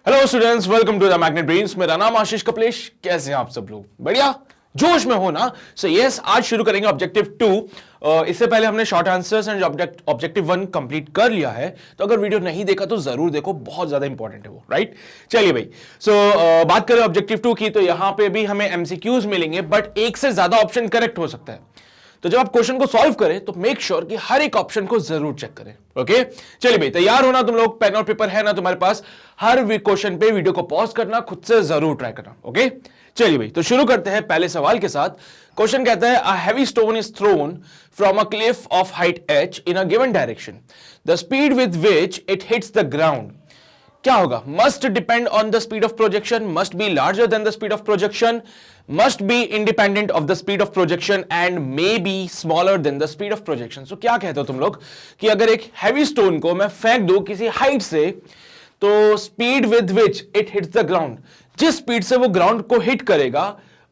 Hello students, welcome to the Magnet Brains. मेरा नाम आशीष कपलेश। कैसे हैं आप सब लोग? बढ़िया, जोश में हो ना? सो यस, आज शुरू करेंगे ऑब्जेक्टिव 2। इससे पहले हमने short answers and objective 1 complete कर लिया है, तो अगर वीडियो नहीं देखा तो जरूर देखो, बहुत ज्यादा इंपॉर्टेंट है वो, राइट? चलिए भाई, बात करें ऑब्जेक्टिव 2 की, तो यहां पे भी हमें एमसीक्यूज मिलेंगे, बट एक से ज्यादा ऑप्शन करेक्ट हो सकता है। तो जब आप क्वेश्चन को सॉल्व करें तो मेक श्योर कि हर एक ऑप्शन को जरूर चेक करें। ओके, चलिए भाई, तैयार होना तुम लोग? पेन और पेपर है ना तुम्हारे पास? हर क्वेश्चन पे वीडियो को पॉज करना, खुद से जरूर ट्राई करना। ओके, चलिए भाई, तो शुरू करते हैं पहले सवाल के साथ। क्वेश्चन कहता है, a heavy stone is throne from a cliff of height h in a given direction. The speed with which it hits the ground. क्या होगा? Must depend on the speed of projection, must be larger than the speed of projection, must be independent of the speed of projection and may be smaller than the speed of projection। So क्या कहते हो तुम लोग कि अगर एक heavy stone को मैं फेंक दूं किसी हाइट से, तो speed with which it hits the ground, जिस स्पीड से वो ग्राउंड को हिट करेगा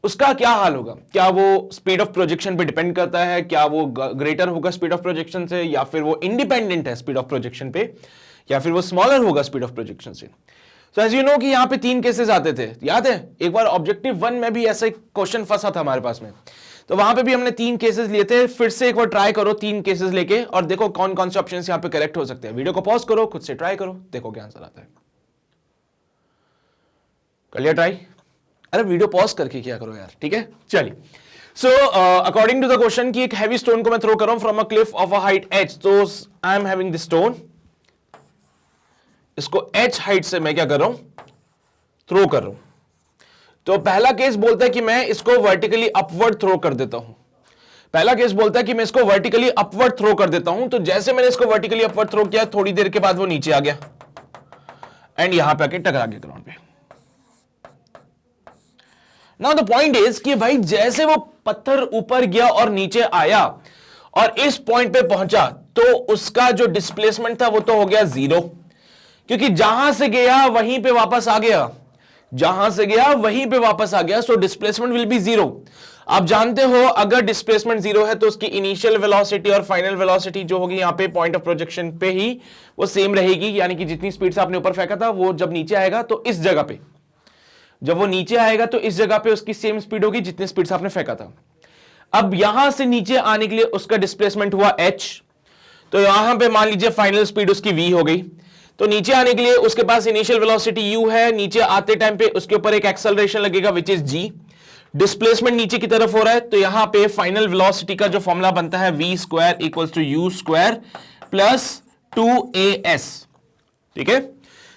उसका क्या हाल होगा? क्या वो स्पीड ऑफ प्रोजेक्शन पे डिपेंड करता है? क्या वो ग्रेटर होगा स्पीड ऑफ प्रोजेक्शन से, या फिर वो इंडिपेंडेंट है स्पीड ऑफ प्रोजेक्शन पे, या फिर वो स्मॉलर होगा स्पीड ऑफ प्रोजेक्शन से? तो एज यू नो कि यहां पे 3 केसेस आते थे, याद है? एक बार ऑब्जेक्टिव 1 में भी ऐसा क्वेश्चन फंसा था हमारे पास में, तो वहां पे भी हमने 3 केसेस लिए थे। फिर से एक बार ट्राई करो 3 केसेस लेके, और देखो कौन कौन से ऑप्शन यहां पे करेक्ट हो सकते हैं। वीडियो को पॉज करो, खुद से ट्राई करो, देखो क्या आंसर आता है। कर लिया ट्राई? अरे वीडियो पॉज करके किया करो यार, ठीक है? चलिए, so according to the question कि एक हैवी स्टोन को मैं थ्रो कर रहा हूं from a cliff of a height h, तो I am having this stone, इसको h हाइट से मैं क्या कर रहा हूं? थ्रो कर रहा हूं। तो पहला केस बोलता है कि मैं इसको वर्टिकली अपवर्ड थ्रो कर देता हूं। पहला केस बोलता है कि मैं इसको वर्टिकली अपवर्ड थ्रो कर देता हूं। तो जैसे मैंने इसको वर्टिकली अपवर्ड थ्रो किया, थोड़ी देर के बाद वो नीचे आ गया एंड यहां पे आके टकरा गया ग्राउंड पे। नाउ द पॉइंट इज कि भाई जैसे वो पत्थर ऊपर गया और नीचे आया और इस पॉइंट पे पहुंचा, तो उसका जो डिस्प्लेसमेंट था वो तो हो गया 0, क्योंकि जहां से गया वहीं पे वापस आ गया, जहां से गया वहीं पे वापस आ गया। So displacement will be 0। आप जानते हो अगर डिस्प्लेसमेंट 0 है तो उसकी इनिशियल वेलोसिटी और फाइनल वेलोसिटी जो होगी यहां पे पॉइंट ऑफ प्रोजेक्शन पे ही वो सेम रहेगी, यानी कि जितनी स्पीड से आपने ऊपर फेंका था वो जब नीचे आएगा तो इस जगह पे, जब वो नीचे आएगा तो इस जगह पे उसकी सेम स्पीड होगी जितनी स्पीड से आपने फेंका था। अब यहां से नीचे आने के लिए उसका डिस्प्लेसमेंट हुआ h, तो यहां पे मान लीजिए फाइनल स्पीड उसकी v हो गई। तो नीचे आने के लिए उसके पास इनिशियल वेलोसिटी u है, नीचे आते टाइम पे उसके ऊपर एक एक्सेलरेशन लगेगा विच इज g। डिस्प्लेसमेंट नीचे की तरफ हो रहा है, तो यहां पे फाइनल वेलोसिटी का जो फॉर्मूला बनता है v square equals to u square plus 2as। ठीक है,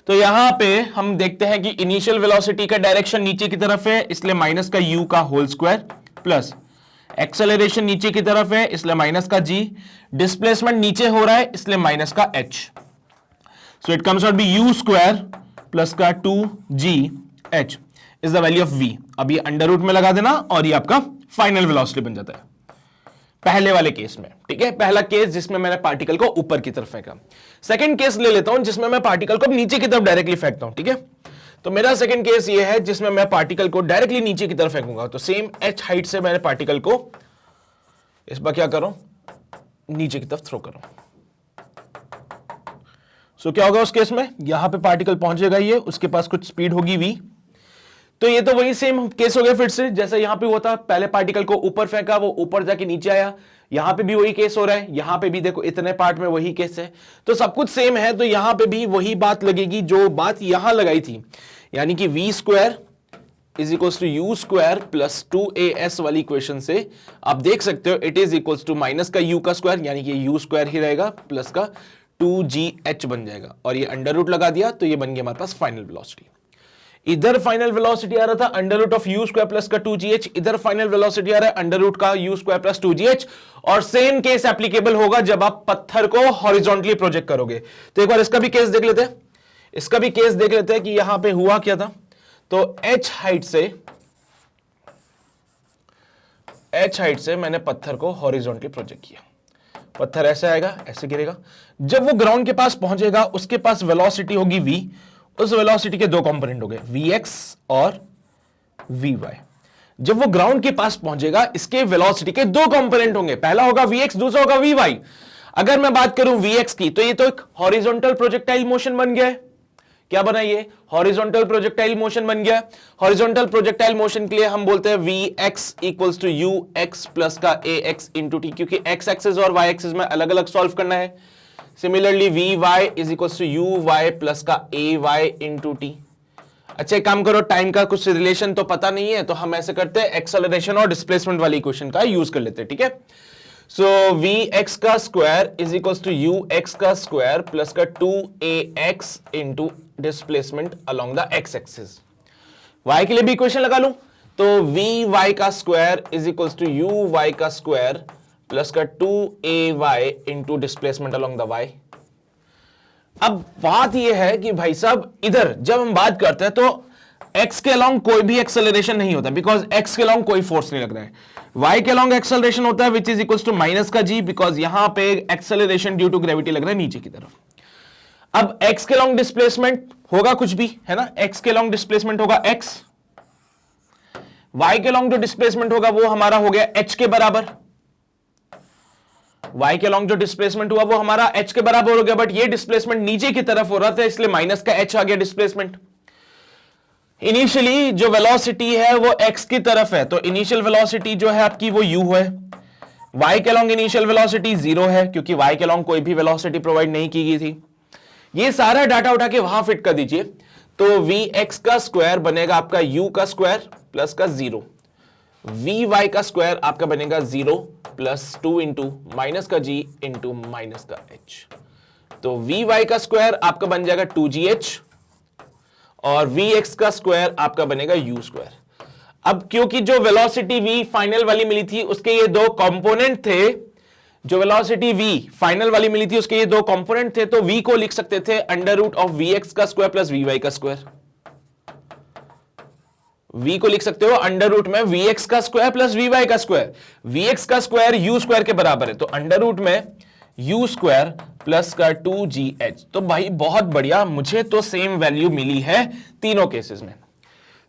तो यहां पे हम देखते हैं कि इनिशियल वेलोसिटी का डायरेक्शन नीचे की तरफ है, इसलिए माइनस का u का होल स्क्वायर प्लस एक्सेलरेशन नीचे की तरफ है, इसलिए माइनस का g। डिस्प्लेसमेंट नीचे हो रहा है, इसलिए माइनस का h। So it comes out to be u square plus का 2gh is the value of v। अब ये अंडर रूट में लगा देना और ये आपका फाइनल वेलोसिटी बन जाता है पहले वाले केस में। ठीक है, पहला केस जिसमें मैंने पार्टिकल को ऊपर की तरफ फेंका। सेकंड केस ले लेता हूं जिसमें मैं पार्टिकल को नीचे की तरफ डायरेक्टली फेंकता हूं। ठीक है, तो मेरा सेकंड केस ये है जिसमें मैं पार्टिकल को डायरेक्टली नीचे की तरफ फेंकूंगा। तो सेम h हाइट से मैंने पार्टिकल को इस बार क्या करूं? नीचे की तरफ थ्रो करूं। सो क्या होगा उस केस में? यहां पे पार्टिकल पहुंचेगा, ये उसके पास कुछ स्पीड होगी v। तो ये तो वही सेम केस हो गया फिर से, जैसा यहां पे हुआ था। पहले पार्टिकल को ऊपर फेंका, वो ऊपर जाके नीचे आया। यहां पे भी वही केस हो रहा है, यहां पे भी देखो इतने पार्ट में वही केस है, तो सब कुछ सेम है। तो यहां पे भी वही बात लगेगी जो बात यहां लगाई थी, यानी कि v square is equals to u square plus 2as वाली इक्वेशन से आप देख सकते हो it is equals to minus का u का स्क्वायर, यानी कि u स्क्वायर ही रहेगा, प्लस का 2gh बन जाएगा, और ये अंडर रूट लगा दिया तो ये बन गया हमारे पास फाइनल वेलोसिटी। इधर फाइनल वेलोसिटी आ रहा था under root of u square plus का 2gh, इधर फाइनल वेलोसिटी आ रहा है अंडर रूट का यू स्क्वायर प्लस 2gh। और सेम केस एप्लीकेबल होगा जब आप पत्थर को हॉरिजॉन्टली प्रोजेक्ट करोगे। तो एक बार इसका भी केस देख लेते हैं, इसका भी केस देख लेते हैं कि यहां पे हुआ क्या था। तो h हाइट से मैंने पत्थर को हॉरिजॉन्टली प्रोजेक्ट किया। पत्थर ऐसे आएगा, ऐसे गिरेगा। जब वो ग्राउंड के पास पहुंचेगा उसके पास वेलोसिटी होगी v। उस वेलोसिटी के दो कंपोनेंट हो गए, vx और vy। जब वो ग्राउंड के पास पहुंचेगा इसके वेलोसिटी के दो कंपोनेंट होंगे, पहला होगा vx, दूसरा होगा vy। अगर मैं बात करूं vx की, तो ये तो एक हॉरिजॉन्टल प्रोजेक्टाइल मोशन बन गया है, क्या बना ये? हॉरिजॉन्टल प्रोजेक्टाइल मोशन बन गया। हॉरिजॉन्टल प्रोजेक्टाइल मोशन के लिए हम बोलते हैं v x equals to u x plus का ए एक्स इंटू टी, क्योंकि एक्स एक्सिस और वाई एक्सिस में अलग अलग सॉल्व करना है। Similarly v y is equals to u y plus का ए वाई इंटू टी। अच्छा एक काम करो, टाइम का कुछ रिलेशन तो पता नहीं है, तो हम ऐसे करते हैं एक्सेलरेशन और डिस्प्लेसमेंट वाली इक्वेशन का यूज कर लेते हैं, ठीक है। सो वी एक्स का square is equals to u x का स्क्वायर प्लस का 2ax into displacement along the x axis. Y के लिए भी इक्वेशन लगा लूं तो वी वाई का square is equals to u y का स्क्वायर प्लस का 2ay into displacement along the y. अब बात यह है कि भाई साहब इधर जब हम बात करते हैं तो x के अलोंग कोई भी एक्सेलरेशन नहीं होता, बिकॉज x के अलोंग कोई फोर्स नहीं लग रहा है। y के अलोंग एक्सेलरेशन होता है which is equals to minus का g, बिकॉज यहां पे एक्सेलरेशन ड्यू टू ग्रेविटी लग रहा है नीचे की तरफ। अब x के अलोंग डिस्प्लेसमेंट होगा कुछ भी, है ना, x के अलोंग डिस्प्लेसमेंट होगा x, y के अलोंग जो डिस्प्लेसमेंट होगा वो हमारा हो गया h के बराबर। y के अलोंग जो डिस्प्लेसमेंट हुआ वो हमारा h के बराबर हो गया, बट ये डिस्प्लेसमेंट नीचे की तरफ हो रहा था इसलिए माइनस का h आ गया डिस्प्लेसमेंट। इनिशियली जो वेलोसिटी है वो x की तरफ है, तो इनिशियल वेलोसिटी जो है आपकी वो u है। y के अलोंग इनिशियल वेलोसिटी 0 है, क्योंकि y के अलोंग कोई भी वेलोसिटी प्रोवाइड नहीं की गई थी। ये सारा डाटा उठा के वहां फिट कर दीजिए, तो vx का स्क्वायर बनेगा आपका u का स्क्वायर प्लस का 0, vy का स्क्वायर आपका बनेगा 0 प्लस 2 इंटू माइनस का g इंटू माइनस का h। तो vy का स्क्वायर आपका बन जाएगा 2gh और vx का स्क्वायर आपका बनेगा u स्क्वायर। अब क्योंकि जो वेलोसिटी v फाइनल वाली मिली थी उसके ये दो कंपोनेंट थे, जो वेलोसिटी v फाइनल वाली मिली थी उसके ये दो कंपोनेंट थे, तो v को लिख सकते थे अंडर रूट ऑफ vx का स्क्वायर प्लस vy का स्क्वायर। v को लिख सकते हो अंडर रूट में vx का स्क्वायर प्लस vy का स्क्वायर। vx का स्क्वायर u स्क्वायर के बराबर है, तो अंडर रूट में u स्क्वायर प्लस का 2gh। तो भाई बहुत बढ़िया, मुझे तो सेम वैल्यू मिली है तीनों केसेस में।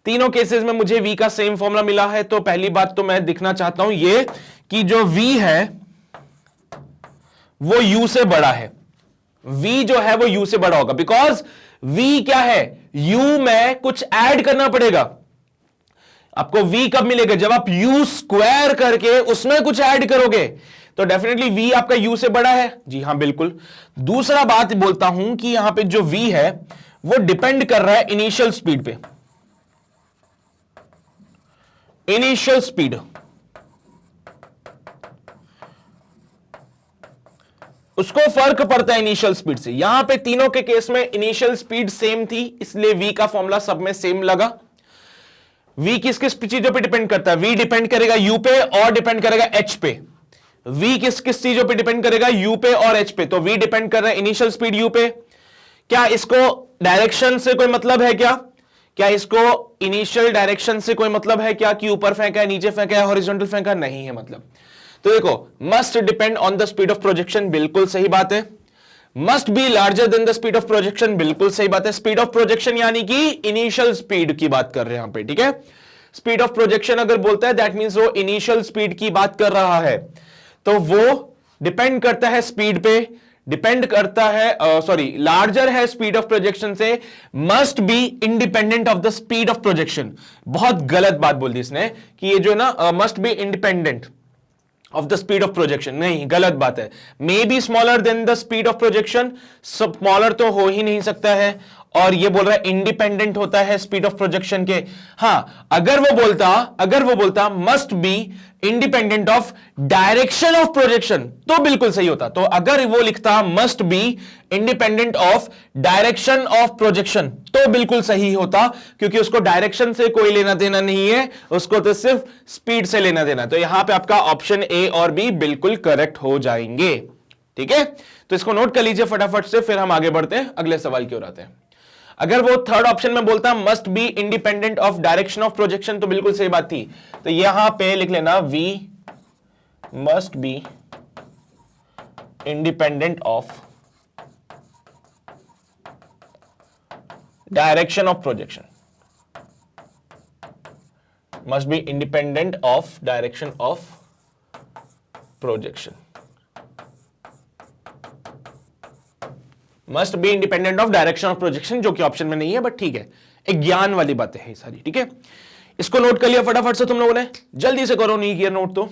तीनों केसेस में मुझे v का सेम फॉर्मूला मिला है। तो पहली बात तो मैं दिखना चाहता हूं ये कि जो v है वो u से बड़ा है। v जो है वो u से बड़ा होगा, बिकॉज v क्या है, u में कुछ ऐड करना पड़ेगा। आपको v कब मिलेगा, जब आप u स्क्वायर करके उसमें कुछ ऐड करोगे, तो डेफिनेटली v आपका u से बड़ा है। जी हां बिल्कुल। दूसरा बात बोलता हूं कि यहां पे जो v है वो डिपेंड कर रहा है इनिशियल स्पीड पे। इनिशियल स्पीड, उसको फर्क पड़ता है इनिशियल स्पीड से। यहां पे तीनों के केस में इनिशियल स्पीड सेम थी, इसलिए v का फॉर्मूला सब में सेम लगा। v किस किस चीजों पे डिपेंड करता है, v डिपेंड करेगा u पे और डिपेंड करेगा h पे। v किस किस चीजों पे डिपेंड करेगा, u पे और h पे। तो v डिपेंड कर रहा है इनिशियल स्पीड u पे। क्या इसको डायरेक्शन से कोई मतलब है क्या इसको इनिशियल डायरेक्शन से कोई मतलब है क्या, कि ऊपर फेंका है, नीचे फेंका है, हॉरिजॉन्टल फेंका नहीं है मतलब। तो देखो, must depend on the speed of projection, बिल्कुल सही बात है। Must be larger than the speed of projection, बिल्कुल सही बात है। स्पीड ऑफ प्रोजेक्शन यानी कि इनिशियल स्पीड की बात कर रहे हैं यहां पे, ठीक है। स्पीड ऑफ प्रोजेक्शन अगर बोलता है दैट मींस वो इनिशियल स्पीड की बात कर रहा है, तो वो डिपेंड करता है स्पीड पे, डिपेंड करता है सॉरी लार्जर है स्पीड ऑफ प्रोजेक्शन से, must be independent of the speed of projection. बहुत गलत बात बोल दी इसने कि ये जो है ना must be independent of the speed of projection, नहीं, गलत बात है। May be smaller than the speed of projection, smaller तो हो ही नहीं सकता है, और ये बोल रहा है इंडिपेंडेंट होता है स्पीड ऑफ प्रोजेक्शन के। हां, अगर वो बोलता must be independent of direction of projection तो बिल्कुल सही होता। तो अगर वो लिखता must be independent of direction of projection तो बिल्कुल सही होता, क्योंकि उसको डायरेक्शन से कोई लेना देना नहीं है, उसको तो सिर्फ स्पीड से लेना देना। तो यहां पे आपका ऑप्शन ए और बी बिल्कुल करेक्ट हो जाएंगे, ठीक है। तो इसको नोट कर लीजिए फटाफट से, फिर हम आगे बढ़ते हैं, अगले सवाल की ओर आते हैं। अगर वो थर्ड ऑप्शन में बोलता must be independent of direction of projection तो बिल्कुल सही बात थी। तो यहां पे लिख लेना v must be independent of direction of projection, must be independent of direction of projection. Must be independent of direction of projection, जो कि ऑप्शन में नहीं है, बट ठीक है, एक ज्ञान वाली बातें हैं सारी, ठीक है। इसको नोट कर लिया फटाफट से तुम लोगों ने, जल्दी से करो, नहीं किया नोट तो,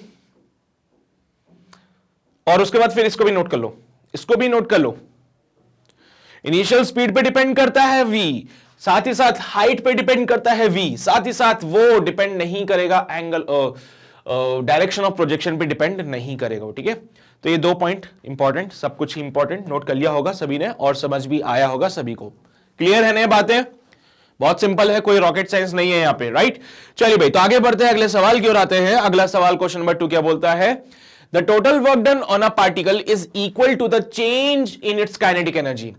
और उसके बाद फिर इसको भी नोट कर लो, इसको भी नोट कर लो। इनिशियल स्पीड पे डिपेंड करता है v, साथ ही साथ हाइट पे डिपेंड करता है v, साथ ही साथ वो डिपेंड नहीं करेगा एंगल, डायरेक्शन ऑफ प्रोजेक्शन पे डिपेंड नहीं करेगा, ठीक है। तो ये 2 पॉइंट इंपॉर्टेंट, सब कुछ इंपॉर्टेंट नोट कर लिया होगा सभी ने, और समझ भी आया होगा सभी को। क्लियर है ना ये बातें? बहुत सिंपल है, कोई रॉकेट साइंस नहीं है यहां पे, राइट। चलिए भाई, तो आगे बढ़ते हैं, अगले सवाल की ओर आते हैं। अगला सवाल क्वेश्चन नंबर 2 क्या बोलता है? The total work done on a particle is equal to the change in its kinetic energy.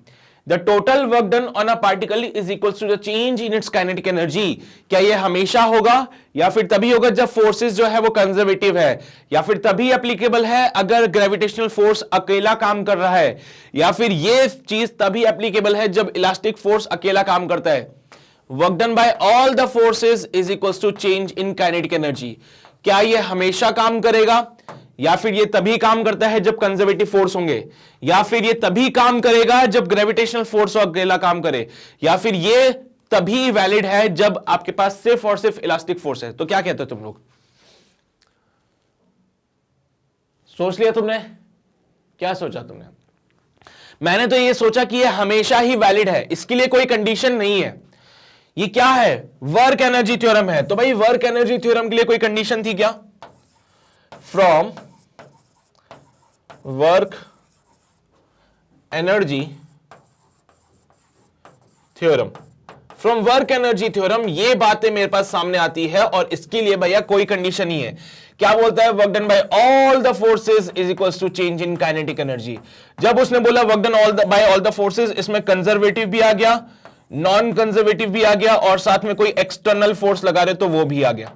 The total work done on a particle is equal to the change in its kinetic energy. क्या यह हमेशा होगा, या फिर तभी होगा जब forces जो है वो कंजर्वेटिव है, या फिर तभी एप्लीकेबल है अगर ग्रेविटेशनल फोर्स अकेला काम कर रहा है, या फिर यह चीज तभी एप्लीकेबल है जब इलास्टिक फोर्स अकेला काम करता है। Work done by all the forces is equal to change in kinetic energy. क्या यह हमेशा काम करेगा, या फिर ये तभी काम करता है जब कंजर्वेटिव फोर्स होंगे, या फिर ये तभी काम करेगा जब ग्रेविटेशनल फोर्स अकेला काम करे, या फिर ये तभी वैलिड है जब आपके पास सिर्फ और सिर्फ इलास्टिक फोर्स है? तो क्या कहते हो तुम लोग? सोच लिया तुमने? क्या सोचा तुमने? मैंने तो ये सोचा कि ये हमेशा ही वैलिड है, इसके लिए कोई कंडीशन नहीं है। ये क्या है? वर्क एनर्जी थ्योरम है। तो भाई वर्क एनर्जी थ्योरम के लिए कोई कंडीशन थी क्या? From work energy theorem, from work energy theorem ये बातें मेरे पास सामने आती है, और इसके लिए भैया कोई कंडीशन नहीं है। क्या बोलता है? Work done by all the forces is equals to change in kinetic energy. जब उसने बोला work done by all the forces, इसमें कंजर्वेटिव भी आ गया, नॉन कंजर्वेटिव भी आ गया, और साथ में कोई एक्सटर्नल फोर्स लगा रहे तो वो भी आ गया।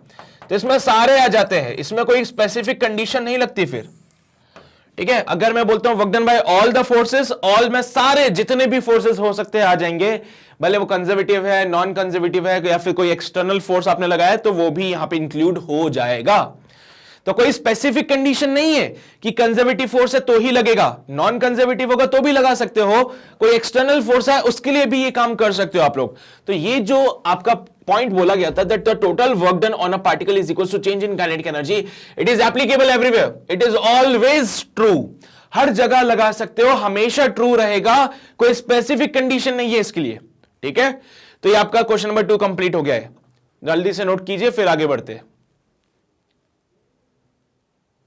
तो इसमें सारे आ जाते हैं, इसमें कोई स्पेसिफिक कंडीशन नहीं लगती फिर, ठीक है। अगर मैं बोलता हूं work done by all the forces, all में सारे जितने भी फोर्सेस हो सकते हैं आ जाएंगे, भले वो कंजर्वेटिव है, नॉन कंजर्वेटिव है, या फिर कोई एक्सटर्नल फोर्स आपने लगाया तो वो भी यहां पे इंक्लूड हो जाएगा। तो कोई स्पेसिफिक कंडीशन नहीं है कि कंजर्वेटिव फोर्स है तो ही लगेगा, नॉन कंजर्वेटिव होगा तो भी लगा सकते हो, कोई एक्सटर्नल फोर्स है उसके लिए भी ये काम कर सकते हो आप लोग। तो ये जो आपका पॉइंट बोला गया था, that the total work done on a particle is equal to change in kinetic energy, it is applicable everywhere, it is always true. हर जगह लगा सकते हो, हमेशा ट्रू रहेगा, कोई स्पेसिफिक कंडीशन नहीं है इसके लिए, ठीक है। तो ये आपका क्वेश्चन नंबर 2 कंप्लीट हो गया है, जल्दी से नोट कीजिए, फिर आगे बढ़ते हैं।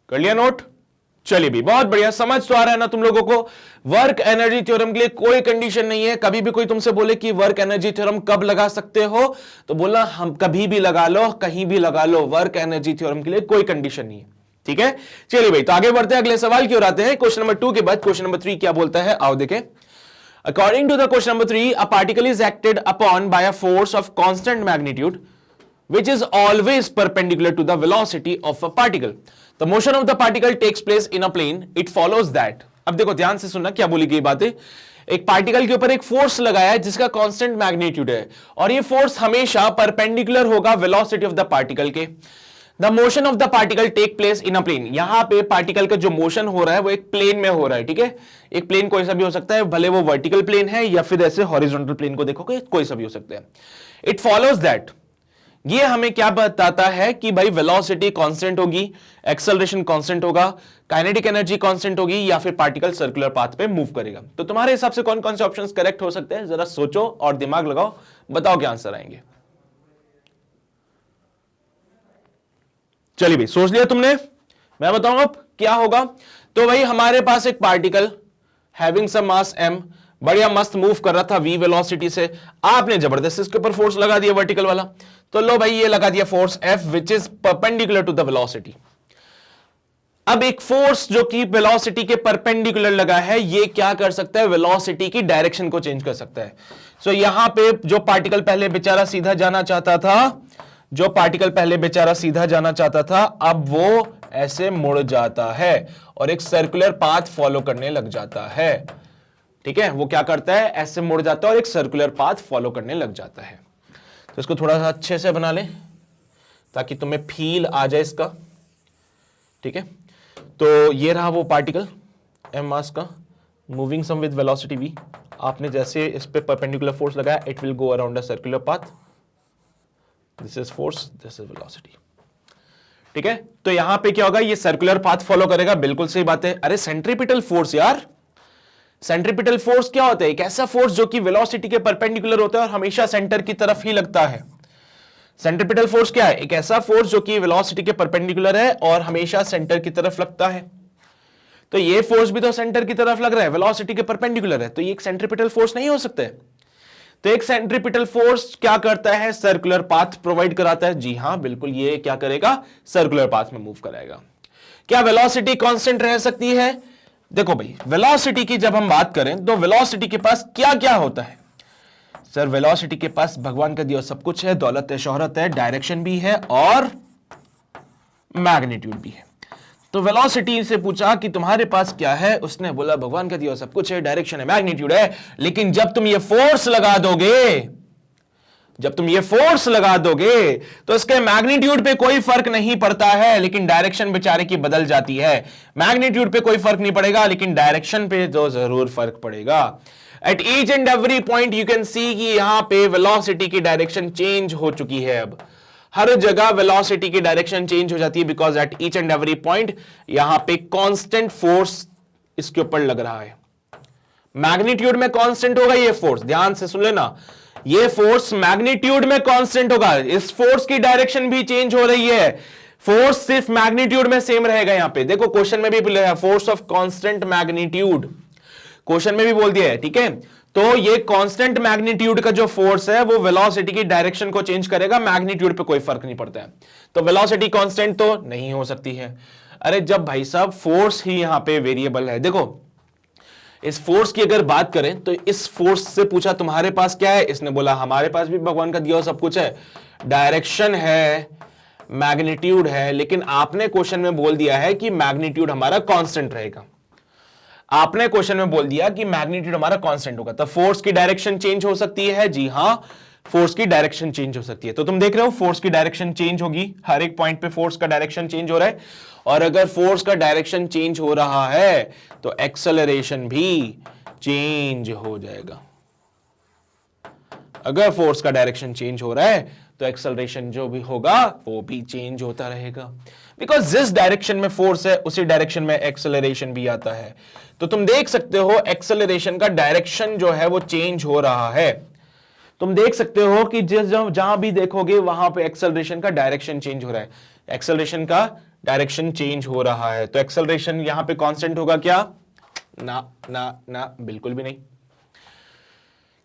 कर लिया नोट? चलिए भी, बहुत बढ़िया, समझ तो आ रहा है ना तुम लोगों को? वर्क एनर्जी थ्योरम के लिए कोई कंडीशन नहीं है। कभी भी कोई तुमसे बोले कि वर्क एनर्जी थ्योरम कब लगा सकते हो, तो बोलना हम कभी भी लगा लो, कहीं भी लगा लो, वर्क एनर्जी थ्योरम के लिए कोई कंडीशन नहीं है, ठीक है। चलिए भाई, तो आगे बढ़ते हैं, अगले सवाल की ओर आते हैं। क्वेश्चन नंबर 2 के बाद क्वेश्चन नंबर 3 क्या बोलता है, आओ देखें। According to the question number 3, a particle is acted upon by a force of constant magnitude which is always perpendicular to the velocity of a particle. The motion of the particle takes place in a plane. It follows that. अब देखो ध्यान से सुनना क्या बोली गई बातें। एक पार्टिकल के ऊपर एक फोर्स लगाया है जिसका कांस्टेंट मैग्नीट्यूड है, और ये फोर्स हमेशा परपेंडिकुलर होगा वेलोसिटी ऑफ द पार्टिकल के। The motion of the particle take place in a plane. यहां पे पार्टिकल का जो मोशन हो रहा है वो एक प्लेन में हो रहा है, ठीक है। एक प्लेन कोई सा भी हो सकता है, भले वो वर्टिकल प्लेन है या फिर ऐसे हॉरिजॉन्टल प्लेन को देखोगे कोई सा भी हो सकता है। इट फॉलोज दैट, ये हमें क्या बताता है कि भाई वेलोसिटी कांस्टेंट होगी, एक्सेलरेशन कांस्टेंट होगा, काइनेटिक एनर्जी कांस्टेंट होगी, या फिर पार्टिकल सर्कुलर पाथ पे मूव करेगा। तो तुम्हारे हिसाब से कौन कौन से ऑप्शंस करेक्ट हो सकते हैं? जरा सोचो और दिमाग लगाओ, बताओ क्या आंसर आएंगे। चलिए भाई, सोच लिया तुमने? मैं बताऊंगा अब क्या होगा। तो भाई हमारे पास एक पार्टिकल हैविंग सम मास m बढ़िया मस्त मूव कर रहा था v वेलोसिटी से, आपने जबरदस्त इसके ऊपर फोर्स लगा दिया वर्टिकल वाला। तो लो भाई ये लगा दिया force F which is perpendicular to the velocity. अब एक फोर्स जो कि वेलोसिटी के परपेंडिकुलर लगा है, ये क्या कर सकता है? वेलोसिटी की डायरेक्शन को चेंज कर सकता है। सो यहां पे जो पार्टिकल पहले बेचारा सीधा जाना चाहता था, जो पार्टिकल पहले बेचारा सीधा जाना चाहता था, अब वो ऐसे मुड़ जाता है और एक सर्कुलर पाथ फॉलो करने लग जाता है, ठीक है। वो क्या करता है? ऐसे मुड़ जाता है और एक सर्कुलर पाथ फॉलो करने लग जाता है। तो इसको थोड़ा सा अच्छे से बना लें ताकि तुम्हें फील आ जाए इसका, ठीक है। तो ये रहा वो पार्टिकल m मास का, moving some with velocity v, आपने जैसे इस पे परपेंडिकुलर फोर्स लगाया, it will go around a circular path, this is force, this is velocity. ठीक है, तो यहां पे क्या होगा, ये सर्कुलर पाथ फॉलो करेगा, बिल्कुल सही बात है। अरे सेंट्रीपिटल फोर्स यार, सेंट्रीपिटल फोर्स क्या होता है, एक ऐसा फोर्स जो कि वेलोसिटी के परपेंडिकुलर होता है और हमेशा सेंटर की तरफ ही लगता है। सेंट्रीपिटल फोर्स क्या है, एक ऐसा फोर्स जो कि वेलोसिटी के परपेंडिकुलर है और हमेशा सेंटर की तरफ लगता है। तो ये फोर्स भी तो सेंटर की तरफ लग रहा है, वेलोसिटी के परपेंडिकुलर है, तो ये एक सेंट्रीपिटल फोर्स नहीं हो सकता है। तो एक सेंट्रीपिटल फोर्स क्या करता है, सर्कुलर पाथ प्रोवाइड कराता है। जी हां बिल्कुल, ये क्या करेगा, सर्कुलर पाथ में मूव कराएगा। क्या वेलोसिटी कांस्टेंट रह सकती है? देखो भाई, वेलोसिटी की जब हम बात करें तो वेलोसिटी के पास क्या क्या होता है? सर वेलोसिटी के पास भगवान का दिया सब कुछ है, दौलत है, शोहरत है, डायरेक्शन भी है और मैग्नीट्यूड भी है। तो वेलोसिटी से पूछा कि तुम्हारे पास क्या है, उसने बोला भगवान का दिया सब कुछ है, डायरेक्शन है, मैग्नीट्यूड है, लेकिन जब तुम ये फोर्स लगा दोगे, जब तुम ये फोर्स लगा दोगे तो इसके मैग्नीट्यूड पे कोई फर्क नहीं पड़ता है, लेकिन डायरेक्शन बेचारे की बदल जाती है। मैग्नीट्यूड पे कोई फर्क नहीं पड़ेगा, लेकिन डायरेक्शन पे तो जरूर फर्क पड़ेगा। At each and every point you can see कि यहां पे वेलोसिटी की डायरेक्शन चेंज हो चुकी है। अब हर जगह वेलोसिटी की डायरेक्शन चेंज हो जाती है, because at each and every point यहां पे कांस्टेंट फोर्स इसके ऊपर लग रहा है। मैग्नीट्यूड में कांस्टेंट होगा ये फोर्स, ध्यान से सुन लेना, ये फोर्स मैग्नीट्यूड में कांस्टेंट होगा। इस फोर्स की डायरेक्शन भी चेंज हो रही है, फोर्स सिर्फ मैग्नीट्यूड में सेम रहेगा। यहां पे देखो क्वेश्चन में भी बोला है force of constant magnitude, question में भी बोल दिया है। ठीक है, तो ये कांस्टेंट मैग्नीट्यूड का जो फोर्स है वो वेलोसिटी की डायरेक्शन को चेंज करेगा, मैग्नीट्यूड पे कोई फर्क नहीं पड़ता है। तो वेलोसिटी कांस्टेंट तो नहीं हो सकती है। अरे जब भाई साहब फोर्स ही यहां पे वेरिएबल है, देखो इस फोर्स की अगर बात करें तो इस फोर्स से पूछा तुम्हारे पास क्या है, इसने बोला हमारे पास भी भगवान का दिया सब कुछ है, डायरेक्शन है, मैग्नीट्यूड है, लेकिन आपने क्वेश्चन में बोल दिया है कि मैग्नीट्यूड हमारा कांस्टेंट रहेगा। आपने क्वेश्चन में बोल दिया कि मैग्नीट्यूड हमारा कांस्टेंट होगा, तो फोर्स की डायरेक्शन चेंज हो सकती है। जी हां, फोर्स की डायरेक्शन चेंज हो सकती है। तो तुम देख रहे हो फोर्स की डायरेक्शन चेंज होगी, हर एक पॉइंट पे फोर्स का डायरेक्शन चेंज हो रहा है, और अगर फोर्स का डायरेक्शन चेंज हो रहा है तो एक्सेलरेशन भी चेंज हो जाएगा। अगर फोर्स का डायरेक्शन चेंज हो रहा है तो एक्सेलरेशन जो भी होगा वो भी चेंज होता रहेगा, बिकॉज जिस डायरेक्शन में फोर्स है उसी डायरेक्शन में एक्सेलरेशन भी आता है। तो तुम देख सकते हो एक्सेलरेशन का डायरेक्शन जो है वो चेंज हो रहा है। तुम देख सकते हो कि जहां भी देखोगे वहां पे एक्सेलरेशन का डायरेक्शन चेंज हो रहा है, एक्सेलरेशन का डायरेक्शन चेंज हो रहा है। तो एक्सेलरेशन यहां पे कांस्टेंट होगा क्या? ना ना ना, बिल्कुल भी नहीं।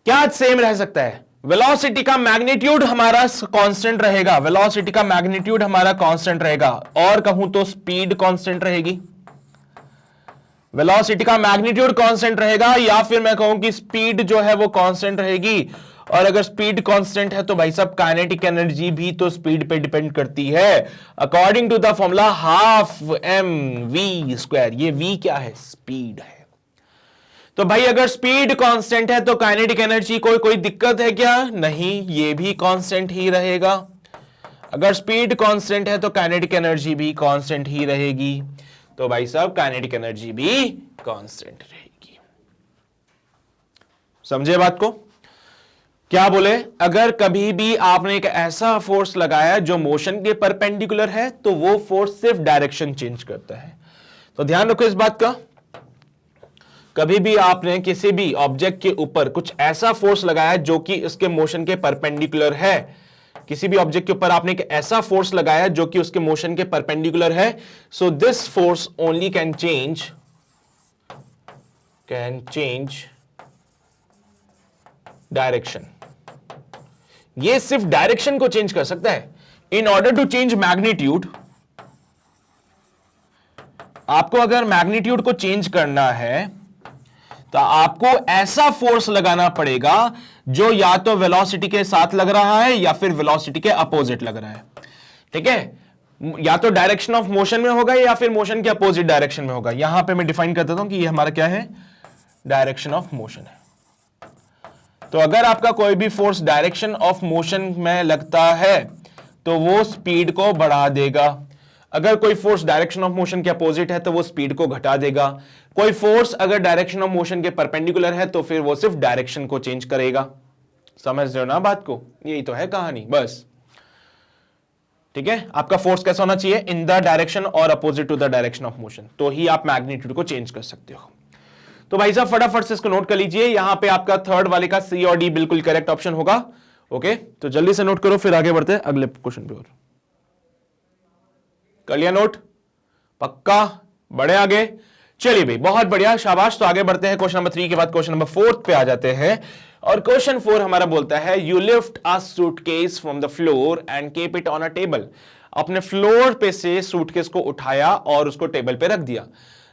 क्या सेम रह सकता है? वेलोसिटी का मैग्नीट्यूड हमारा कांस्टेंट रहेगा, वेलोसिटी का मैग्नीट्यूड हमारा कांस्टेंट रहेगा, और कहूं तो स्पीड कांस्टेंट रहेगी। वेलोसिटी का मैग्नीट्यूड कांस्टेंट रहेगा, या फिर मैं कहूं कि स्पीड जो है वो कांस्टेंट रहेगी। और अगर स्पीड कांस्टेंट है तो भाई साहब काइनेटिक एनर्जी भी तो स्पीड पे डिपेंड करती है, according to the formula half mv²। ये v क्या है? स्पीड है। तो भाई अगर स्पीड कांस्टेंट है तो काइनेटिक एनर्जी कोई दिक्कत है क्या? नहीं, ये भी कांस्टेंट ही रहेगा। अगर स्पीड कांस्टेंट है तो काइनेटिक एनर्जी भी कांस्टेंट ही रहेगी। तो भाई साहब काइनेटिक एनर्जी भी कांस्टेंट रहेगी। समझे बात को? क्या बोले, अगर कभी भी आपने एक ऐसा फोर्स लगाया जो मोशन के परपेंडिकुलर है तो वो फोर्स सिर्फ डायरेक्शन चेंज करता है। तो ध्यान रखो इस बात का, कभी भी आपने किसी भी ऑब्जेक्ट के ऊपर कुछ ऐसा फोर्स लगाया जो कि उसके मोशन के परपेंडिकुलर है, किसी भी ऑब्जेक्ट के ऊपर आपने एक ऐसा फोर्स लगाया जो कि उसके मोशन के परपेंडिकुलर है, so this force only can change direction. ये सिर्फ डायरेक्शन को चेंज कर सकता है। In order to change magnitude, आपको अगर मैग्नीट्यूड को चेंज करना है तो आपको ऐसा फोर्स लगाना पड़ेगा जो या तो वेलोसिटी के साथ लग रहा है या फिर वेलोसिटी के अपोजिट लग रहा है। ठीक है, या तो डायरेक्शन ऑफ मोशन में होगा या फिर मोशन के अपोजिट डायरेक्शन में होगा। यहां पे मैं डिफाइन कर देता हूं कि ये हमारा क्या है, डायरेक्शन ऑफ मोशन है। तो अगर आपका कोई भी फोर्स डायरेक्शन ऑफ मोशन में लगता है तो वो स्पीड को बढ़ा देगा। अगर कोई फोर्स डायरेक्शन ऑफ मोशन के अपोजिट है तो वो स्पीड को घटा देगा, कोई फोर्स अगर डायरेक्शन ऑफ मोशन के परपेंडिकुलर है तो फिर वो सिर्फ डायरेक्शन को चेंज करेगा। समझ रहे हो ना बात को? यही तो है कहानी बस। ठीक है, आपका फोर्स कैसा होना चाहिए? इन द डायरेक्शन और opposite to the direction of motion, तो ही आप मैग्नीट्यूड को चेंज कर सकते हो। तो भाई साहब फटाफट से इसको नोट कर लीजिए, यहां पे आपका थर्ड वाले का सी और डी बिल्कुल करेक्ट ऑप्शन होगा। ओके, तो जल्दी से नोट करो, फिर आगे बढ़ते हैं अगले क्वेश्चन पे। और कर लिया नोट? पक्का? बढ़े आगे? चलिए भाई, बहुत बढ़िया, शाबाश। तो आगे बढ़ते हैं, क्वेश्चन नंबर 3 के बाद क्वेश्चन नंबर 4 पे आ जाते हैं। और क्वेश्चन 4 हमारा बोलता है, you lift a suitcase from the floor and keep it on a table. अपने फ्लोर पे से सूटकेस को उठाया और उसको टेबल पे रख दिया।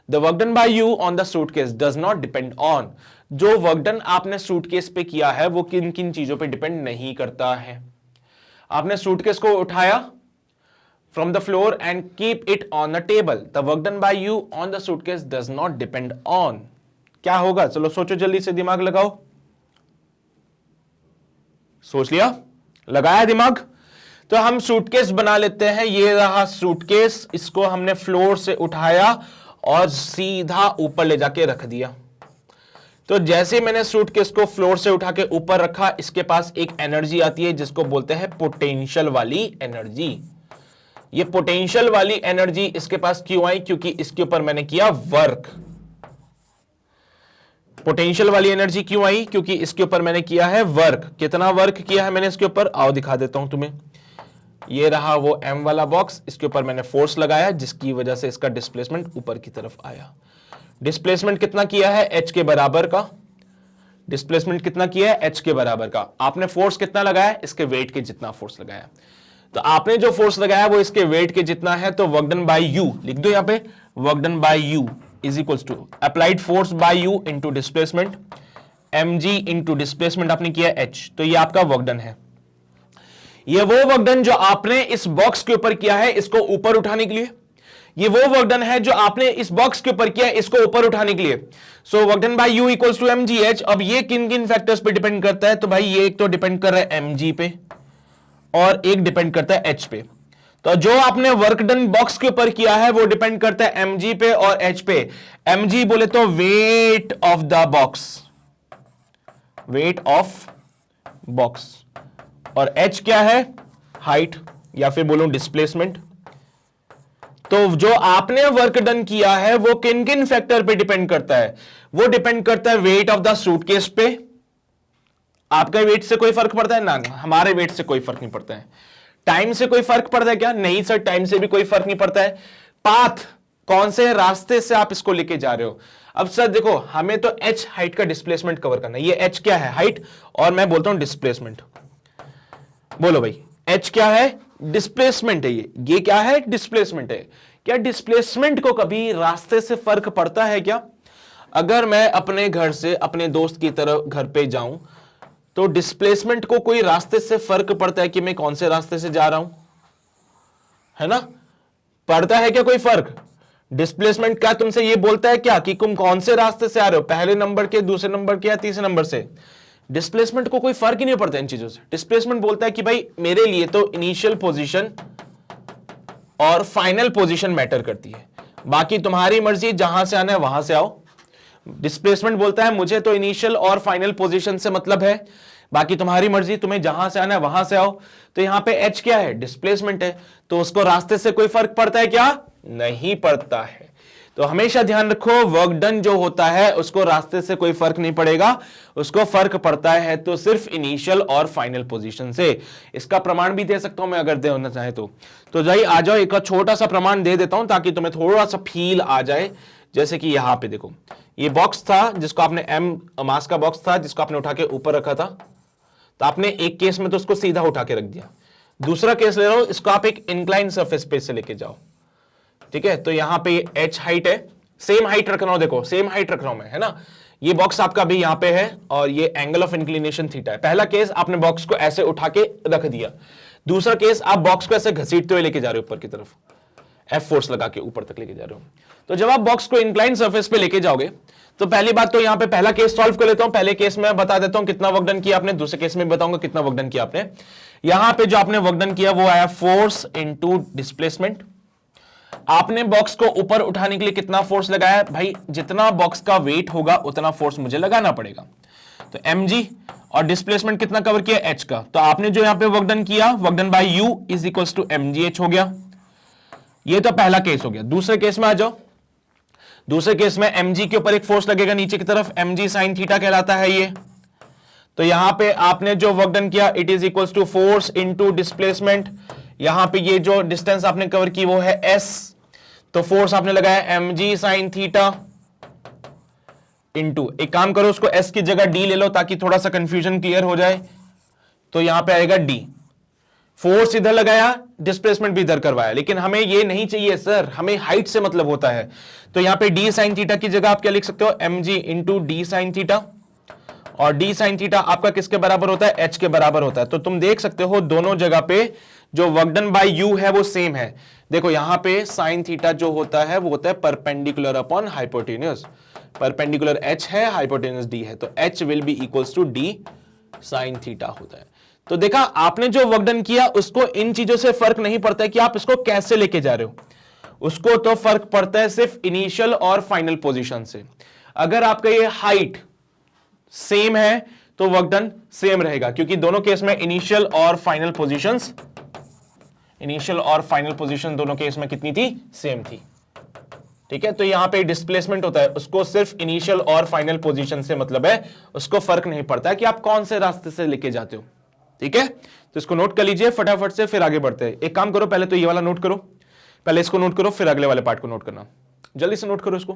The work done by you on the suitcase does not depend on. जो वर्क डन आपने सूटकेस पे किया है वो किन किन चीजों पे डिपेंड नहीं करता है। आपने सूटकेस को उठाया from the floor and keep it on the table. The work done by you on the suitcase does not depend on. क्या होगा? चलो सोचो, जल्दी से दिमाग लगाओ। सोच लिया? लगाया दिमाग? तो हम सूटकेस बना लेते हैं। ये रहा सूटकेस, इसको हमने फ्लोर से उठाया और सीधा ऊपर ले जाके रख दिया। तो जैसे मैंने सूटकेस को फ्लोर से उठा के ऊपर रखा, इसके पास एक एनर्जी आती है जिसको बोलते हैं पोटेंशियल वाली एनर्जी। ये पोटेंशियल वाली एनर्जी इसके पास क्यों आई? क्योंकि इसके ऊपर मैंने किया वर्क। पोटेंशियल वाली एनर्जी क्यों आई? क्योंकि इसके ऊपर मैंने किया है वर्क। कितना वर्क किया है मैंने इसके ऊपर? आओ दिखा देता हूं तुम्हें। ये रहा वो एम वाला बॉक्स, इसके ऊपर मैंने फोर्स लगाया जिसकी वजह से इसका डिस्प्लेसमेंट ऊपर की तरफ आया। डिस्प्लेसमेंट कितना किया है? एच के बराबर का। डिस्प्लेसमेंट कितना किया है? एच के बराबर का। आपने फोर्स कितना लगाया? इसके वेट के जितना फोर्स लगाया। तो आपने जो फोर्स लगाया वो इसके वेट के जितना है, तो वर्क डन बाय यू लिख दो यहां पे। Work done by you is equals to applied force by you into displacement, mg into displacement आपने किया h। तो ये आपका वर्क डन है। ये वो वर्क डन जो आपने इस बॉक्स के ऊपर किया है इसको ऊपर उठाने के लिए। ये वो वर्क डन है जो आपने इस बॉक्स के ऊपर किया है इसको ऊपर उठाने के लिए। So work done by you equals to mgh। अब ये किन किन फैक्टर्स पे डिपेंड करता है? तो भाई ये एक तो डिपेंड कर रहा है mg पे और एक डिपेंड करता है h पे। तो जो आपने वर्क डन बॉक्स के ऊपर किया है वो डिपेंड करता है mg पे और h पे। mg बोले तो weight of the box, weight of box, और h क्या है? हाइट या फिर बोलूं डिस्प्लेसमेंट। तो जो आपने वर्क डन किया है वो किन किन फैक्टर पे डिपेंड करता है? वो डिपेंड करता है वेट ऑफ द सूटकेस पे। आपका वेट से कोई फर्क पड़ता है? ना, हमारे वेट से कोई फर्क नहीं पड़ता है। टाइम से कोई फर्क पड़ता है क्या? नहीं सर, टाइम से भी कोई फर्क नहीं पड़ता है। पाथ, कौन से रास्ते से आप इसको लेके जा रहे हो। अब सर देखो, हमें तो h हाइट का डिस्प्लेसमेंट कवर करना है। ये h क्या है? हाइट, और मैं बोलता हूं डिस्प्लेसमेंट। बोलो भाई, h क्या है? डिस्प्लेसमेंट है। ये क्या है? डिस्प्लेसमेंट है। क्या डिस्प्लेसमेंट को कभी रास्ते से फर्क पड़ता है क्या? अगर मैं अपने घर से अपने दोस्त की तरफ घर पे जाऊं तो डिस्प्लेसमेंट को कोई रास्ते से फर्क पड़ता है कि मैं कौन से रास्ते से जा रहा हूं? है ना? पड़ता है क्या कोई फर्क? डिस्प्लेसमेंट क्या तुमसे ये बोलता है क्या कि तुम कौन से रास्ते से आ रहे हो, पहले नंबर के, दूसरे नंबर के या तीसरे नंबर से? डिस्प्लेसमेंट को कोई फर्क ही नहीं पड़ता इन चीजों से। डिस्प्लेसमेंट बोलता है कि भाई मेरे लिए तो इनिशियल पोजीशन और फाइनल पोजीशन मैटर करती है, बाकी तुम्हारी मर्जी, जहां से आना है वहां से आओ। डिस्प्लेसमेंट बोलता है मुझे तो इनिशियल और फाइनल पोजीशन से मतलब है, बाकी तुम्हारी मर्जी, तुम्हें जहां से आना है वहां से आओ। तो यहां पे h क्या है? डिस्प्लेसमेंट है। तो उसको रास्ते से कोई फर्क पड़ता है क्या? नहीं पड़ता है। तो हमेशा ध्यान रखो, वर्क डन जो होता है उसको रास्ते से कोई फर्क नहीं पड़ेगा, उसको फर्क पड़ता है तो सिर्फ इनिशियल और फाइनल पोजीशन से। इसका प्रमाण भी दे सकता हूं मैं अगर देना चाहे तो जाइए आ जाओ, एक छोटा सा प्रमाण दे देता हूं ताकि तुम्हें थोड़ा सा फील आ जाए। जैसे कि यहां पे देखो, ये बॉक्स था जिसको आपने एम मास का बॉक्स था जिसको आपने उठा के ऊपर रखा था, तो आपने एक केस में तो उसको सीधा उठा के रख दिया। दूसरा केस ले रहा हूं, इसको आप एक इंक्लाइन सरफेस पे से लेके जाओ, ठीक है? तो यहां पे h हाइट है, सेम हाइट रख रहा हूं, देखो सेम हाइट रख रहा हूं मैं, है ना? ये बॉक्स आपका भी यहां पे है और ये एंगल ऑफ इंक्लिनेशन थीटा है। पहला केस आपने बॉक्स को ऐसे उठा के रख दिया, दूसरा केस आप बॉक्स को ऐसे घसीटते हुए लेके जा रहे हो ऊपर की तरफ, F फोर्स लगा के ऊपर तक लेके जा रहे हो। तो जब आप बॉक्स को इंक्लाइन सरफेस पे लेके जाओगे तो पहली बात तो यहां पे पहला केस सॉल्व कर लेता हूं। पहले केस में बता देता हूं कितना वर्क डन किया आपने, दूसरे केस में बताऊंगा कितना वर्क डन किया आपने। यहां पे जो आपने वर्क डन किया वो आया फोर्स इनटू डिस्प्लेसमेंट, आपने बॉक्स को ऊपर उठाने के लिए कितना फोर्स लगाया भाई? जितना बॉक्स का वेट होगा उतना फोर्स मुझे लगाना पड़ेगा। तो mg, और डिस्प्लेसमेंट कितना कवर किया? h का। तो आपने जो यहां पे वर्क डन किया, work done by u is equals to mgh हो गया। ये तो पहला केस हो गया। दूसरे केस में आ जाओ। दूसरे केस में mg के ऊपर एक फोर्स लगेगा नीचे की तरफ, mg साइन थीटा कहलाता है ये। तो यहां पे आपने जो वर्क डन किया it is equals to force into displacement. यहां पे ये जो डिस्टेंस आपने कवर की वो है s, तो फोर्स आपने लगाया mg साइन थीटा इनटू, एक काम करो उसको s की जगह d ले लो ताकि थोड़ा सा कंफ्यूजन क्लियर हो जाए। तो यहां पे आएगा d, फोर्स इधर लगाया, डिस्प्लेसमेंट भी इधर करवाया, लेकिन हमें ये नहीं चाहिए सर, हमें हाइट से मतलब होता है। तो यहां पे d साइन थीटा की जगह आप क्या लिख सकते हो? mg into d sine theta, और d साइन थीटा आपका किसके बराबर होता है? h के बराबर होता है। तो तुम देख सकते हो दोनों जगह पे जो वर्क डन बाय u है वो सेम है। देखो यहां पे साइन थीटा जो होता है वो होता है perpendicular upon hypotenuse. Perpendicular h है, हाइपोटेन्यूज d है, तो h will be equals to d sine theta होता है। तो देखा आपने जो वर्क डन किया उसको इन चीजों से फर्क नहीं पड़ता है कि आप इसको कैसे लेके जा रहे हो, उसको तो फर्क पड़ता है सिर्फ इनिशियल और फाइनल पोजीशन से। अगर आपका ये हाइट सेम है तो वर्क डन सेम रहेगा, क्योंकि दोनों केस में इनिशियल और फाइनल पोजीशंस, इनिशियल और फाइनल पोजीशन दोनों केस में कितनी थी? सेम थी। ठीक है, तो यहां पे डिस्प्लेसमेंट होता है, उसको सिर्फ इनिशियल और फाइनल पोजीशन से मतलब है, उसको फर्क नहीं पड़ता है कि आप कौन से रास्ते से लेके जाते हो। ठीक है, तो इसको नोट कर लीजिए फटाफट से, फिर आगे बढ़ते हैं। एक काम करो, पहले तो ये वाला नोट करो, पहले इसको नोट करो, फिर अगले वाले पार्ट को नोट करना। जल्दी से नोट करो, इसको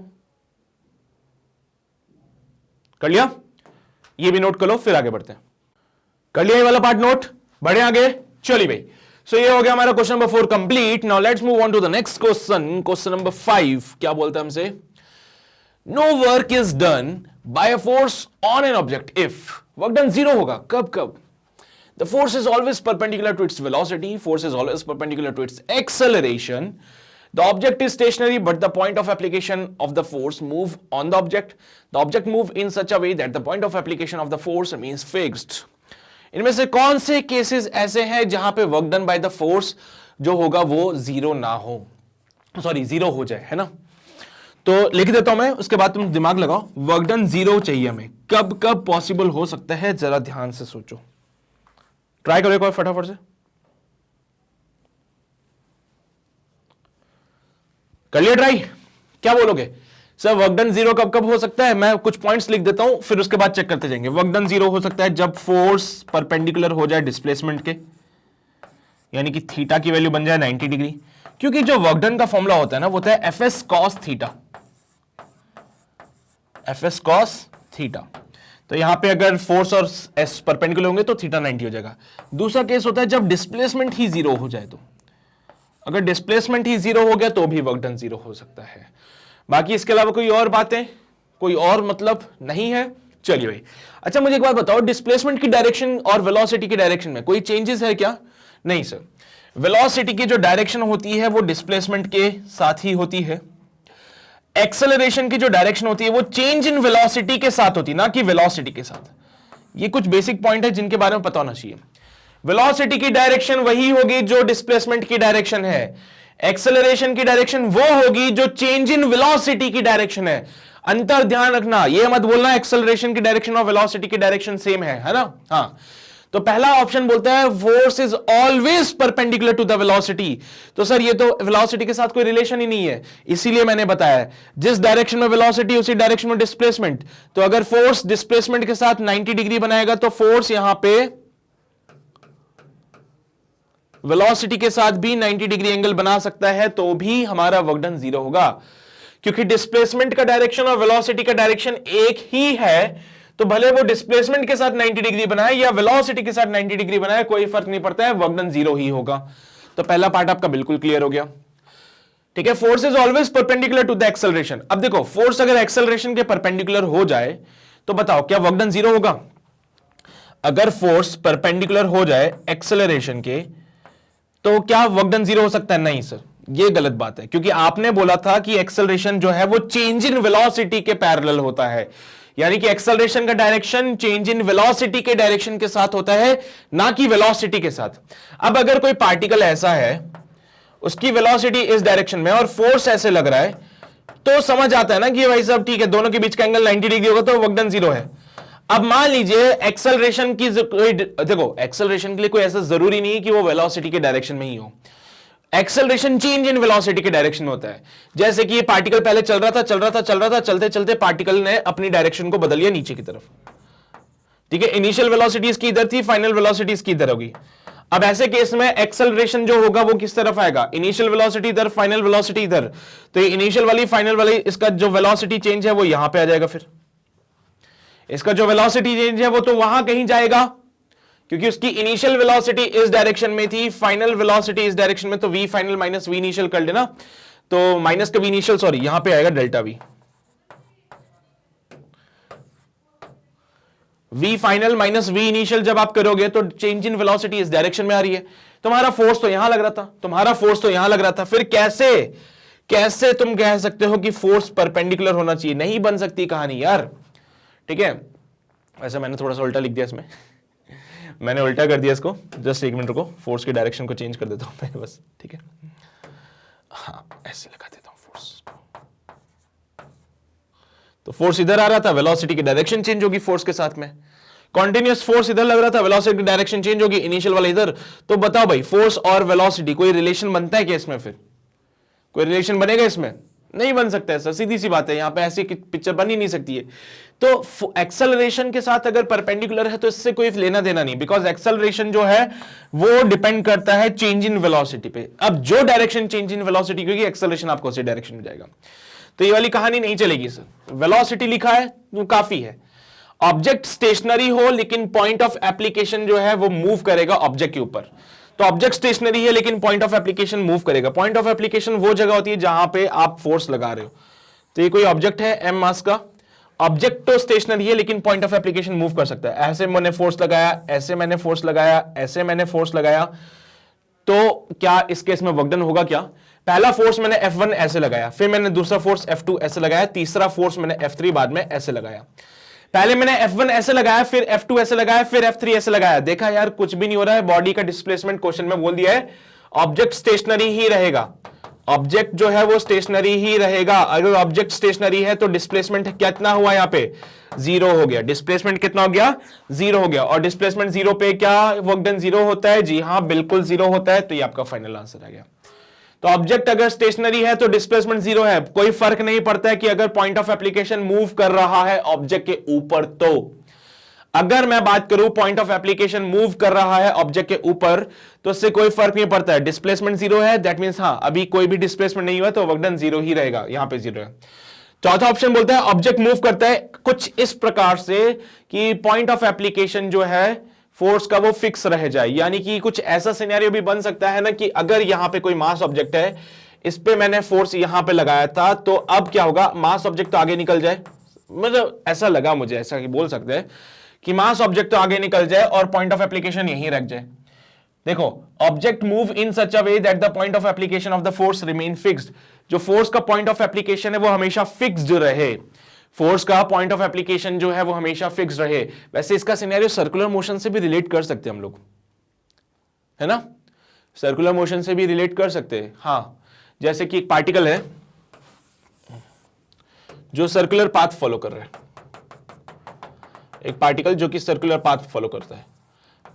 कर लिया? ये भी नोट कर लो, फिर आगे बढ़ते हैं। कर लिया ये वाला पार्ट नोट? बढ़े आगे, चलिए भाई। सो ये हो गया हमारा क्वेश्चन नंबर 4 कंप्लीट। Now let's move on to the next question, question number 5। क्या बोलता है हमसे? No work is done by a force on an object if work done 0 होगा। कब कब? The force is always perpendicular to its velocity. Force is always perpendicular to its acceleration. The object is stationary, but the point of application of the force move on the object. The object move in such a way that the point of application of the force remains fixed. इनमें से कौन से cases ऐसे हैं जहां पे work done by the force जो होगा वो जीरो ना हो, सॉरी जीरो हो जाए, है ना? तो लिख देता हूं मैं, उसके बाद तुम दिमाग लगाओ। वर्क डन 0 चाहिए हमें, कब कब पॉसिबल हो सकता है, जरा ध्यान से सोचो। ट्राई करो एक बार फटाफट से। कर लिया ट्राई? क्या बोलोगे सर? वर्क डन 0 कब कब हो सकता है? मैं कुछ पॉइंट्स लिख देता हूं, फिर उसके बाद चेक करते जाएंगे। वर्क डन 0 हो सकता है जब फोर्स परपेंडिकुलर हो जाए डिस्प्लेसमेंट के, यानी कि थीटा की वैल्यू बन जाए 90 डिग्री। क्योंकि जो वर्क डन का फॉर्मूला होता है ना वो होता है FS cos theta, FS cos theta. तो यहां पे अगर फोर्स और एस परपेंडिकुलर होंगे तो थीटा 90 हो जाएगा। दूसरा केस होता है जब डिस्प्लेसमेंट ही 0 हो जाए, तो अगर डिस्प्लेसमेंट ही 0 हो गया तो भी वर्क डन 0 हो सकता है। बाकी इसके अलावा कोई और बातें, कोई और मतलब नहीं है? चलिए भाई। अच्छा मुझे एक बात बताओ, डिस्प्लेसमेंट की डायरेक्शन और वेलोसिटी की डायरेक्शन में कोई चेंजेस है क्या? नहीं सर, वेलोसिटी की जो डायरेक्शन होती है वो डिस्प्लेसमेंट के साथ ही होती है। एक्सेलरेशन की जो डायरेक्शन होती है वो चेंज इन वेलोसिटी के साथ होती है, ना कि वेलोसिटी के साथ। ये कुछ बेसिक पॉइंट है जिनके बारे में पता होना चाहिए। वेलोसिटी की डायरेक्शन वही होगी जो डिस्प्लेसमेंट की डायरेक्शन है, एक्सेलरेशन की डायरेक्शन वो होगी जो चेंज इन वेलोसिटी की डायरेक्शन है। अंतर ध्यान रखना, ये मत बोलना एक्सेलरेशन की डायरेक्शन और वेलोसिटी की डायरेक्शन सेम है ना? हाँ, तो पहला ऑप्शन बोलता है force is always perpendicular to the velocity. तो सर ये तो वेलोसिटी के साथ कोई रिलेशन ही नहीं है, इसीलिए मैंने बताया जिस डायरेक्शन में वेलोसिटी उसी डायरेक्शन में डिस्प्लेसमेंट। तो अगर फोर्स डिस्प्लेसमेंट के साथ 90 डिग्री बनाएगा तो फोर्स यहां पे वेलोसिटी के साथ भी 90 डिग्री एंगल बना सकता है, तो भी हमारा वर्क डन 0 होगा, क्योंकि डिस्प्लेसमेंट का डायरेक्शन और वेलोसिटी का डायरेक्शन एक ही है। तो भले वो डिस्प्लेसमेंट के साथ 90 डिग्री बनाए या वेलोसिटी के साथ 90 डिग्री बनाए, कोई फर्क नहीं पड़ता है, वर्क डन 0 ही होगा। तो पहला पार्ट आपका बिल्कुल क्लियर हो गया। ठीक है, force is always perpendicular to the acceleration. अब देखो फोर्स अगर एक्सेलरेशन के परपेंडिकुलर हो जाए तो बताओ क्या वर्क डन 0 होगा? अगर फोर्स परपेंडिकुलर हो जाए एक्सेलरेशन के तो क्या वर्क डन 0 हो सकता है? नहीं सर, ये गलत बात है, क्योंकि आपने बोला था कि एक्सेलरेशन जो है वो चेंज इन वेलोसिटी के पैरेलल होता है, यानी कि एक्सेलरेशन का डायरेक्शन चेंज इन वेलोसिटी के डायरेक्शन के साथ होता है, ना कि वेलोसिटी के साथ। अब अगर कोई पार्टिकल ऐसा है उसकी वेलोसिटी इस डायरेक्शन में और फोर्स ऐसे लग रहा है, तो समझ आता है ना कि भाई साहब ठीक है, दोनों के बीच का एंगल 90 डिग्री होगा तो वर्क डन 0 है। अब मान लीजिए एक्सेलरेशन की देखो, एक्सेलरेशन के लिए कोई ऐसा जरूरी नहीं है कि वो वेलोसिटी के डायरेक्शन में ही हो। एक्सेलरेशन चेंज इन वेलोसिटी के डायरेक्शन में होता है। जैसे कि ये पार्टिकल पहले चल रहा था, चलते चलते पार्टिकल ने अपनी डायरेक्शन को बदल लिया नीचे की तरफ, ठीक है। इनिशियल वेलोसिटी इसकी इधर थी, फाइनल वेलोसिटी इसकी इधर होगी। अब ऐसे केस में एक्सेलरेशन जो होगा वो किस तरफ आएगा, इनिशियल वेलोसिटी इधर, फाइनल वेलोसिटी इधर। तो ये इनिशियल वाली फाइनल वाली इसका जो वेलोसिटी चेंज है वो यहां पे आ जाएगा, फिर इसका जो वेलोसिटी चेंज है वो तो वहां कहीं जाएगा, क्योंकि उसकी इनिशियल वेलोसिटी इस डायरेक्शन में थी, फाइनल वेलोसिटी इस डायरेक्शन में, तो v final minus v initial कर लेना, तो माइनस का वी इनिशियल, सॉरी यहां पे आएगा delta v, v final minus v initial जब आप करोगे तो चेंज इन वेलोसिटी इस डायरेक्शन में आ रही है। तुम्हारा फोर्स तो यहां लग रहा था, फिर कैसे तुम कह सकते हो कि फोर्स परपेंडिकुलर होना चाहिए? नहीं बन सकती कहानी यार, ठीक है। वैसे मैंने थोड़ा सा उल्टा लिख दिया इसमें मैंने उल्टा कर दिया इसको, जस्ट एक मिनट रुको, फोर्स की डायरेक्शन को चेंज कर देता हूं मैं बस, ठीक है। हाँ ऐसे लगा देता हूं फोर्स को, तो फोर्स इधर आ रहा था, वेलोसिटी की डायरेक्शन चेंज होगी फोर्स के साथ में। कॉन्टिन्यूअस फोर्स इधर लग रहा था, वेलोसिटी की डायरेक्शन चेंज होगी, इनिशियल वाला इधर। तो बताओ भाई, फोर्स और वेलोसिटी कोई रिलेशन बनता है क्या इसमें? फिर कोई रिलेशन बनेगा इसमें? नहीं बन सकता है सर, सीधी सी बात है, यहां पे ऐसी पिक्चर बन ही नहीं सकती है। तो एक्सेलरेशन के साथ अगर परपेंडिकुलर है तो इससे कोई लेना देना नहीं, बिकॉज एक्सेलरेशन जो है वो डिपेंड करता है चेंज इन वेलोसिटी पे। अब जो डायरेक्शन चेंज इन वेलोसिटी, क्योंकि एक्सेलरेशन आपको उसी डायरेक्शन में जाएगा, तो ये वाली कहानी नहीं चलेगी सर। वेलोसिटी लिखा है तो काफी है। ऑब्जेक्ट स्टेशनरी हो लेकिन पॉइंट ऑफ एप्लीकेशन जो है वो मूव करेगा ऑब्जेक्ट के ऊपर, तो ऑब्जेक्ट स्टेशनरी है लेकिन पॉइंट ऑफ एप्लीकेशन मूव करेगा। पॉइंट ऑफ एप्लीकेशन वो जगह होती है जहां पे आप फोर्स लगा रहे हो। तो ये कोई ऑब्जेक्ट है एम मास का, ऑब्जेक्ट तो स्टेशनरी है लेकिन पॉइंट ऑफ एप्लीकेशन मूव कर सकता है। ऐसे मैंने फोर्स लगाया, ऐसे मैंने फोर्स लगाया, ऐसे मैंने फोर्स लगाया, तो क्या इस केस में वर्क डन होगा? क्या पहला फोर्स मैंने F1 ऐसे लगाया, फिर मैंने दूसरा फोर्स F2 ऐसे लगाया, तीसरा फोर्स मैंने F3 बाद में ऐसे लगाया। पहले मैंने F1 ऐसे लगाया, फिर F2 ऐसे लगाया, फिर F3 ऐसे लगाया, देखा यार कुछ भी नहीं हो रहा है। बॉडी का डिस्प्लेसमेंट क्वेश्चन में बोल दिया है ऑब्जेक्ट स्टेशनरी ही रहेगा, ऑब्जेक्ट जो है वो स्टेशनरी ही रहेगा। अगर ऑब्जेक्ट स्टेशनरी है तो डिस्प्लेसमेंट कितना हुआ यहाँ पे? 0 हो गया। डिस्प्लेसमेंट कितना हो गया? 0 हो गया। और डिस्प्लेसमेंट 0 पे क्या वर्क डन 0 होता है? जी हाँ बिल्कुल 0 होता है। तो ये आपका फाइनल आंसर आ गया। तो ऑब्जेक्ट अगर स्टेशनरी है तो डिस्प्लेसमेंट 0 है, कोई फर्क नहीं पड़ता है कि अगर पॉइंट ऑफ एप्लीकेशन मूव कर रहा है ऑब्जेक्ट के ऊपर। तो अगर मैं बात करूं पॉइंट ऑफ एप्लीकेशन मूव कर रहा है ऑब्जेक्ट के ऊपर, तो इससे कोई फर्क नहीं पड़ता है। डिस्प्लेसमेंट 0 है, दैट मींस हाँ अभी कोई भी डिस्प्लेसमेंट नहीं हुआ तो वर्क डन 0 ही रहेगा, यहां पे 0 है। चौथा ऑप्शन बोलता है ऑब्जेक्ट मूव करता है कुछ इस प्रकार से कि पॉइंट ऑफ एप्लीकेशन जो है फोर्स का वो फिक्स रह जाए। यानी कि कुछ ऐसा सिनेरियो भी बन सकता है ना कि अगर यहां पे कोई मास ऑब्जेक्ट है, इस पे मैंने फोर्स यहां पे लगाया था, तो अब क्या होगा? मास ऑब्जेक्ट तो आगे निकल जाए, मतलब ऐसा लगा मुझे, ऐसा कि बोल सकते हैं कि मास ऑब्जेक्ट तो आगे निकल जाए और पॉइंट ऑफ एप्लीकेशन यहीं रख जाए। देखो, object move in such a way that the point of application of the force remain fixed. जो फोर्स का पॉइंट ऑफ एप्लीकेशन है वो हमेशा फिक्स्ड रहे, फोर्स का पॉइंट ऑफ एप्लीकेशन जो है वो हमेशा फिक्स रहे। वैसे इसका सिनेरियो सर्कुलर मोशन से भी रिलेट कर सकते हैं हम लोग, है ना? सर्कुलर मोशन से भी रिलेट कर सकते हैं। हाँ, जैसे कि एक पार्टिकल है जो सर्कुलर पाथ फॉलो कर रहा है, एक पार्टिकल जो कि सर्कुलर पाथ फॉलो करता है।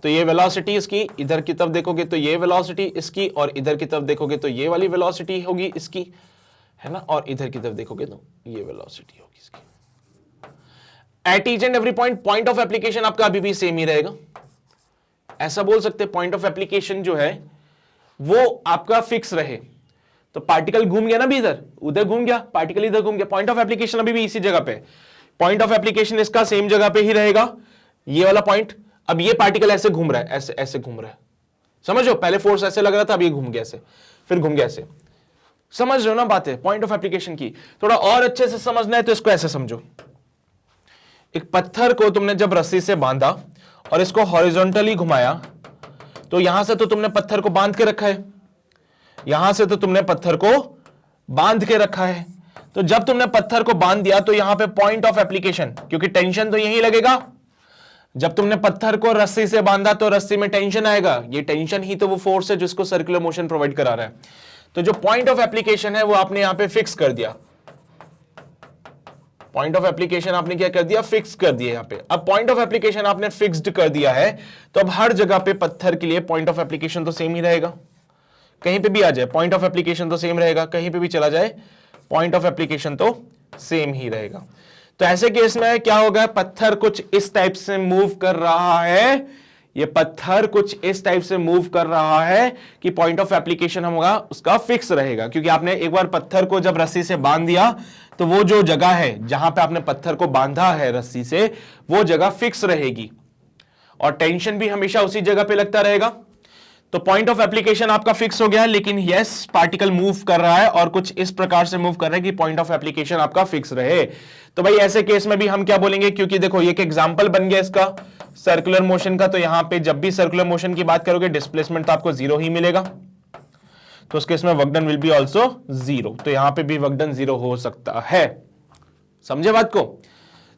तो ये वेलोसिटी इसकी, इधर की तरफ देखोगे तो ये वेलोसिटी इसकी, और इधर की तरफ देखोगे तो ये वाली वेलोसिटी होगी इसकी, है ना? और इधर की तरफ देखोगे तो ये वेलोसिटी होगी इसकी। At each and every point of application आपका अभी भी सेम ही रहेगा। ऐसा बोल सकते हैं पॉइंट ऑफ एप्लीकेशन जो है वो आपका फिक्स रहे। तो पार्टिकल घूम गया ना, भी इधर उधर घूम गया, पार्टिकल इधर घूम गया, पॉइंट ऑफ एप्लीकेशन अभी भी इसी जगह पे, पॉइंट ऑफ एप्लीकेशन इसका सेम जगह पे ही रहेगा, ये वाला पॉइंट। अब ये पार्टिकल ऐसे घूम रहा है, ऐसे ऐसे घूम रहा है, समझो? पहले फोर्स ऐसे लग रहा था, अब ये घूम गया ऐसे, फिर घूम गया ऐसे। समझ रहे हो ना बातें पॉइंट ऑफ एप्लीकेशन की? थोड़ा और अच्छे से समझना है तो इसको ऐसे समझो। एक पत्थर को तुमने जब रस्सी से बांधा और इसको हॉरिजॉन्टली घुमाया, तो यहां से तो तुमने पत्थर को बांध के रखा है, यहां से तो तुमने पत्थर को बांध के रखा है। तो जब तुमने पत्थर को बांध दिया तो यहां पे पॉइंट ऑफ एप्लीकेशन, क्योंकि टेंशन तो यही लगेगा। जब तुमने पत्थर को रस्सी से बांधा तो रस्सी में टेंशन आएगा, ये टेंशन ही तो वो फोर्स है जिसको सर्कुलर मोशन प्रोवाइड करा रहा है। तो जो पॉइंट ऑफ एप्लीकेशन है वो आपने यहां पे फिक्स कर दिया, पॉइंट ऑफ एप्लीकेशन आपने क्या कर दिया, फिक्स कर दिया यहां पे। अब पॉइंट ऑफ एप्लीकेशन आपने फिक्स्ड कर दिया है, तो अब हर जगह पे पत्थर के लिए पॉइंट ऑफ एप्लीकेशन तो सेम ही रहेगा, कहीं पे भी आ जाए पॉइंट ऑफ एप्लीकेशन तो सेम रहेगा, कहीं पे भी चला जाए पॉइंट ऑफ एप्लीकेशन तो सेम ही रहेगा। तो ऐसे केस में क्या होगा, पत्थर कुछ इस टाइप से मूव कर रहा है, ये पत्थर कुछ इस टाइप से मूव कर रहा है कि पॉइंट ऑफ एप्लीकेशन होगा उसका फिक्स रहेगा, क्योंकि आपने एक बार पत्थर को जब रस्सी से बांध दिया तो वो जो जगह है जहां पे आपने पत्थर को बांधा है रस्सी से, वो जगह फिक्स रहेगी और टेंशन भी हमेशा उसी जगह पे लगता रहेगा। तो पॉइंट ऑफ एप्लीकेशन आपका फिक्स हो गया है, लेकिन यस पार्टिकल मूव कर रहा है और कुछ इस प्रकार से मूव कर रहा है कि पॉइंट ऑफ एप्लीकेशन आपका फिक्स रहे। तो भाई ऐसे केस में भी हम क्या बोलेंगे, क्योंकि देखो ये एक एग्जांपल बन गया इसका सर्कुलर मोशन का, तो यहां पे जब भी सर्कुलर मोशन की बात करोगे डिस्प्लेसमेंट तो आपको जीरो ही मिलेगा, तो उस केस में work done will be also zero. तो यहां पे भी वर्क डन जीरो हो सकता है, समझे बात को।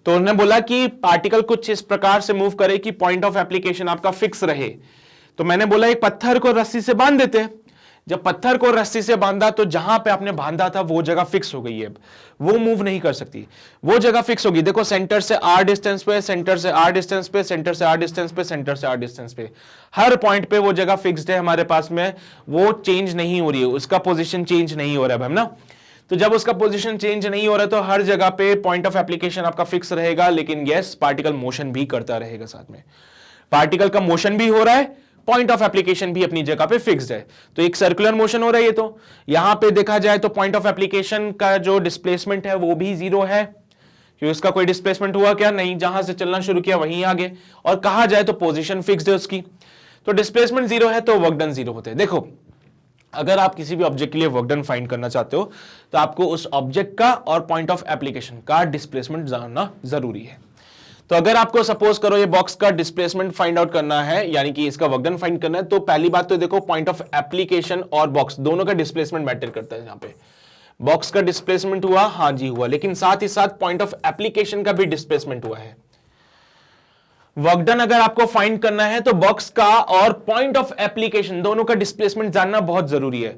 तो उन्होंने बोला कि पार्टिकल कुछ इस प्रकार से मूव करे कि पॉइंट ऑफ एप्लीकेशन आपका फिक्स रहे। तो मैंने बोला एक पत्थर को रस्सी से बांध देते हैं, जब पत्थर को रस्सी से बांधा तो जहां पे आपने बांधा था वो जगह फिक्स हो गई है, वो मूव नहीं कर सकती, वो जगह फिक्स होगी। देखो सेंटर से आर डिस्टेंस पे, सेंटर से आर डिस्टेंस पे, सेंटर से आर डिस्टेंस पे, सेंटर से आर डिस्टेंस पे, हर पॉइंट पे वो जगह फिक्स्ड है हमारे पास में, वो चेंज नहीं हो रही है, उसका पोजीशन चेंज नहीं हो रहा है ना। तो जब उसका पोजीशन चेंज नहीं हो रहा तो हर जगह पे पॉइंट ऑफ एप्लीकेशन आपका फिक्स रहेगा, लेकिन यस पार्टिकल मोशन भी करता रहेगा, साथ में पार्टिकल का मोशन भी हो रहा है, पॉइंट ऑफ एप्लीकेशन भी अपनी जगह पे फिक्स्ड है। तो एक सर्कुलर मोशन हो रहा है ये, तो यहां पे देखा जाए तो पॉइंट ऑफ एप्लीकेशन का जो डिस्प्लेसमेंट है वो भी जीरो है, क्योंकि उसका कोई डिस्प्लेसमेंट हुआ क्या नहीं, जहां से चलना शुरू किया वहीं आगे, और कहा जाए तो पोजीशन फिक्स्ड है उसकी, तो डिस्प्लेसमेंट जीरो है तो वर्क डन जीरो होते हैं। देखो अगर आप किसी भी ऑब्जेक्ट के लिए वर्क डन फाइंड करना चाहते हो तो आपको उस ऑब्जेक्ट का और पॉइंट ऑफ एप्लीकेशन का डिस्प्लेसमेंट जानना जरूरी है। तो अगर आपको सपोज करो ये बॉक्स का डिस्प्लेसमेंट फाइंड आउट करना है, यानी कि इसका वर्क डन फाइंड करना है, तो पहली बात तो देखो पॉइंट ऑफ एप्लीकेशन और बॉक्स दोनों का डिस्प्लेसमेंट मैटर करता है। यहां पे बॉक्स का डिस्प्लेसमेंट हुआ, हां जी हुआ, लेकिन साथ ही साथ पॉइंट ऑफ एप्लीकेशन का भी डिस्प्लेसमेंट हुआ है। वर्क डन अगर आपको फाइंड करना है तो बॉक्स का और पॉइंट ऑफ एप्लीकेशन दोनों का डिस्प्लेसमेंट जानना बहुत जरूरी है,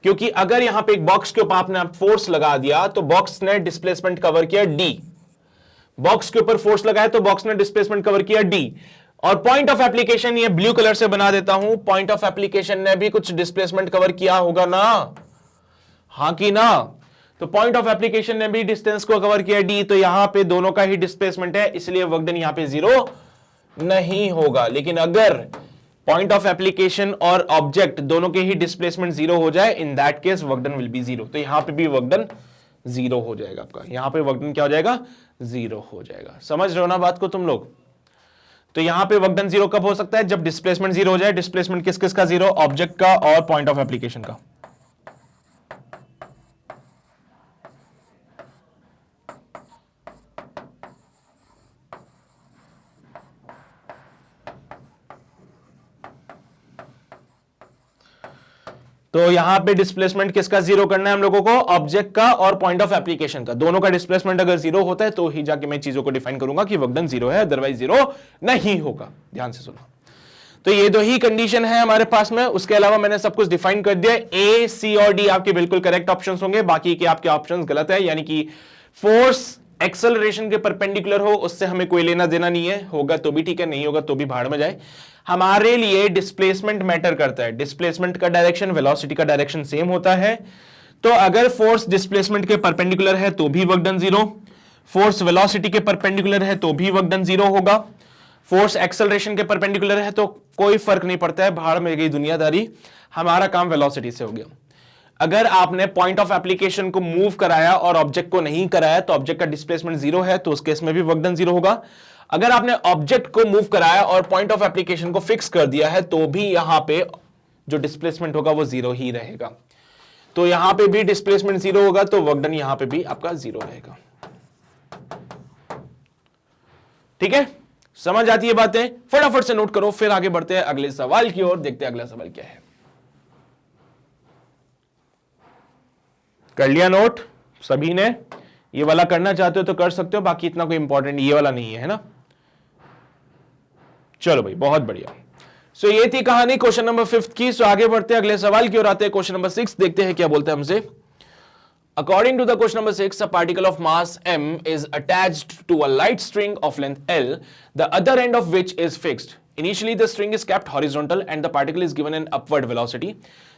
क्योंकि अगर यहां पे एक बॉक्स के ऊपर आपने फोर्स लगा दिया तो बॉक्स ने डिस्प्लेसमेंट कवर किया डी, बॉक्स के ऊपर फोर्स लगाया तो बॉक्स ने डिस्प्लेसमेंट कवर किया डी, और पॉइंट ऑफ एप्लीकेशन ये ब्लू कलर से बना देता हूं, पॉइंट ऑफ एप्लीकेशन ने भी कुछ डिस्प्लेसमेंट कवर किया होगा ना, हां कि ना। तो पॉइंट ऑफ एप्लीकेशन ने भी डिस्टेंस को कवर किया डी, तो यहां पे दोनों का ही डिस्प्लेसमेंट है, इसलिए वर्क डन यहां पे जीरो नहीं होगा। लेकिन अगर पॉइंट ऑफ एप्लीकेशन और ऑब्जेक्ट दोनों के ही डिस्प्लेसमेंट जीरो हो जाए, इन that case work done will be zero. तो यहां पे भी वर्क डन जीरो हो जाएगा आपका, यहां पे वर्क डन क्या हो जाएगा, जीरो हो जाएगा। समझ रहे हो ना बात को तुम लोग। तो यहां पे वर्क डन जीरो कब हो सकता है, जब डिस्प्लेसमेंट जीरो हो जाए। डिस्प्लेसमेंट किस किस का जीरो, ऑब्जेक्ट का और पॉइंट ऑफ एप्लीकेशन का। तो यहां पे डिस्प्लेसमेंट किसका जीरो करना है हम लोगों को, ऑब्जेक्ट का और पॉइंट ऑफ एप्लीकेशन का, दोनों का डिस्प्लेसमेंट अगर जीरो होता है तो ही जाके मैं चीजों को डिफाइन करूंगा कि वर्क डन जीरो है, अदरवाइज जीरो नहीं होगा। ध्यान से सुनो। तो ये दो ही कंडीशन है हमारे पास में, उसके अलावा मैंने सब कुछ डिफाइन कर दिया। ए, सी और डी आपके बिल्कुल करेक्ट ऑप्शंस होंगे, बाकी के आपके ऑप्शंस गलत है। यानी कि फोर्स एक्सेलरेशन के परपेंडिकुलर हो उससे हमें कोई लेना देना नहीं है, होगा तो भी ठीक है, नहीं होगा तो भी भाड़ में जाए। हमारे लिए डिस्प्लेसमेंट मैटर करता है, डिस्प्लेसमेंट का डायरेक्शन वेलोसिटी का डायरेक्शन सेम होता है। तो अगर फोर्स डिस्प्लेसमेंट के परपेंडिकुलर है तो भी work done zero, force velocity के परपेंडिकुलर है तो भी वर्क डन जीरो होगा, फोर्स एक्सेलरेशन के परपेंडिकुलर है तो कोई फर्क नहीं पड़ता है, भाड़ में गई दुनियादारी, हमारा काम वेलोसिटी से हो गया। अगर आपने पॉइंट ऑफ एप्लीकेशन को मूव कराया और ऑब्जेक्ट को नहीं कराया तो ऑब्जेक्ट का डिस्प्लेसमेंट जीरो है, तो उस केस में भी वर्क डन जीरो होगा। अगर आपने ऑब्जेक्ट को मूव कराया और पॉइंट ऑफ एप्लीकेशन को फिक्स कर दिया है तो भी यहां पे जो डिस्प्लेसमेंट होगा वो जीरो ही रहेगा। तो यहां पे भी डिस्प्लेसमेंट जीरो होगा तो वर्क डन यहां पे भी आपका जीरो रहेगा। ठीक है, समझ आती है बातें, फटाफट से नोट करो, फिर आगे बढ़ते हैं अगले सवाल की ओर। देखते हैं अगला सवाल क्या है। कर लिया नोट सभी ने? ये वाला करना चाहते हो तो कर सकते हो, बाकी इतना कोई इंपॉर्टेंट ये वाला नहीं है ना। चलो भाई बहुत बढ़िया। सो ये थी कहानी क्वेश्चन नंबर 5 की। सो आगे बढ़ते हैं अगले सवाल की ओर आते हैं। क्वेश्चन नंबर 6 देखते हैं क्या बोलते हैं हमसे। According to the question number 6, a particle of mass m is attached to a light string of length L, the other end of which is fixed. Initially, the string is kept horizontal and the particle is given an upward velocity.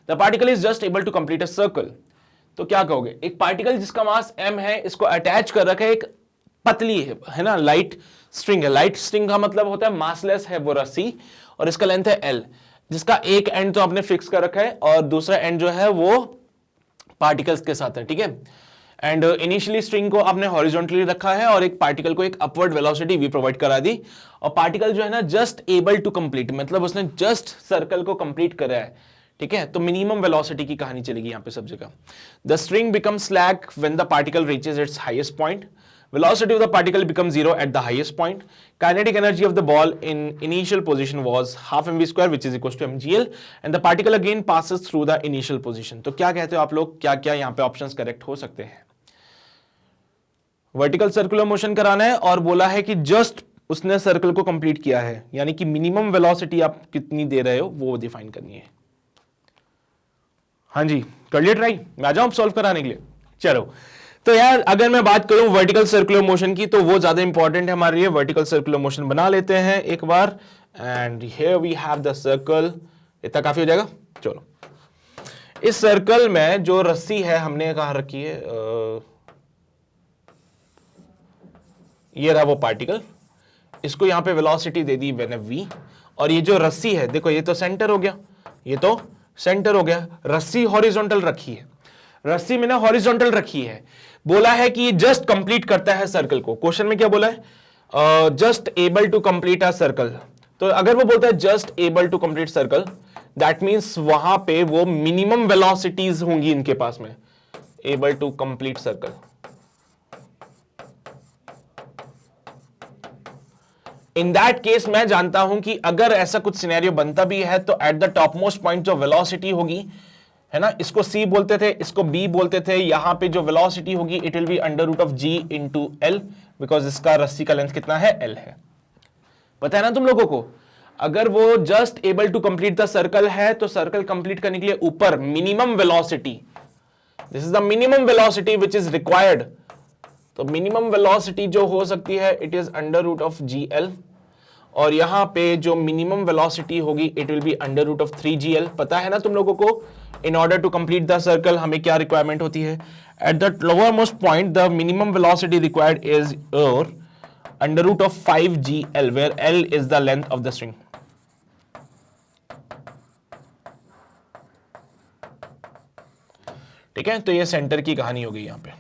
The particle is just able to complete a circle. तो क्या कहोगे? एक particle जिसका मास m है, इसको attach कर रखा है एक पतली है ना, लाइट स्ट्रिंग है। लाइट स्ट्रिंग का मतलब होता है मासलेस है वो रस्सी, और इसका लेंथ है L, जिसका एक एंड तो आपने फिक्स कर रखा है और दूसरा एंड जो है वो पार्टिकल्स के साथ है, ठीक है। एंड इनिशियली स्ट्रिंग को आपने हॉरिजॉन्टली रखा है और एक पार्टिकल को एक अपवर्ड वेलोसिटी भी प्रोवाइड करा दी, और पार्टिकल जो है ना जस्ट एबल टू कंप्लीट, मतलब उसने जस्ट सर्कल को कंप्लीट करा है, ठीक है। तो मिनिमम वेलोसिटी की कहानी चलेगी यहां पे सब जगह। The string becomes slack when the particle reaches it's highest point. Velocity of the particle becomes zero at the highest point. Kinetic energy of the ball in initial position was half mv square, which is equals to mgl, and the particle again passes through the initial position. तो क्या कहते हो आप लोग, क्या क्या यहाँ पे ऑप्शंस करेक्ट हो सकते हैं? वर्टिकल सर्कुलर मोशन कराना है और बोला है कि जस्ट उसने सर्कल को कंप्लीट किया है, यानी कि मिनिमम वेलोसिटी आप कितनी दे रहे हो वो डिफाइन करनी है। हाँ जी, कर लिया ट्राई, मैं आ जाऊं सॉल्व कराने के लिए। चलो, तो यार अगर मैं बात करूं वर्टिकल सर्कुलर मोशन की तो वो ज्यादा इंपॉर्टेंट है हमारे लिए। वर्टिकल सर्कुलर मोशन बना लेते हैं एक बार, and here we have the circle. इतना काफी हो जाएगा। चलो, इस सर्कल में जो रस्सी है हमने कहां रखी है, ये रहा वो पार्टिकल, इसको यहां पे वेलोसिटी दे दी मैंने v, और ये जो रस्सी है देखो ये तो सेंटर हो गया, ये तो सेंटर हो गया। रस्सी हॉरिजॉन्टल रखी है, रस्सी मैंने हॉरिजॉन्टल रखी है। बोला है कि ये जस्ट कंप्लीट करता है सर्कल को। क्वेश्चन में क्या बोला है, just able to complete a circle. तो अगर वो बोलता है just able to complete circle, that means वहां पे वो मिनिमम वेलोसिटीज होंगी इनके पास में, able to complete circle. In that case मैं जानता हूं कि अगर ऐसा कुछ सिनेरियो बनता भी है तो at the top most point जो वेलोसिटी होगी, है ना, इसको C बोलते थे, इसको B बोलते थे, यहां पे जो वेलोसिटी होगी it will be under root of G into L, because इसका रस्सी का लेंथ कितना है, L है। पता है ना तुम लोगों को, अगर वो just able to complete the circle है तो सर्कल कंप्लीट करने के लिए ऊपर minimum velocity, this is the minimum velocity which is required. तो मिनिमम वेलोसिटी जो हो सकती है it is under root of GL, और यहां पे जो मिनिमम वेलोसिटी होगी it will be under root of 3GL। पता है ना तुम लोगों को, in order to complete the circle हमें क्या रिक्वायरमेंट होती है, at the lower most point the minimum velocity required is under root of 5GL, where L is the length of the string. ठीक है, तो ये सेंटर की कहानी हो गई यहां पे।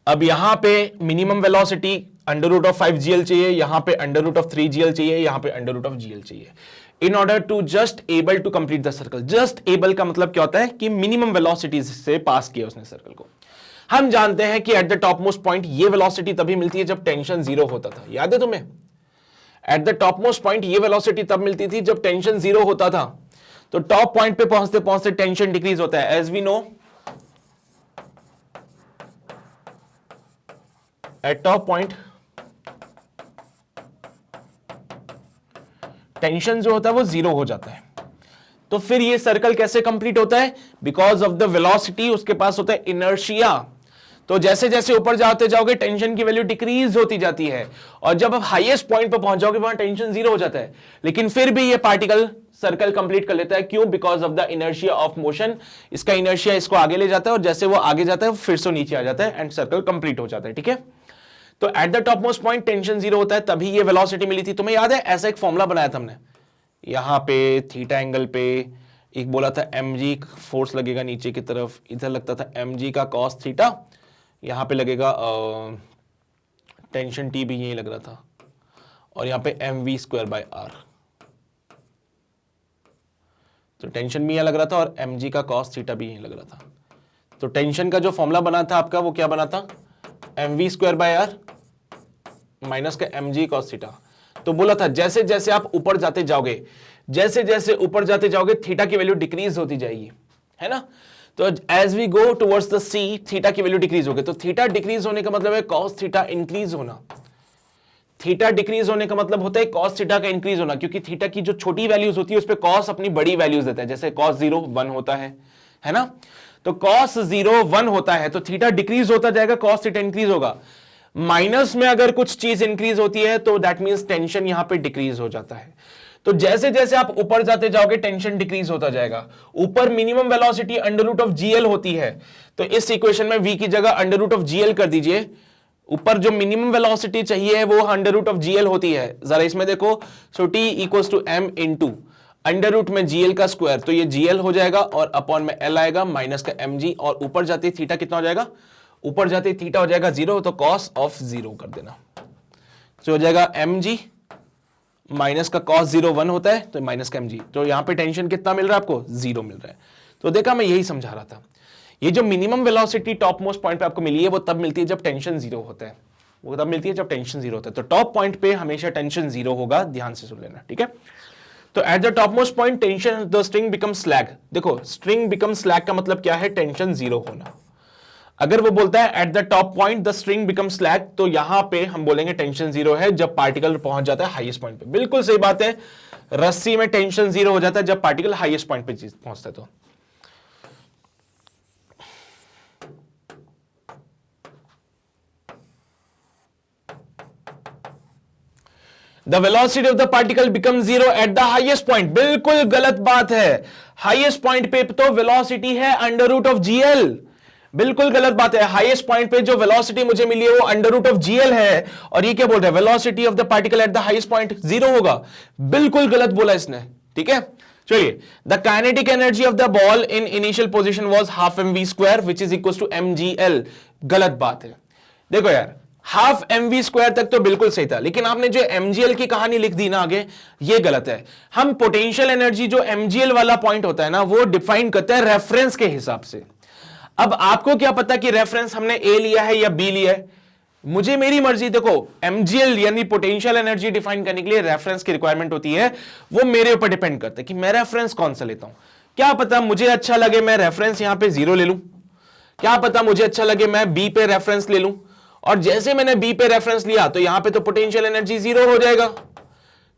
अब यहां पे minimum velocity under root of 5GL चाहिए, यहां पे अंडर रूट ऑफ 3GL चाहिए, यहां पे अंडर रूट ऑफ GL चाहिए, in order to just able to complete the circle. Just able का मतलब क्या होता है कि मिनिमम वेलोसिटी से पास किया उसने सर्कल को। हम जानते हैं कि at the top most point ये वेलोसिटी तभी मिलती है जब टेंशन 0 होता था, याद है तुम्हें? At the top most point ये वेलोसिटी तब मिलती थी जब टेंशन 0 होता था। तो टॉप पॉइंट पे पहुंचते पहुंचते टेंशन डिक्रीज होता है, as we know at top point tension जो होता है वो 0 हो जाता है। तो फिर ये सर्कल कैसे कंप्लीट होता है, बिकॉज ऑफ द वेलोसिटी उसके पास होता है इनर्शिया। तो जैसे जैसे ऊपर जाते जाओगे टेंशन की वैल्यू डिक्रीज होती जाती है, और जब आप हाईएस्ट पॉइंट पर पहुंच जाओगे वहां टेंशन 0 हो जाता है। लेकिन फिर भी ये पार्टिकल सर्कल कंप्लीट कर लेता है, क्यों? Because of the inertia of motion. इसका इनर्शिया इसको आगे ले जाता है, और जैसे वो आगे जाता है फिर से नीचे आ जाता है एंड सर्कल कंप्लीट हो जाता है। ठीक है, तो at the top most point tension 0 होता है, तभी ये वेलोसिटी मिली थी। तुम्हें याद है ऐसा एक फॉर्मूला बनाया था हमने, यहां पे थीटा एंगल पे एक बोला था mg फोर्स लगेगा नीचे की तरफ, इधर लगता था mg का cos थीटा, यहां पे लगेगा टेंशन t भी यही लग रहा था, और यहां पे mv स्क्वायर बाय r। तो टेंशन भी यहां लग रहा था और mg का cos थीटा भी यही लग रहा था। तो टेंशन का जो फॉर्मूला बना था आपका वो क्या बना था, mv square by r minus का mg cos थीटा। तो बोला था जैसे जैसे आप ऊपर जाते जाओगे, जैसे जैसे ऊपर जाते जाओगे थीटा की वैल्यू डिक्रीज होती जाएगी, है ना। तो as we go towards the C theta की वैल्यू डिक्रीज होगी। तो थीटा डिक्रीज होने का मतलब है cos थीटा इंक्रीज होना। थीटा डिक्रीज होने का मतलब होता है कॉस थीटा का इंक्रीज होना, क्योंकि थीटा की जो छोटी वैल्यूज होती है उस पे कॉस अपनी बड़ी वैल्यूज देता है, जैसे कॉस 0 1 होता है ना। तो कॉस 0 1 होता है तो थीटा डिक्रीज होता जाएगा, कॉस थीटा इंक्रीज होगा। माइनस में अगर कुछ चीज इंक्रीज होती है तो दैट मींस टेंशन यहां पे डिक्रीज हो जाता है। तो जैसे जैसे आप ऊपर जाते जाओगे टेंशन डिक्रीज होता जाएगा। ऊपर minimum velocity under root of GL होती है, तो इस इक्वेशन में v की जगह अंडर रूट ऑफ जीएल कर दीजिए। ऊपर जो मिनिमम वेलोसिटी चाहिए वो अंडर रूट ऑफ जीएल होती है, जरा इसमें देखो। So t equals to m into under root में जीएल का स्क्वायर, तो ये जीएल हो जाएगा और अपॉन में l आएगा माइनस का mg, और ऊपर जाते थीटा कितना हो जाएगा, ऊपर जाते थीटा हो जाएगा 0, तो कॉस ऑफ 0 कर देना। तो हो जाएगा mg माइनस का कॉस 0 1 होता है तो माइनस का mg। तो यहां पे टेंशन कितना मिल रहा है आपको, 0 मिल रहा है। तो देखा, मैं यही समझा रहा था। ये जो minimum velocity top most point पे आपको मिली है वो तब मिलती है जब टेंशन 0 होता है, वो तब मिलती है जब टेंशन 0 होता है। तो टॉप पॉइंट पे हमेशा टेंशन 0 होगा, ध्यान से सुन लेना, ठीक है। तो at the top most point tension the string become slag. देखो स्ट्रिंग बिकम स्लैग का मतलब क्या है, टेंशन 0 होना। अगर वो बोलता है at the top point the string become slag, तो यहां पे हम बोलेंगे टेंशन 0 है जब पार्टिकल पहुंच जाता है हाईएस्ट पॉइंट पे। बिल्कुल सही बात है, रस्सी में टेंशन 0 हो जाता है जब पार्टिकल हाईएस्ट पॉइंट पे पहुंचता है। तो the velocity of the particle become 0 eight the highest point. बिल्कुल गलत बात है, हाईएस्ट पॉइंट पे तो वेलोसिटी है अंडर रूट ऑफ जीएल। बिल्कुल गलत बात है, हाईएस्ट पॉइंट पे जो वेलोसिटी मुझे मिली है वो अंडर रूट ऑफ जीएल है, और ये क्या बोल रहा है, velocity of the particle at the highest point 0 होगा। बिल्कुल गलत बोला इसने, ठीक है। चलिए, the kinetic energy of the ball in initial position was half mv square which is equal to mgl। गलत बात है। देखो यार, हाफ mv स्क्वायर तक तो बिल्कुल सही था, लेकिन आपने जो mgl की कहानी लिख दी ना आगे, ये गलत है। हम पोटेंशियल एनर्जी जो mgl वाला पॉइंट होता है ना, वो डिफाइन करते हैं रेफरेंस के हिसाब से। अब आपको क्या पता कि रेफरेंस हमने ए लिया है या बी लिया है, मुझे मेरी मर्जी। देखो mgl यानी पोटेंशियल एनर्जी डिफाइन करने के लिए रेफरेंस की रिक्वायरमेंट होती है, वो मेरे ऊपर डिपेंड करता है कि मैं रेफरेंस कौन सा लेता हूं। क्या पता मुझे अच्छा लगे मैं रेफरेंस यहां पे 0 ले लूं, क्या पता मुझे अच्छा लगे मैं बी पे रेफरेंस ले लूं, और जैसे मैंने बी पे रेफरेंस लिया तो यहां पे तो पोटेंशियल एनर्जी 0 हो जाएगा।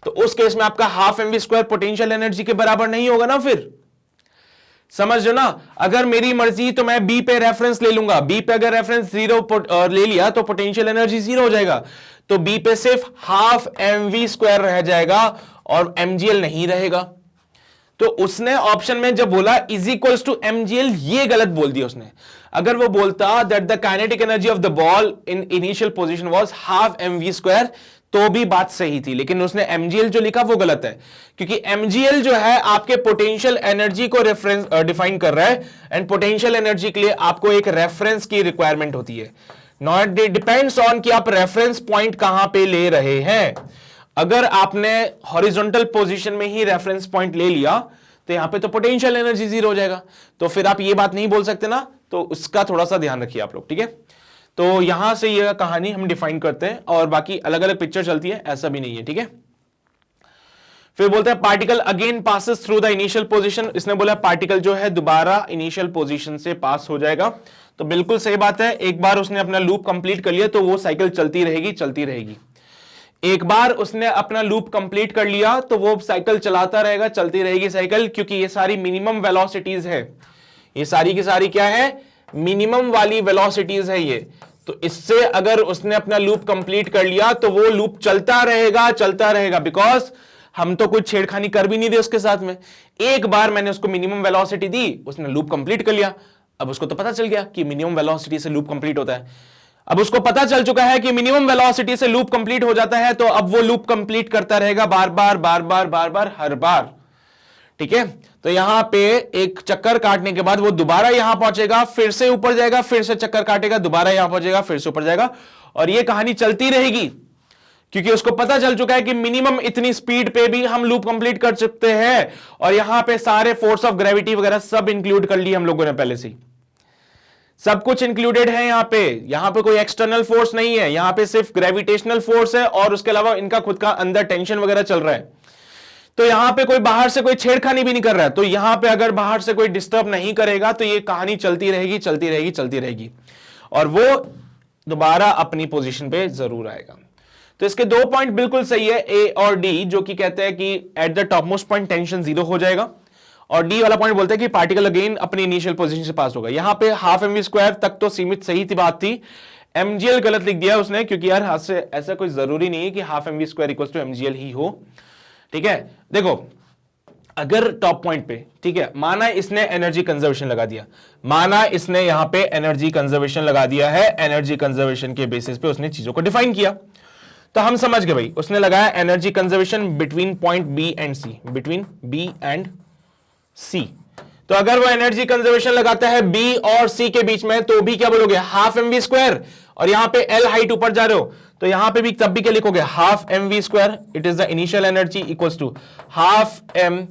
तो उस केस में आपका half mv square potential energy के बराबर नहीं होगा ना। फिर समझ लो ना, अगर मेरी मर्जी तो मैं बी पे रेफरेंस ले लूंगा, बी पे अगर रेफरेंस 0 ले लिया तो पोटेंशियल एनर्जी 0 हो जाएगा, तो बी पे सिर्फ हाफ mv स्क्वायर रह जाएगा और mgl नहीं रहेगा। तो उसने ऑप्शन में जब बोला इज इक्वल्स टू mgl, ये गलत बोल दिया उसने। अगर वो बोलता that the kinetic energy of the ball in initial position was half mv square, तो भी बात सही थी, लेकिन उसने mgl जो लिखा वो गलत है, क्योंकि mgl जो है आपके पोटेंशियल एनर्जी को रेफरेंस डिफाइन कर रहा है, एंड पोटेंशियल एनर्जी के लिए आपको एक रेफरेंस की रिक्वायरमेंट होती है। नॉट डिपेंड्स ऑन कि आप रेफरेंस पॉइंट कहां पे ले रहे हैं। अगर आपने हॉरिजॉन्टल पोजीशन में ही रेफरेंस पॉइंट ले लिया तो यहां पे तो पोटेंशियल एनर्जी 0 हो जाएगा, तो फिर आप ये बात नहीं बोल सकते ना। तो उसका थोड़ा सा ध्यान रखिए आप लोग, ठीक है। तो यहां से ये कहानी हम डिफाइन करते हैं, और बाकी अलग अलग पिक्चर चलती है, ऐसा भी नहीं है, ठीक है। फिर बोलते हैं particle again passes through the initial position. इसने बोला पार्टिकल जो है दोबारा इनिशियल पोजीशन से पास हो जाएगा, तो बिल्कुल सही बात है। एक बार उसने अपना लूप कंप्लीट कर लिया तो वो साइकिल चलती रहेगी चलती रहेगी। एक बार उसने अपना लूप कंप्लीट कर लिया तो वो साइकिल चलाता रहेगा, चलती रहेगी साइकिल, क्योंकि ये सारी मिनिमम वेलोसिटीज है। ये सारी की सारी क्या है, मिनिमम वाली वेलोसिटीज है ये। तो इससे अगर उसने अपना लूप कंप्लीट कर लिया तो वो लूप चलता रहेगा, बिकॉज हम तो कुछ छेड़खानी कर भी नहीं दे उसके साथ में। एक बार मैंने उसको मिनिमम वेलोसिटी दी, उसने लूप कंप्लीट कर लिया। अब उसको तो पता चल गया कि मिनिमम वेलोसिटी से लूप कंप्लीट होता है। अब उसको पता चल चुका है कि मिनिमम वेलोसिटी से लूप कंप्लीट हो जाता है, तो अब वो लूप कंप्लीट करता रहेगा बार बार हर बार, ठीक है। तो यहां पे एक चक्कर काटने के बाद वो दोबारा यहां पहुंचेगा, फिर से ऊपर जाएगा, फिर से चक्कर काटेगा, दोबारा यहां पहुंचेगा, फिर से ऊपर जाएगा, और ये कहानी चलती रहेगी, क्योंकि उसको पता चल चुका है कि मिनिमम इतनी स्पीड पे भी हम लूप कंप्लीट कर सकते हैं। और यहां पे सारे फोर्स ऑफ ग्रेविटी वगैरह सब इंक्लूड कर लिए हम लोगों ने पहले से, सब कुछ इंक्लूडेड है यहां पे कोई एक्सटर्नल फोर्स नहीं है, यहां पे सिर्फ ग्रेविटेशनल फोर्स है, और उसके अलावा इनका खुद का अंदर टेंशन वगैरह चल रहा है। तो यहां पे कोई बाहर से कोई छेड़खानी भी नहीं कर रहा है, तो यहां पे अगर बाहर से कोई डिस्टर्ब नहीं करेगा तो ये कहानी चलती रहेगी, और वो दोबारा अपनी पोजीशन पे जरूर आएगा। तो इसके दो पॉइंट बिल्कुल सही है, ए और डी, जो कि कहते हैं कि at the top most point tension 0 हो जाएगा, और डी वाला पॉइंट बोलते हैं कि पार्टिकल अगेन अपनी इनिशियल पोजीशन से पास होगा। यहां पे हाफ एमवी स्क्वायर तक तो सीमित सही थी बात थी, एमजीएल गलत लिख दिया उसने, क्योंकि यार हाथ से ऐसा कोई जरूरी नहीं है कि half MV square equal to MGL ही हो। ठीक है, देखो अगर टॉप पॉइंट पे, ठीक है, माना इसने एनर्जी कंजर्वेशन लगा दिया, माना इसने यहां पे एनर्जी कंजर्वेशन लगा दिया है, एनर्जी कंजर्वेशन के बेसिस पे उसने चीजों को डिफाइन किया, तो हम समझ गए भाई उसने लगाया energy conservation between point B and C, between B and C. तो अगर वो एनर्जी कंजर्वेशन लगाता है बी और सी के बीच में, तो भी क्या बोलोगे, हाफ एम वी स्क्वायर, और यहां पे एल हाइट ऊपर जा रहे हो तो यहां पे भी तब भी क्या लिखोगे, half M V square, it is the initial energy equals to half M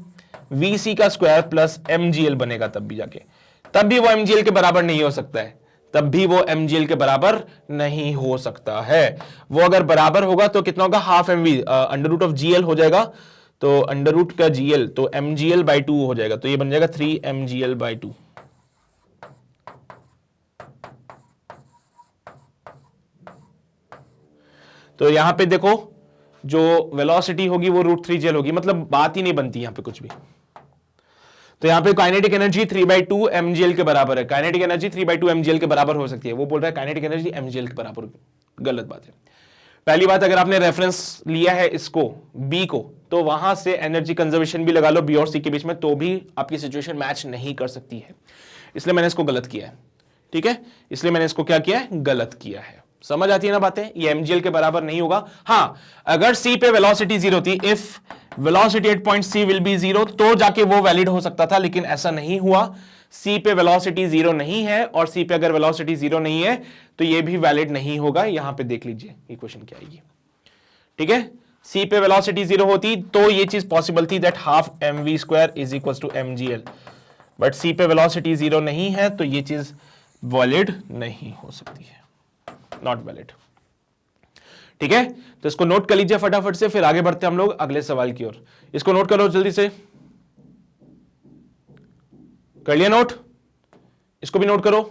V C का स्क्वायर प्लस एमजीएल बनेगा, तब भी जाके, तब भी वो एमजीएल के बराबर नहीं हो सकता है, तब भी वो एमजीएल के बराबर नहीं हो सकता है। वो अगर बराबर होगा तो कितना होगा, half M V under root of GL हो जाएगा, तो अंडर रूट का जीएल तो एमजीएल बाई 2 हो जाएगा, तो ये बन जाएगा 3 एमजीएल बाई 2। तो यहां पे देखो जो वेलोसिटी होगी वो √3 जेल होगी, मतलब बात ही नहीं बनती यहां पे कुछ भी। तो यहां पे काइनेटिक एनर्जी 3/2 mgl के बराबर है, काइनेटिक एनर्जी 3/2 mgl के बराबर हो सकती है, वो बोल रहा है काइनेटिक एनर्जी mgl के बराबर, गलत बात है। पहली बात, अगर आपने रेफरेंस लिया है इसको बी को, तो वहां से एनर्जी कंजर्वेशन भी लगा लो बी और सी के बीच में, तो भी आपकी सिचुएशन मैच नहीं कर सकती है, इसलिए मैंने इसको गलत किया है। ठीक है, इसलिए मैंने इसको क्या किया है, गलत किया है। समझ आती है ना बातें, ये एमजीएल के बराबर नहीं होगा। हां, अगर सी पे वेलोसिटी 0 थी, if velocity at point C will be 0, तो जाके वो वैलिड हो सकता था, लेकिन ऐसा नहीं हुआ। सी पे वेलोसिटी 0 नहीं है, और सी पे अगर वेलोसिटी 0 नहीं है तो ये भी वैलिड नहीं होगा। यहां पे देख लीजिए इक्वेशन क्या आएगी। ठीक है, सी पे वेलोसिटी 0 होती तो ये चीज पॉसिबल थी, that half M V square is equal to MGL, but C पे वेलोसिटी 0 नहीं है, तो ये चीज वैलिड नहीं हो सकती है, नॉट वैलिड। ठीक है, तो इसको नोट कर लीजिए फटाफट से, फिर आगे बढ़ते हैं हम लोग अगले सवाल की ओर। इसको नोट करो जल्दी से, कर लिया नोट, इसको भी नोट करो।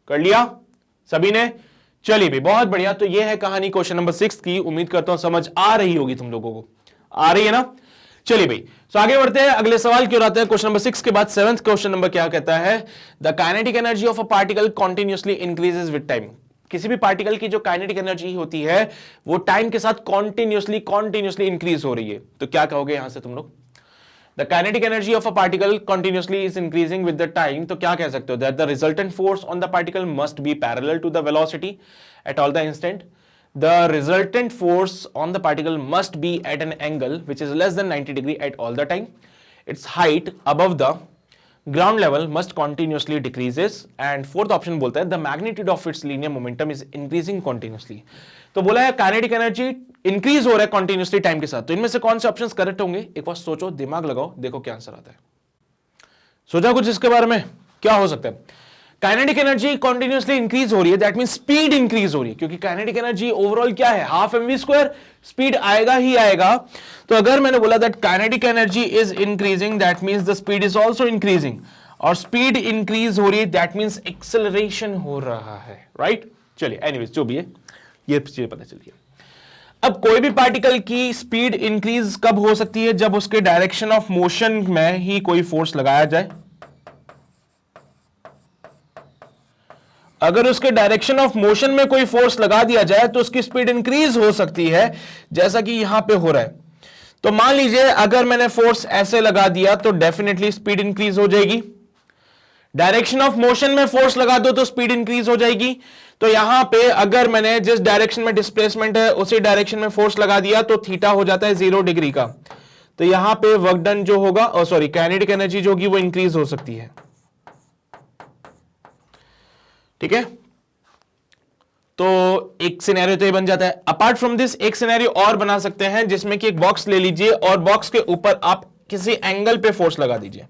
कर लिया सभी ने, चलिए भी बहुत बढ़िया। तो ये है कहानी क्वेश्चन नंबर 6 की, उम्मीद करता हूं समझ आ रही होगी तुम लोगों को, आ रही है ना। चलिए भाई, तो आगे बढ़ते हैं अगले सवाल की ओर आते हैं। क्वेश्चन नंबर 6 के बाद 7th क्वेश्चन नंबर क्या कहता है, the kinetic energy of a particle continuously increases with time. किसी भी पार्टिकल की जो काइनेटिक एनर्जी होती है वो टाइम के साथ कॉन्टिन्यूसली इंक्रीज हो रही है। तो क्या कहोगे यहां से तुम लोग, the kinetic energy of a particle continuously is increasing with the time, तो क्या कह सकते हो, that the resultant force on the particle must be parallel to the velocity at all the instant. The resultant force on the particle must be at an angle which is less than 90 degree at all the time. Its height above the ground level must continuously decreases. And fourth option बोलता है the magnitude of its linear momentum is increasing continuously. तो बोला है kinetic energy increase हो रहा है continuously time के साथ। तो इनमें से कौन से ऑप्शंस करेक्ट होंगे, एक बार सोचो, दिमाग लगाओ, देखो क्या आंसर आता है। सोचा कुछ इसके बारे में, क्या हो सकता है। काइनेटिक एनर्जी कंटिन्यूअसली इंक्रीज हो रही है, दैट मींस स्पीड इंक्रीज हो रही है, क्योंकि काइनेटिक एनर्जी ओवरऑल क्या है, half M V square, speed आएगा ही आएगा। तो अगर मैंने बोला that kinetic energy is increasing, that means the speed is also increasing, और स्पीड इंक्रीज हो रही है दैट मींस एक्सेलरेशन हो रहा है, राइट। चलिए एनीवेज जो भी है ये चीज पता चलिए। अब कोई भी पार्टिकल की स्पीड इंक्रीज कब हो सकती है, जब उसके डायरेक्शन ऑफ मोशन में ही कोई फोर्स लगाया जाए। अगर उसके डायरेक्शन ऑफ मोशन में कोई फोर्स लगा दिया जाए तो उसकी स्पीड इंक्रीज हो सकती है, जैसा कि यहां पे हो रहा है। तो मान लीजिए अगर मैंने फोर्स ऐसे लगा दिया तो डेफिनेटली स्पीड इंक्रीज हो जाएगी। डायरेक्शन ऑफ मोशन में फोर्स लगा दो तो स्पीड इंक्रीज हो जाएगी। तो यहां पे अगर मैंने जिस डायरेक्शन में डिस्प्लेसमेंट है उसी डायरेक्शन में फोर्स लगा दिया तो थीटा हो जाता है 0 डिग्री का। तो यहां पे वर्क डन जो होगा, सॉरी काइनेटिक एनर्जी जो होगी वो इंक्रीज हो सकती है। ठीक है, तो एक सिनेरियो तो ये बन जाता है। अपार्ट फ्रॉम दिस एक सिनेरियो और बना सकते हैं, जिसमें कि एक बॉक्स ले लीजिए और बॉक्स के ऊपर आप किसी एंगल पे फोर्स लगा दीजिए।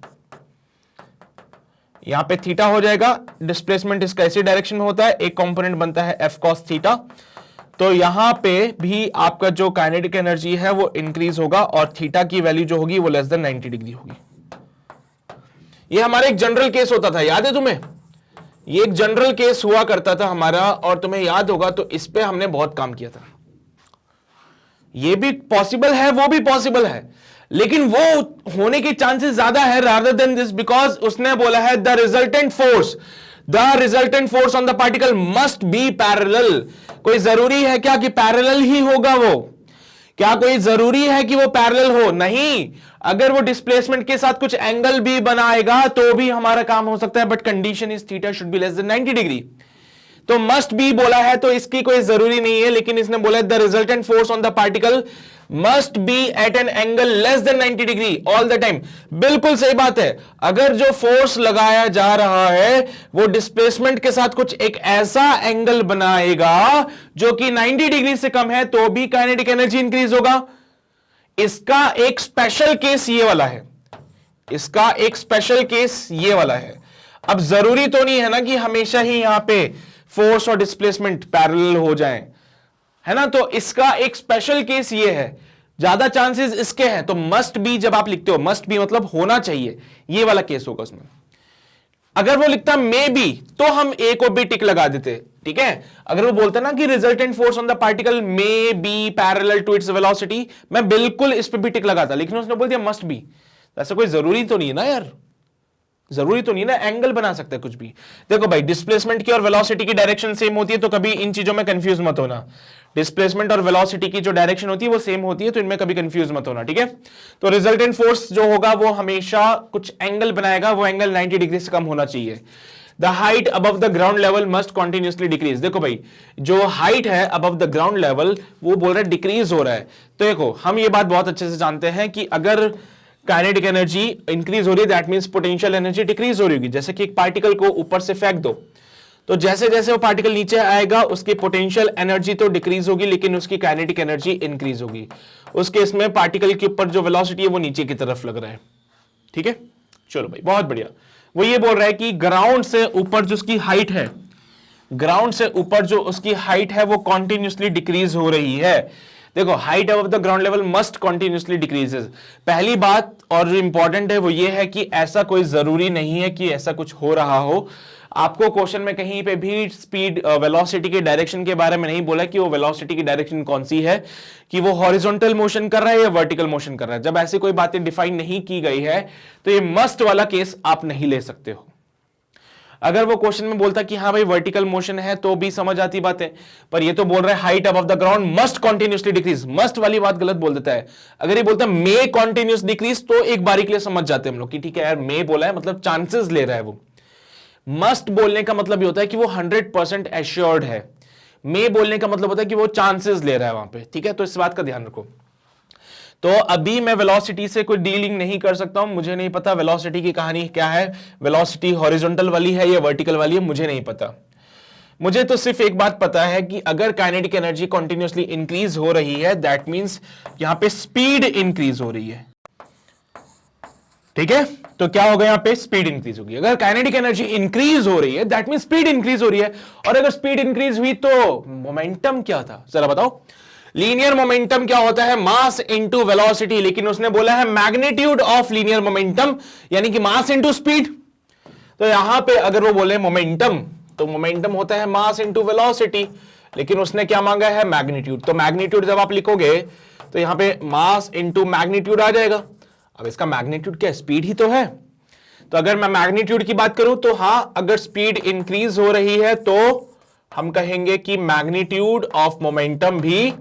यहां पे थीटा हो जाएगा, डिस्प्लेसमेंट इसका ऐसी डायरेक्शन में होता है, एक कंपोनेंट बनता है एफ कॉस थीटा। तो यहां पे भी आपका जो काइनेटिक एनर्जी है वो इंक्रीज होगा और थीटा की वैल्यू जो होगी वो लेस देन 90 डिग्री होगी। ये हमारा एक जनरल केस होता था, याद है तुम्हें, ये एक जनरल केस हुआ करता था हमारा, और तुम्हें याद होगा तो इस पे हमने बहुत काम किया था। ये भी पॉसिबल है, वो भी पॉसिबल है, लेकिन वो होने के चांसेस ज्यादा है रादर देन दिस, बिकॉज उसने बोला है the resultant force on the particle must be parallel. कोई जरूरी है क्या कि पैरेलल ही होगा वो? क्या कोई जरूरी है कि वो पैरेलल हो? नहीं। अगर वो डिस्प्लेसमेंट के साथ कुछ एंगल भी बनाएगा तो भी हमारा काम हो सकता है, but condition is theta should be less than 90 degree. तो मस्ट बी बोला है तो इसकी कोई जरूरी नहीं है, लेकिन इसने बोला the resultant force on the particle must be at an angle less than 90 degree all the time. बिल्कुल सही बात है। अगर जो फोर्स लगाया जा रहा है वो डिस्प्लेसमेंट के साथ कुछ एक ऐसा एंगल बनाएगा जो कि 90 डिग्री से कम है, तो भी काइनेटिक एनर्जी इंक्रीज होगा। इसका एक स्पेशल केस ये वाला है, इसका एक स्पेशल केस ये वाला है। अब जरूरी तो नहीं है ना कि हमेशा ही यहां पे फोर्स और डिस्प्लेसमेंट पैरेलल हो जाएं, है ना? तो इसका एक स्पेशल केस ये है, ज्यादा चांसेस इसके हैं। तो मस्ट बी जब आप लिखते हो, मस्ट बी मतलब होना चाहिए, ये वाला केस होगा उसमें। अगर वो लिखता मे बी तो हम ए को भी टिक लगा देते, ठीक है? अगर वो बोलता ना कि resultant force on the particle may be parallel to its velocity, मैं बिल्कुल इस पे भी टिक लगाता, लेकिन उसने बोल दिया मस्ट बी। ऐसा कोई जरूरी तो नहीं है ना यार, जरूरी तो नहीं ना, एंगल बना सकते हैं कुछ भी। देखो भाई, डिस्प्लेसमेंट की और वेलोसिटी की डायरेक्शन सेम होती है, तो कभी इन चीजों में कंफ्यूज मत होना। डिस्प्लेसमेंट और वेलोसिटी की जो डायरेक्शन होती है वो सेम होती है, तो इनमें कभी कंफ्यूज मत होना, ठीक है? तो रिजल्टेंट फोर्स जो होगा वो हमेशा कुछ एंगल बनाएगा, वो एंगल 90 डिग्री से कम होना चाहिए। The height above the ground level must continuously decrease. देखो भाई, जो हाइट है अबव द ग्राउंड लेवल वो बोल रहा है डिक्रीज हो रहा है। तो देखो, हम ये बात बहुत अच्छे से जानते हैं कि अगर काइनेटिक एनर्जी इंक्रीज हो रही है, that means potential energy decrease हो रही होगी। जैसे कि एक पार्टिकल को ऊपर से फेंक दो, तो जैसे जैसे वो पार्टिकल नीचे आएगा उसकी पोटेंशियल एनर्जी तो डिक्रीज होगी, लेकिन उसकी काइनेटिक एनर्जी इंक्रीज होगी। उस केस में पार्टिकल के ऊपर जो वेलोसिटी है वो नीचे की तरफ लग रहा है, ठीक है? चलो भाई, बहुत बढ़िया। वो ये बोल रहा है कि ग्राउंड से ऊपर जो उसकी हाइट है, ग्राउंड से ऊपर जो उसकी हाइट है वो कॉन्टिन्यूसली डिक्रीज हो रही है। देखो, height above the ground level must continuously decreases. पहली बात और जो इंपॉर्टेंट है वो ये है कि ऐसा कोई जरूरी नहीं है कि ऐसा कुछ हो रहा हो। आपको क्वेश्चन में कहीं पे भी स्पीड वेलोसिटी के डायरेक्शन के बारे में नहीं बोला कि वो वेलोसिटी की डायरेक्शन कौन सी है, कि वो हॉरिजॉन्टल मोशन कर रहा है या वर्टिकल मोशन कर रहा है। जब ऐसी कोई बातें डिफाइन नहीं की गई है तो ये मस्ट वाला केस आप नहीं ले सकते हो। अगर वो क्वेश्चन में बोलता कि हाँ भाई वर्टिकल मोशन है तो भी समझ आती बात है, पर ये तो बोल रहा है height above the ground must continuously decrease. Must वाली बात गलत बोल देता है। अगर ये बोलता मे कॉन्टिन्यूस डिक्रीज तो एक बारी के लिए समझ जाते हैं हम लोग कि ठीक है यार, मे बोला है मतलब चांसेस ले रहा है वो। मस्ट बोलने का मतलब ये होता है कि वो 100% एश्योर्ड है। मे बोलने का मतलब होता है कि वो चांसेस ले रहा है वहां पे, ठीक है? तो इस बात का ध्यान रखो। तो अभी मैं वेलोसिटी से कोई डीलिंग नहीं कर सकता हूं, मुझे नहीं पता वेलोसिटी की कहानी क्या है। वेलोसिटी हॉरिजॉन्टल वाली है या वर्टिकल वाली है, मुझे नहीं पता। मुझे तो सिर्फ एक बात पता है कि अगर काइनेटिक एनर्जी कंटिन्यूअसली इंक्रीज हो रही है, दैट मींस यहां पे स्पीड इंक्रीज हो रही है, ठीक है? तो क्या होगा, यहां पे स्पीड इंक्रीज होगी। अगर काइनेटिक एनर्जी इंक्रीज हो रही है दैट मींस स्पीड इंक्रीज हो रही है। और अगर स्पीड इंक्रीज हुई तो मोमेंटम क्या था, जरा बताओ? लीनियर मोमेंटम क्या होता है? मास इनटू वेलोसिटी, लेकिन उसने बोला है मैग्नीट्यूड ऑफ लीनियर मोमेंटम, यानी कि मास इनटू स्पीड। तो यहां पे अगर वो बोले मोमेंटम, तो मोमेंटम होता है मास इनटू वेलोसिटी, लेकिन उसने क्या मांगा है? मैग्नीट्यूड। तो मैग्नीट्यूड जब आप लिखोगे तो यहां पे मास इनटू मैग्नीट्यूड आ जाएगा। अब इसका मैग्नीट्यूड क्या है? स्पीड ही तो है। तो अगर मैं मैग्नीट्यूड की बात करूं तो हां, अगर स्पीड इंक्रीज हो रही है तो हम कहेंगे कि मैग्नीट्यूड ऑफ मोमेंटम भी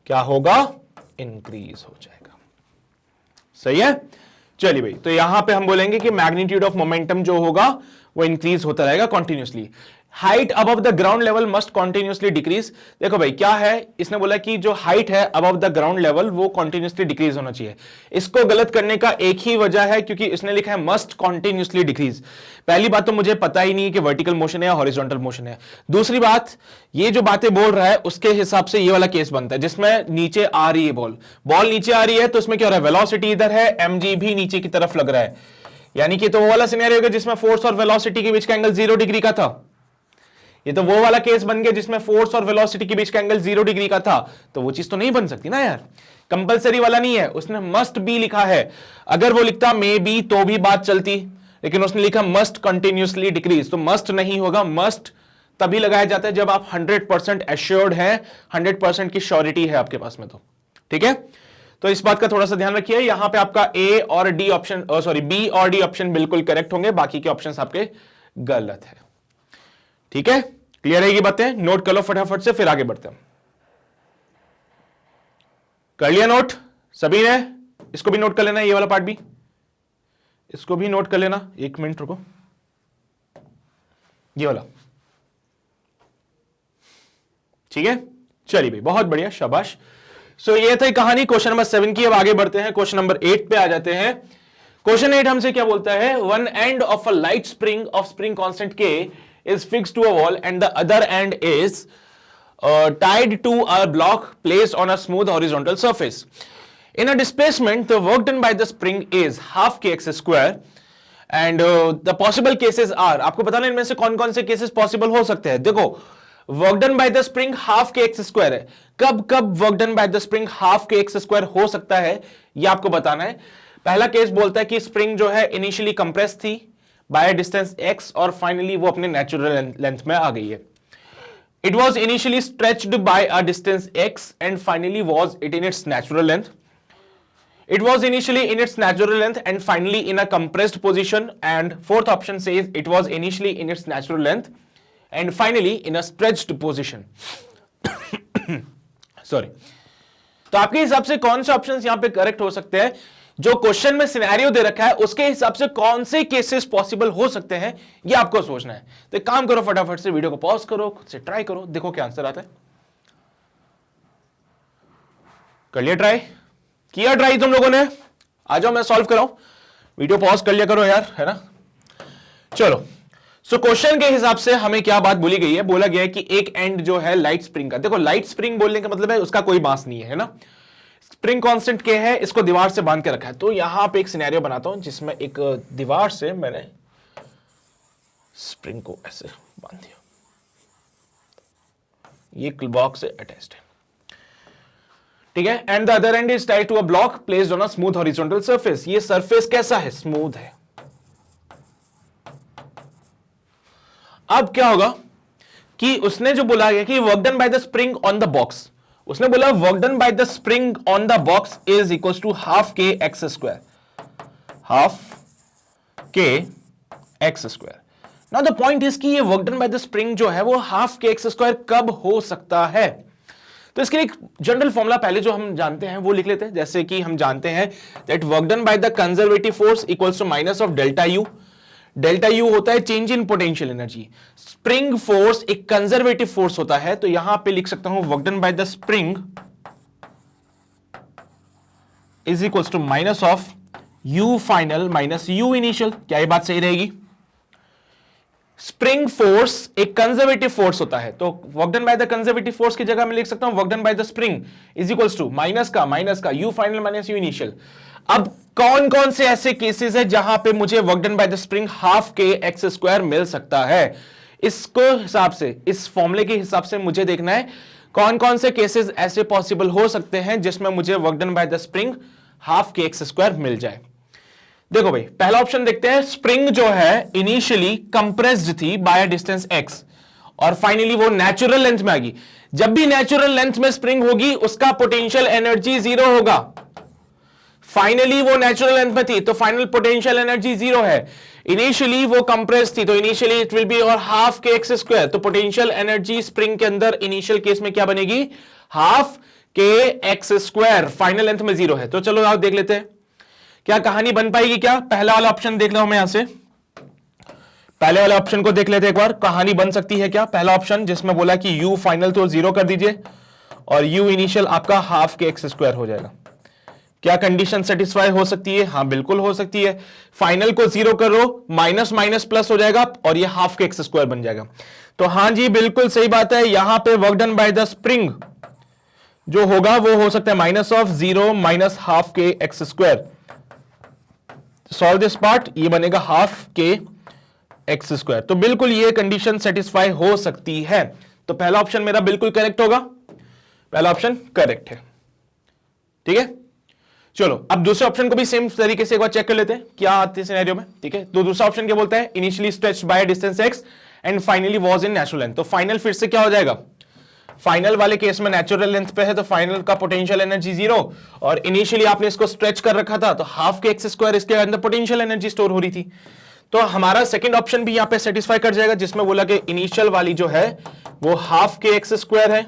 क्या होगा? इंक्रीज हो जाएगा। सही है? चलिए भाई, तो यहां पे हम बोलेंगे कि मैग्नीट्यूड ऑफ मोमेंटम जो होगा वो इंक्रीज होता रहेगा continuously. Height above the ground level must continuously decrease. देखो भाई, क्या है, इसने बोला कि जो हाइट है अबव द ग्राउंड लेवल वो कॉन्टिन्यूसली डिक्रीज होना चाहिए। इसको गलत करने का एक ही वजह है, क्योंकि इसने लिखा है मस्ट कॉन्टिन्यूसली डिक्रीज। पहली बात तो मुझे पता ही नहीं है कि वर्टिकल मोशन है या हॉरिजॉन्टल मोशन है। दूसरी बात, ये जो बातें बोल रहा है उसके हिसाब से ये वाला केस बनता है जिसमें नीचे आ रही है बॉल नीचे आ रही है, तो इसमें क्या हो रहा है? वेलोसिटी इधर है, mg भी नीचे की तरफ लग रहा है, यानी कि तो वो वाला सिनेरियो होगा जिसमें फोर्स और वेलोसिटी के बीच का एंगल 0 डिग्री का था। ये तो वो वाला केस बन गया जिसमें फोर्स और वेलोसिटी के बीच का एंगल 0 डिग्री का था, तो वो चीज तो नहीं बन सकती ना यार। कंपलसरी वाला नहीं है, उसने मस्ट बी लिखा है। अगर वो लिखता मे बी तो भी बात चलती, लेकिन उसने लिखा मस्ट कंटिन्यूसली डिक्रीज, तो मस्ट नहीं होगा। मस्ट तभी लगाया जाता है जब आप 100% एश्योर्ड हैं, 100% की श्योरिटी है आपके पास में, तो ठीक है। तो इस बात का थोड़ा सा ध्यान रखिए। यहां पे आपका ए और डी ऑप्शन, सॉरी बी और डी ऑप्शन बिल्कुल करेक्ट होंगे, बाकी के ऑप्शंस आपके गलत है। ठीक है, क्लियर है ये बातें? नोट कर लो फटाफट से, फिर आगे बढ़ते हैं। कर लिया नोट सभी ने? इसको भी नोट कर लेना, ये वाला पार्ट भी, इसको भी नोट कर लेना। एक मिनट रुको, ये वाला, ठीक है। चलिए भाई, बहुत बढ़िया, शाबाश। सो ये थी कहानी क्वेश्चन नंबर 7 की। अब आगे बढ़ते हैं, क्वेश्चन नंबर 8 पे आ जाते हैं। क्वेश्चन 8 हमसे क्या बोलता है? One end of a light spring of spring constant के is fixed to a wall and the other end is tied to a block placed on a smooth horizontal surface. In a displacement, the work done by the spring is half kx square and the possible cases are, आपको बताना इनमें से कौन कौन से cases possible हो सकते हैं। देखो, work done by the spring half K X square है। कब कब work done by the spring half K X square हो सकता है, ये आपको बताना है। पहला केस बोलता है कि स्प्रिंग जो है इनिशियली कंप्रेस थी बाय डिस्टेंस x और फाइनली वो अपने नेचुरल लेंथ में आ गई है। It was initially stretched by a distance x and finally was it in its natural length. It was initially in its natural length and finally in a compressed position, and fourth option says it was initially in its natural length and finally in a stretched position. Sorry. तो आपके हिसाब से कौन से options यहां पे correct हो सकते हैं? जो क्वेश्चन में सिनेरियो दे रखा है उसके हिसाब से कौन से केसेस पॉसिबल हो सकते हैं, ये आपको सोचना है। तो एक काम करो, फटाफट से वीडियो को पॉज करो, खुद से ट्राई करो, देखो क्या आंसर आता है। कर लिया ट्राई? किया ट्राई तुम लोगों ने? आ जाओ मैं सॉल्व कराऊं, वीडियो पॉज कर लिया करो यार, है ना। चलो, सो क्वेश्चन के हिसाब से हमें क्या बात बोली गई है? बोला गया है कि एक एंड जो है लाइट स्प्रिंग का, देखो लाइट स्प्रिंग बोलने का मतलब है उसका कोई मास नहीं है ना। स्प्रिंग कांस्टेंट के है, इसको दीवार से बांध के रखा है। तो यहां पे एक सिनेरियो बनाता हूं जिसमें एक दीवार से मैंने स्प्रिंग को ऐसे बांध दिया, ये ब्लॉक से अटैच्ड है, ठीक है। And the other end is tied to a block placed on a smooth horizontal surface. ये सरफेस कैसा है? स्मूथ है। अब क्या होगा कि उसने जो बोला गया कि work done by the spring on the box, उसने बोला work done by the spring on the box is equal to half K X square, half K X square. Now the point is कि ये work done by the spring जो है वो half K X square कब हो सकता है? तो इसके लिए एक जनरल फॉर्मूला पहले जो हम जानते हैं वो लिख लेते हैं। जैसे कि हम जानते हैं that work done by the conservative force equals to minus of delta U. Delta U होता है change in potential energy. Spring force एक कंजर्वेटिव फोर्स होता है, तो यहां पे लिख सकता हूं work done by the spring is equals to minus of U final minus U initial. क्या ये बात सही रहेगी? स्प्रिंग फोर्स एक कंजर्वेटिव फोर्स होता है, तो work done by the conservative force की जगह मैं लिख सकता हूं work done by the spring is equals to minus का U final minus U initial. अब कौन कौन से ऐसे केसेस है जहां पे मुझे work done by the spring half K X square मिल सकता है? इसको हिसाब से, इस फॉर्मूले के हिसाब से मुझे देखना है कौन कौन से केसेस ऐसे पॉसिबल हो सकते हैं जिसमें मुझे work done by the spring half K X square मिल जाए। देखो भाई, पहला ऑप्शन देखते हैं। स्प्रिंग जो है इनिशियली कंप्रेस्ड थी बाय डिस्टेंस x और फाइनली वो नेचुरल लेंथ में आ गई। जब भी नेचुरल लेंथ में स्प्रिंग होगी उसका पोटेंशियल एनर्जी 0 होगा। फाइनली वो नेचुरल लेंथ में थी तो फाइनल पोटेंशियल एनर्जी 0 है। इनिशियली वो कंप्रेस थी तो इनिशियली इट विल बी और हाफ के एक्स स्क्वायर, तो पोटेंशियल एनर्जी स्प्रिंग के अंदर इनिशियल केस में क्या बनेगी? Half K X square. Final length में 0 है। तो चलो आप देख लेते हैं क्या कहानी बन पाएगी। क्या पहला वाला ऑप्शन देख लो, मैं यहां से पहले वाले ऑप्शन को देख लेते हैं एक बार, कहानी बन सकती है क्या? पहला ऑप्शन जिसमें बोला कि यू फाइनल तो 0 कर दीजिए और यू इनिशियल आपका हाफ के एक्स स्क्वायर हो जाएगा। क्या कंडीशन सेटिस्फाई हो सकती है? हाँ बिल्कुल हो सकती है। फाइनल को 0 करो, माइनस माइनस प्लस हो जाएगा और ये हाफ के एक्स स्क्वायर बन जाएगा। तो हाँ जी बिल्कुल सही बात है। यहां पे work done by the spring जो होगा वो हो सकता है minus of 0 minus half K X square. Solve this part, ये बनेगा हाफ के एक्स स्क्वायर। तो बिल्कुल ये कंडीशन सेटिस्फाई हो सकती है। तो पहला ऑप्शन मेरा बिल्कुल करेक्ट होगा, पहला ऑप्शन करेक्ट है। ठीक है, चलो अब दूसरे ऑप्शन को भी सेम तरीके से एक बार चेक कर लेते हैं क्या आते हैं सिनेरियो में। ठीक है, तो दूसरा ऑप्शन क्या बोलता है, initially stretched by distance x and finally was in natural length. तो फाइनल फिर से क्या हो जाएगा, फाइनल वाले केस में नेचुरल लेंथ पे है तो फाइनल का पोटेंशियल एनर्जी जीरो, और इनिशियली आपने इसको स्ट्रेच कर रखा था तो हाफ के एक्स स्क्वायर इसके अंदर पोटेंशियल एनर्जी स्टोर हो रही थी। तो हमारा सेकंड ऑप्शन भी यहां पे सेटिस्फाई कर जाएगा, जिसमें बोला कि इनिशियल वाली जो है वो हाफ के एक्स स्क्वायर है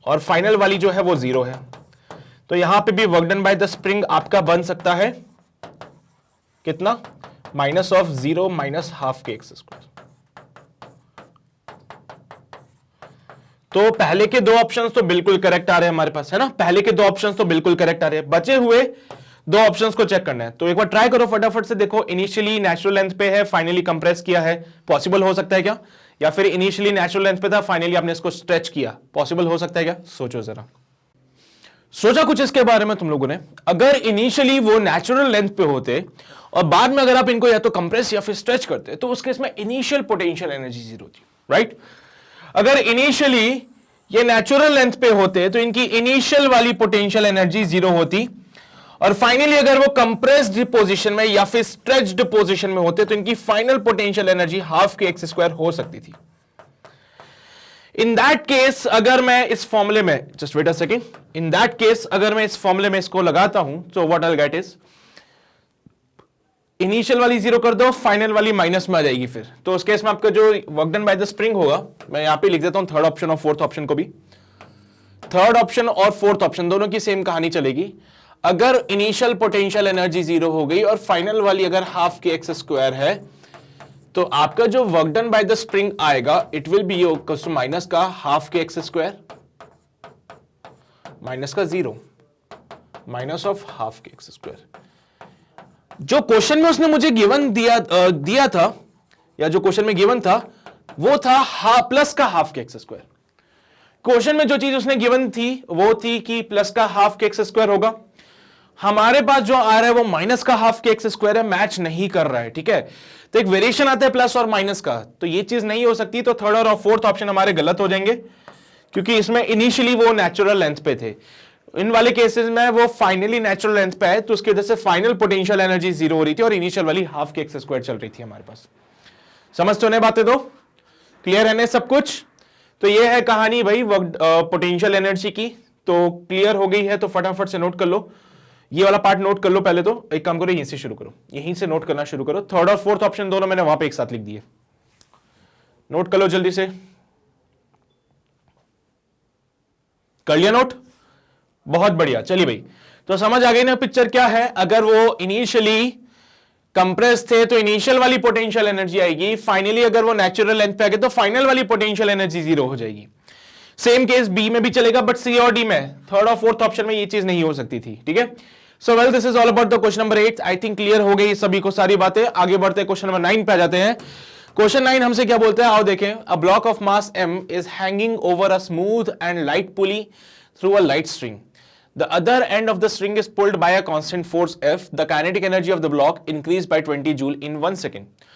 और फाइनल वाली जो है वो जीरो है। तो यहां पे भी work done by the spring आपका बन सकता है कितना, minus of zero minus half K X square. तो पहले के दो ऑप्शंस तो बिल्कुल करेक्ट आ रहे हैं हमारे पास, है ना, पहले के दो ऑप्शंस तो बिल्कुल करेक्ट आ रहे हैं। बचे हुए दो ऑप्शंस को चेक करना है। तो एक बार ट्राई करो फटाफट से, देखो इनिशियली नेचुरल लेंथ पे है, फाइनली कंप्रेस किया है, पॉसिबल हो सकता है क्या, या फिर इनिशियली नेचुरल लेंथ पे था, फाइनली आपने इसको स्ट्रेच किया, पॉसिबल हो सकता है क्या। सोचो जरा, सोचा कुछ इसके बारे में तुम लोगों ने। अगर इनिशियली वो नेचुरल लेंथ पे होते और बाद में अगर आप इनको या तो कंप्रेस या फिर स्ट्रेच करते तो उस केस में इनिशियल पोटेंशियल एनर्जी जीरो थी, राइट। अगर इनिशियली ये नेचुरल लेंथ पे होते तो इनकी इनिशियल वाली पोटेंशियल एनर्जी जीरो होती, और फाइनली अगर वो कंप्रेस्ड पोजीशन में या फिर स्ट्रेच्ड पोजीशन में होते तो इनकी final potential energy half K X square हो सकती थी। इन दैट केस अगर मैं इस फॉर्मूले में, just wait a second, in that case अगर मैं इस फॉर्मूले में इसको लगाता हूं तो what I will get is, initial वाली जीरो कर दो, फाइनल वाली माइनस में आ जाएगी फिर। तो उस केस में आपका जो work done by the spring होगा, मैं यहां पे लिख देता हूं थर्ड ऑप्शन और फोर्थ ऑप्शन को भी। थर्ड ऑप्शन और फोर्थ ऑप्शन दोनों की सेम कहानी चलेगी। अगर इनिशियल पोटेंशियल एनर्जी जीरो हो गई और फाइनल वाली अगर हाफ के एक्स स्क्वायर है तो आपका जो work done by the spring आएगा it will be equal to minus का half K X square minus का zero minus of half K X square. जो क्वेश्चन में उसने मुझे गिवन दिया था, या जो क्वेश्चन में गिवन था वो था प्लस का half K X square. Question में जो चीज उसने गिवन थी वो थी कि प्लस का हाफ के एक्स स्क्वायर होगा। हमारे पास जो आ रहा है वो माइनस का हाफ के एक्स स्क्वायर है, मैच नहीं कर रहा है। ठीक है, तो एक वेरिएशन आता है प्लस और माइनस का, तो ये चीज नहीं हो सकती। तो थर्ड और फोर्थ ऑप्शन हमारे गलत हो जाएंगे, क्योंकि इसमें इनिशियली वो नेचुरल लेंथ पे थे। इन वाले केसेस में वो फाइनली नेचुरल लेंथ पे है, तो उसकी वजह से फाइनल पोटेंशियल एनर्जी जीरो हो रही थी और इनिशियल वाली हाफ के एक्स स्क्वायर चल रही थी हमारे पास। समझते हो ना बातें, दो क्लियर है ना सब कुछ। तो ये है कहानी भाई पोटेंशियल एनर्जी की। तो क्लियर हो गई है तो फटाफट से नोट कर लो, ये वाला पार्ट नोट कर लो पहले। तो एक काम करो, यहीं से शुरू करो, यहीं से नोट करना शुरू करो। थर्ड और फोर्थ ऑप्शन दोनों मैंने वहां पे एक साथ लिख दिए, नोट कर लो जल्दी से। कर लिया नोट, बहुत बढ़िया। चलिए भाई, तो समझ आ गई ना पिक्चर क्या है। अगर वो इनिशियली कंप्रेस थे तो इनिशियल वाली पोटेंशियल एनर्जी आएगी, फाइनली अगर वो नेचुरल लेंथ पे आ गए तो फाइनल वाली पोटेंशियल एनर्जी जीरो हो जाएगी। सेम केस बी में भी चलेगा, बट सी और डी में, थर्ड और फोर्थ ऑप्शन में ये चीज नहीं हो सकती थी। ठीक है, so well this is all about the question number 8। I think clear हो गई सभी को सारी बातें। आगे बढ़ते हैं, क्वेश्चन नंबर 9 पे आ जाते हैं। क्वेश्चन 9 हमसे क्या बोलते हैं, आओ देखें। A block of mass m is hanging over a smooth and light pulley through a light string. The other end of the string is pulled by a constant force F. The kinetic energy of the block increased by 20 joule in 1 second.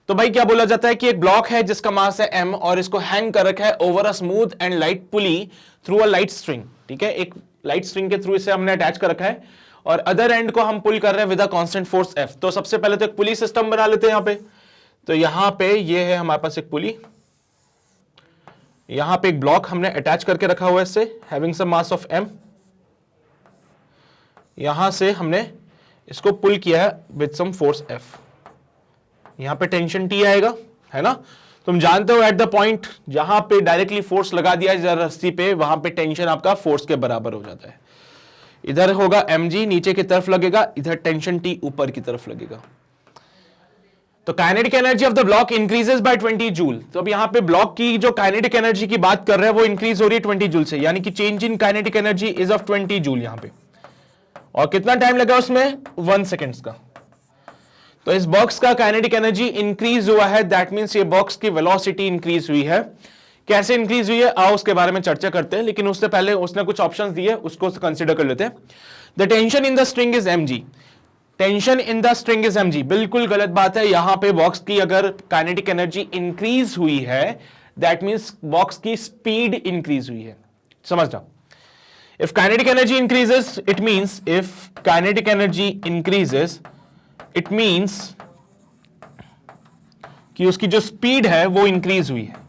तो भाई क्या बोला जाता है कि एक block है जिसका मास है m और इसको हैंग कर रखा है over a smooth and light pulley through a light string. ठीक है, एक लाइट स्ट्रिंग के थ्रू इसे हमने अटैच कर रखा है और अदर एंड को हम पुल कर रहे हैं with a constant force F. तो सबसे पहले तो एक पुली सिस्टम बना लेते हैं यहाँ पे. तो यहां पे ये है हमारे पास एक पुली, यहां पे एक ब्लॉक हमने अटैच करके रखा हुआ है इससे, having some mass of m. यहां से हमने इसको पुल किया है विद सम फोर्स F. यहां पे टेंशन T आएगा, है ना. तुम जानते हो एट द पॉइंट जहां पे डायरेक्टली फोर्स लगा दिया है रस्सी पे, वहां पे टेंशन आपका फोर्स के बराबर हो जाता है. इधर होगा mg नीचे की तरफ लगेगा, इधर टेंशन T ऊपर की तरफ लगेगा. तो kinetic energy of the block increases by 20 joule. तो अब यहां पे ब्लॉक की जो काइनेटिक एनर्जी की बात कर रहे हैं वो इंक्रीज हो रही है 20 जूल से, यानी कि change in kinetic energy is of 20 joule यहां पे. और कितना टाइम लगा उसमें, 1 सेकेंड्स का. तो इस बॉक्स का काइनेटिक एनर्जी इंक्रीज हुआ है, दैट मींस ये बॉक्स की वेलोसिटी इंक्रीज हुई है. कैसे इंक्रीज हुई है आओ उसके बारे में चर्चा करते हैं, लेकिन उससे पहले उसने कुछ ऑप्शंस दिए उसको कंसीडर कर लेते हैं. The tension in the string is mg. Tension in the string is mg, बिल्कुल गलत बात है। यहां पे बॉक्स की अगर काइनेटिक एनर्जी इंक्रीज हुई है, दैट मींस बॉक्स की स्पीड इंक्रीज हुई है। समझना, if kinetic energy increases it means, if kinetic energy increases it means कि उसकी जो स्पीड है वो इंक्रीज हुई है,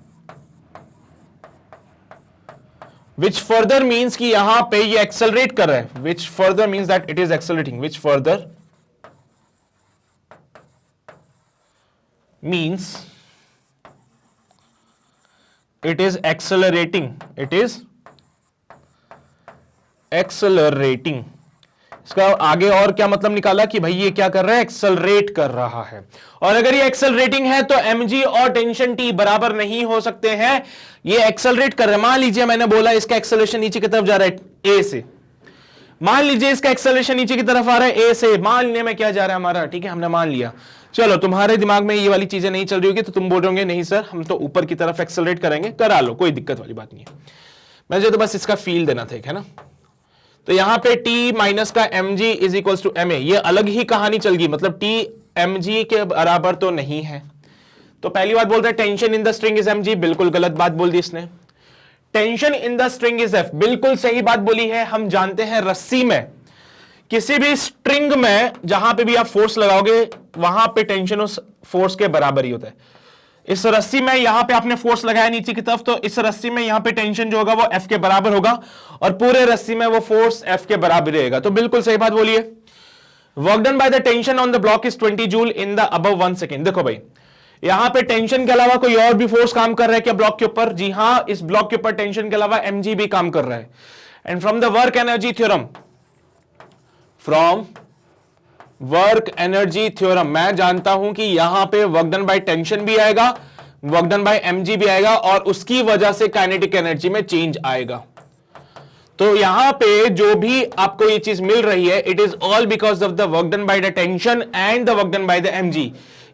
विच फर्दर मींस कि यहां पे ये एक्सेलरेट कर रहा है, which further means that it is accelerating, which further means it is accelerating, it is accelerating। इसका आगे और क्या मतलब निकाला कि भाई ये क्या कर रहा है, एक्सेलरेट कर रहा है। और अगर ये एक्सेलरेटिंग है तो mg और टेंशन t बराबर नहीं हो सकते हैं, ये एक्सेलरेट कर रहा है। मान लीजिए मैंने बोला इसका एक्सेलरेशन नीचे की तरफ जा रहा है a से, मान लीजिए इसका एक्सेलरेशन नीचे की तरफ आ रहा है a से, मान लेने में क्या जा रहा है हमारा, ठीक है हमने मान लिया। चलो तुम्हारे दिमाग में ये वाली चीजें नहीं चल रही होगी तो तुम बोल रहे नहीं सर हम तो ऊपर की तरफ एक्सेलरेट करेंगे, करा लो, कोई दिक्कत वाली बात नहीं है, मुझे तो बस इसका फील देना था, है ना। तो यहां पे t माइनस का mg is equal to ma, ये अलग ही कहानी चल गई, मतलब t mg के बराबर तो नहीं है। तो पहली बात बोलते हैं tension in the string is mg, बिल्कुल गलत बात बोल दी इसने। Tension in the string is f, बिल्कुल सही बात बोली है। हम जानते हैं रस्सी में, किसी भी स्ट्रिंग में जहां पे भी आप फोर्स लगाओगे वहां पे टेंशन उस फोर्स के बराबर ही होता है। इस रस्सी में यहां पे आपने फोर्स लगाया नीचे की तरफ, तो इस रस्सी में यहां पे टेंशन जो होगा वो F के बराबर होगा और पूरे रस्सी में वो फोर्स F के बराबर रहेगा। तो बिल्कुल सही बात बोलिए। Work done by the tension on the block is 20 joule in the above 1 second. देखो भाई यहां पे टेंशन के अलावा कोई और भी फोर्स काम कर रहा है क्या ब्लॉक के ऊपर? जी हां, इस ब्लॉक के ऊपर टेंशन के अलावा mg भी काम कर रहा है। And from the work energy theorem, from work energy theorem मैं जानता हूं कि यहां पे वर्क डन बाय टेंशन भी आएगा, वर्क डन बाय mg भी आएगा और उसकी वजह से काइनेटिक एनर्जी में चेंज आएगा। तो यहां पे जो भी आपको ये चीज मिल रही है, it is all because of the work done by the tension and the work done by the mg,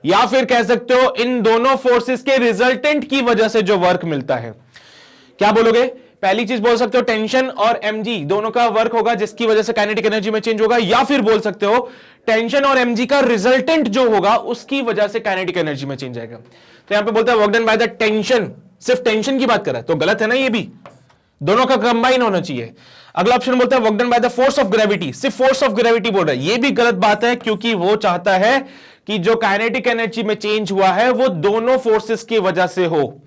या फिर कह सकते हो इन दोनों फोर्सेस के रिजल्टेंट की वजह से जो वर्क मिलता है। क्या बोलोगे? पहली चीज बोल सकते हो टेंशन और mg दोनों का वर्क होगा जिसकी वजह से काइनेटिक एनर्जी में चेंज होगा, या फिर बोल सकते हो टेंशन और mg का रिजल्टेंट जो होगा उसकी वजह से काइनेटिक एनर्जी में चेंज आएगा। तो यहां पे बोलता है work done by the tension, सिर्फ टेंशन की बात कर रहा है तो गलत है ना, ये भी दोनों का कंबाइन होना चाहिए। अगला ऑप्शन बोलता है work done by the force of gravity, सिर्फ फोर्स ऑफ ग्रेविटी बोल रहा है, ये भी गलत बात है क्योंकि वो चाहता है कि जो काइनेटिक एनर्जी में चेंज हुआ है वो दोनों फोर्सेस की वजह से हो।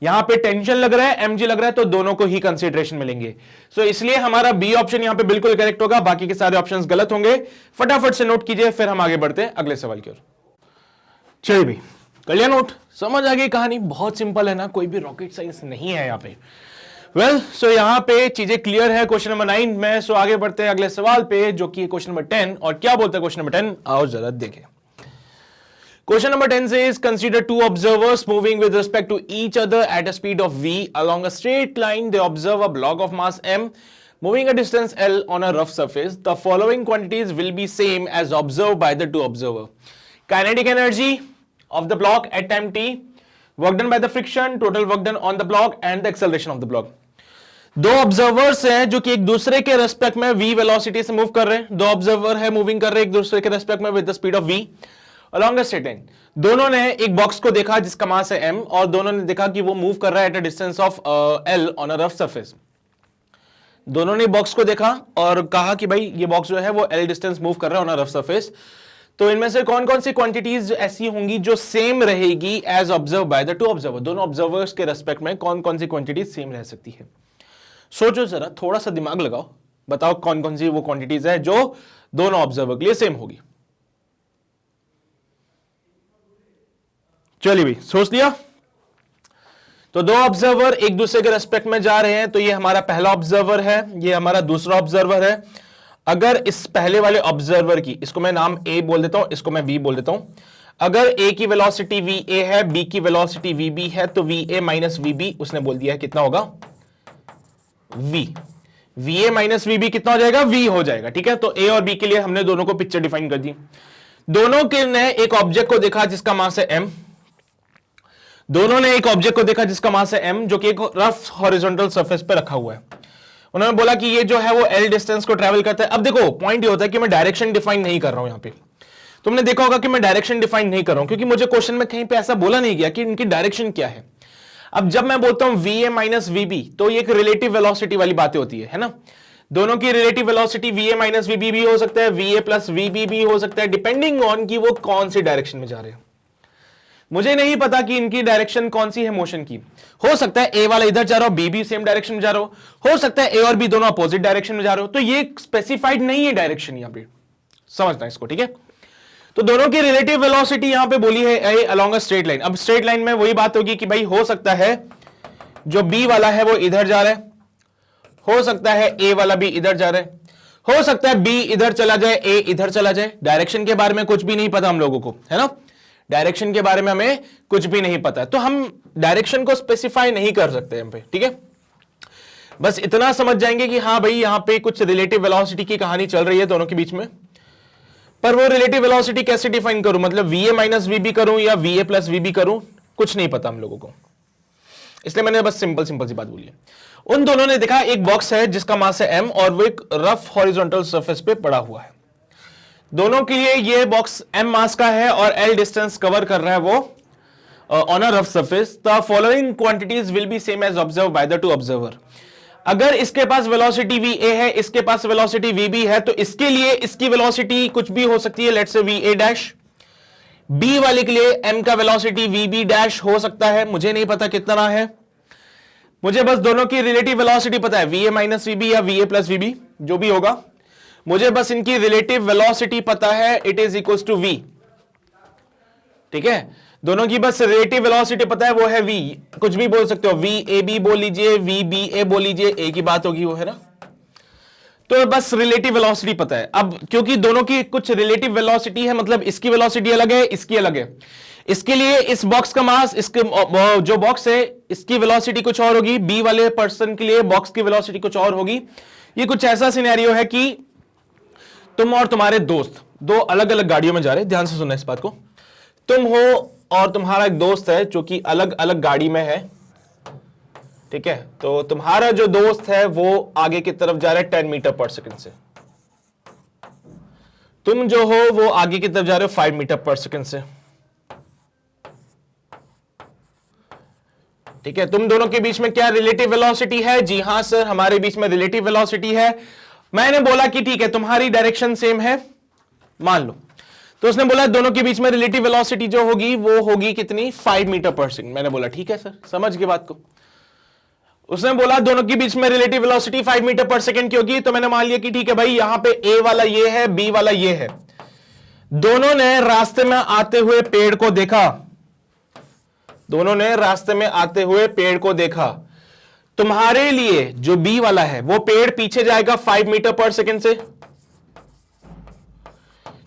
यहां पे टेंशन लग रहा है, mg लग रहा है, तो दोनों को ही कंसीडरेशन मिलेंगे। सो इसलिए हमारा बी ऑप्शन यहां पे बिल्कुल करेक्ट होगा, बाकी के सारे ऑप्शंस गलत होंगे। फटाफट से नोट कीजिए, फिर हम आगे बढ़ते हैं अगले सवाल की ओर। चलिए भाई कर लिया नोट, समझ आ गई कहानी, बहुत सिंपल है ना, कोई भी रॉकेट साइंस नहीं है यहां पे। वेल सो यहां पे चीजें क्लियर है क्वेश्चन नंबर 9 में। सो आगे बढ़ते हैं अगले सवाल पे जो कि क्वेश्चन नंबर 10। और क्या बोलता है क्वेश्चन नंबर 10, आओ जरा देखें। Question number 10 says, consider two observers moving with respect to each other at a speed of v along a straight line. They observe a block of mass m moving a distance l on a rough surface. The following quantities will be same as observed by the two observers. Kinetic energy of the block at time t, work done by the friction, total work done on the block and the acceleration of the block. दो observers हैं जो कि एक दूसरे के respect में v velocity से move कर रहे हैं। दो ऑब्जर्वर है मूविंग कर रहे हैं एक दूसरे के रेस्पेक्ट में with the speed of v along a straight line। दोनों ने एक बॉक्स को देखा जिसका मास है m और दोनों ने देखा कि वो मूव कर रहा है at a distance of l on a rough surface. दोनों ने बॉक्स को देखा और कहा कि भाई ये बॉक्स जो है वो l डिस्टेंस मूव कर रहा है ऑन अ रफ सरफेस। तो इनमें से कौन कौन सी क्वांटिटीज ऐसी होंगी जो सेम रहेगी as observe by the two observer? दोनों ऑब्जर्वर्स के रेस्पेक्ट में कौन कौन सी क्वांटिटीज सेम रह सकती है? सोचो जरा, थोड़ा सा दिमाग लगाओ, बताओ कौन कौन सी वो क्वांटिटीज है जो दोनों ऑब्जर्वर के लिए सेम होगी। चलिए भाई सोच लिया। तो दो ऑब्जर्वर एक दूसरे के रेस्पेक्ट में जा रहे हैं, तो ये हमारा पहला ऑब्जर्वर है, ये हमारा दूसरा ऑब्जर्वर है। अगर इस पहले वाले ऑब्जर्वर की, इसको मैं नाम ए बोल देता हूं, इसको मैं बी बोल देता हूं। अगर ए की वेलोसिटी वी ए है, बी की वेलोसिटी वी बी है, तो V A minus V B उसने बोल दिया है कितना होगा? V. V A minus V B कितना हो जाएगा? वी हो जाएगा। ठीक है, तो ए और बी के लिए हमने दोनों को पिक्चर डिफाइन कर दी। दोनों के ने एक ऑब्जेक्ट को देखा जिसका मास है m, दोनों ने एक ऑब्जेक्ट को देखा जिसका मास है m जो कि एक रफ हॉरिजॉन्टल सरफेस पे रखा हुआ है। उन्होंने बोला कि ये जो है वो l डिस्टेंस को ट्रैवल करता है। अब देखो पॉइंट ये होता है कि मैं डायरेक्शन डिफाइन नहीं कर रहा हूं यहां पे, तुमने देखा होगा कि मैं डायरेक्शन डिफाइन नहीं कर रहा हूं, क्योंकि मुझे क्वेश्चन में कहीं पे ऐसा बोला नहीं गया कि इनकी डायरेक्शन क्या है। अब जब मैं बोलता हूं वी ए माइनस वीबी, तो ये एक रिलेटिव वेलोसिटी वाली बातें होती है ना। दोनों की relative velocity V A minus VB भी हो सकता है, वी ए प्लस वीबी भी हो सकता है, डिपेंडिंग ऑन कि वो कौन सी डायरेक्शन में जा रहे हैं। मुझे नहीं पता कि इनकी डायरेक्शन कौन सी है मोशन की। हो सकता है ए वाला इधर जा रहा हो, बी भी सेम डायरेक्शन में जा रहा हो सकता है ए और बी दोनों अपोजिट डायरेक्शन में जा रहे हो। तो ये स्पेसिफाइड नहीं है डायरेक्शन, यहां पे समझना इसको, ठीक है। तो दोनों की रिलेटिव वेलोसिटी यहां पे बोली है a along a straight line. अब स्ट्रेट लाइन में वही बात होगी कि भाई हो सकता है जो बी वाला है वो इधर जा रहा है, हो सकता है ए वाला भी इधर जा रहा है, हो सकता है बी इधर चला जाए, ए इधर चला जाए। डायरेक्शन के बारे में कुछ भी नहीं पता हम लोगों को, है ना। डायरेक्शन के बारे में हमें कुछ भी नहीं पता, तो हम डायरेक्शन को स्पेसिफाई नहीं कर सकते हम पे, ठीक है। बस इतना समझ जाएंगे कि हाँ भाई यहां पे कुछ रिलेटिव वेलोसिटी की कहानी चल रही है दोनों के बीच में। पर वो रिलेटिव वेलोसिटी कैसे डिफाइन करूं, मतलब वी ए माइनस वीबी करूं या वी ए प्लस वीबी करूं, कुछ नहीं पता हम लोगों को, इसलिए मैंने बस सिंपल सी बात बोली है। उन दोनों ने देखा एक बॉक्स है जिसका मास है एम और वो एक रफ हॉरिजॉन्टल सरफेस पे पड़ा हुआ है। दोनों के लिए ये बॉक्स एम मास का है और एल डिस्टेंस कवर कर रहा है वो on a rough surface. The following quantities will be same as observe by the two observer. अगर इसके पास वेलोसिटी वी ए है, इसके पास वेलोसिटी वी बी है, तो इसके लिए इसकी वेलोसिटी कुछ भी हो सकती है, let's say V A dash. B वाले के लिए एम का वेलोसिटी वी बी डैश हो सकता है, मुझे नहीं पता कितना है, मुझे बस दोनों की रिलेटिव वेलोसिटी पता है, वी ए माइनस वीबी या वी ए प्लस वीबी जो भी होगा, मुझे बस इनकी रिलेटिव वेलोसिटी पता है, it is equals to V, ठीक है। दोनों की बस रिलेटिव वेलोसिटी पता है, वो है वी, कुछ भी बोल सकते हो, वी ए बी बोल लीजिए, वी बी ए बोल लीजिए, ए की बात होगी वो, है ना। तो बस रिलेटिव वेलोसिटी पता है। अब क्योंकि दोनों की कुछ रिलेटिव वेलोसिटी है, मतलब इसकी वेलोसिटी अलग है, इसकी अलग है, इसके लिए इस बॉक्स का मास, इसके जो बॉक्स है इसकी वेलोसिटी कुछ और होगी, बी वाले पर्सन के लिए बॉक्स की वेलोसिटी कुछ और होगी। ये कुछ ऐसा सिनेरियो है कि तुम और तुम्हारे दोस्त दो अलग अलग गाड़ियों में जा रहे हैं, ध्यान से सुनना इस बात को। तुम हो और तुम्हारा एक दोस्त है जो कि अलग अलग गाड़ी में है, ठीक है। तो तुम्हारा जो दोस्त है वो आगे की तरफ जा रहा है 10 मीटर पर सेकंड से, तुम जो हो वो आगे की तरफ जा रहे हो 5 मीटर पर सेकंड से, ठीक है। तुम दोनों के बीच में क्या रिलेटिव वेलोसिटी है? जी हां सर, हमारे बीच में रिलेटिव वेलोसिटी है। मैंने बोला कि ठीक है तुम्हारी डायरेक्शन सेम है, मान लो। तो उसने बोला दोनों के बीच में रिलेटिव वेलोसिटी जो होगी वो होगी कितनी, 5 मीटर पर सेकंड। मैंने बोला ठीक है सर, समझ गए बात को। उसने बोला दोनों के बीच में रिलेटिव वेलोसिटी 5 मीटर पर सेकंड की होगी, तो मैंने मान लिया कि ठीक है भाई यहां पे ए वाला ये है, बी वाला ये है। दोनों ने रास्ते में आते हुए पेड़ को देखा, दोनों ने रास्ते में आते हुए पेड़ को देखा। तुम्हारे लिए जो बी वाला है वो पेड़ पीछे जाएगा 5 मीटर पर सेकंड से,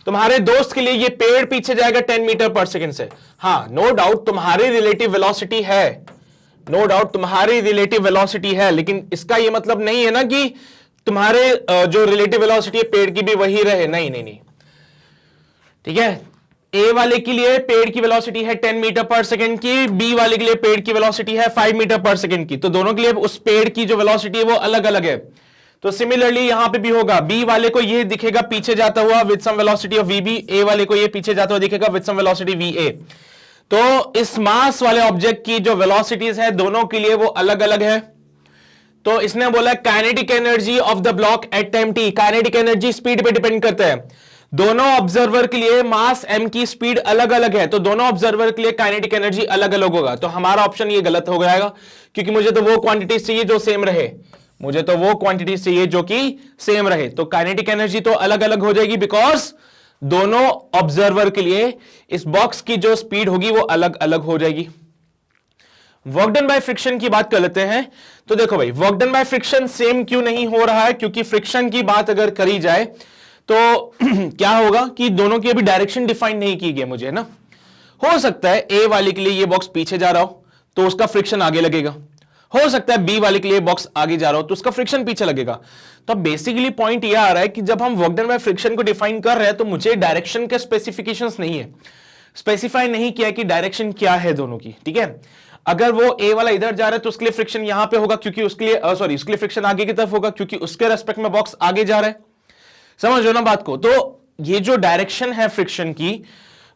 तुम्हारे दोस्त के लिए ये पेड़ पीछे जाएगा 10 मीटर पर सेकंड से। हां नो डाउट तुम्हारी रिलेटिव वेलोसिटी है, नो डाउट तुम्हारी रिलेटिव वेलोसिटी है, लेकिन इसका ये मतलब नहीं है ना कि तुम्हारे जो रिलेटिव वेलोसिटी है पेड़ की भी वही रहे, नहीं नहीं नहीं, ठीक है। ए वाले के लिए पेड़ की वेलोसिटी है 10 मीटर पर सेकंड की, बी वाले के लिए पेड़ की वेलोसिटी है 5 मीटर पर सेकंड की। तो दोनों के लिए उस पेड़ की जो वेलोसिटी है वो अलग अलग है। तो सिमिलरली यहां पे भी होगा, बी वाले को ये दिखेगा पीछे जाता हुआ with some velocity of VB, A वाले को ये पीछे जाता हुआ दिखेगा with some velocity V A. तो इस मास वाले ऑब्जेक्ट की जो वेलोसिटीज है दोनों के लिए वो अलग अलग है। तो इसने बोला kinetic energy of the block at time T, kinetic energy speed पे डिपेंड करता है। दोनों ऑब्जर्वर के लिए मास एम की स्पीड अलग अलग है, तो दोनों ऑब्जर्वर के लिए काइनेटिक एनर्जी अलग अलग होगा। तो हमारा ऑप्शन ये गलत हो जाएगा, क्योंकि मुझे तो वो क्वांटिटीज चाहिए जो सेम रहे, मुझे तो वो क्वांटिटीज चाहिए जो कि सेम रहे। तो काइनेटिक एनर्जी तो अलग अलग हो जाएगी, बिकॉज दोनों ऑब्जर्वर के लिए इस बॉक्स की जो स्पीड होगी वो अलग अलग हो जाएगी। वर्क डन बाय फ्रिक्शन की बात कर लेते हैं। तो देखो भाई work done by friction same क्यों नहीं हो रहा है, क्योंकि फ्रिक्शन की बात अगर करी जाए तो क्या होगा कि दोनों की अभी डायरेक्शन डिफाइन नहीं की गई मुझे, ना। हो सकता है ए वाले के लिए ये बॉक्स पीछे जा रहा हो तो उसका फ्रिक्शन आगे लगेगा, हो सकता है बी वाले के लिए बॉक्स आगे जा रहा हो तो उसका फ्रिक्शन पीछे लगेगा। तो बेसिकली पॉइंट यह आ रहा है कि जब हम वर्क डन बाय फ्रिक्शन को डिफाइन कर रहे हैं तो मुझे डायरेक्शन के स्पेसिफिकेशंस नहीं है, स्पेसिफाई नहीं किया कि डायरेक्शन क्या है दोनों की, ठीक है। अगर वो ए वाला इधर जा रहा है तो उसके लिए फ्रिक्शन यहां पे होगा, क्योंकि उसके लिए उसके लिए फ्रिक्शन आगे की तरफ होगा क्योंकि उसके रेस्पेक्ट में बॉक्स आगे जा रहा है। समझ लो ना बात को। तो ये जो डायरेक्शन है फ्रिक्शन की,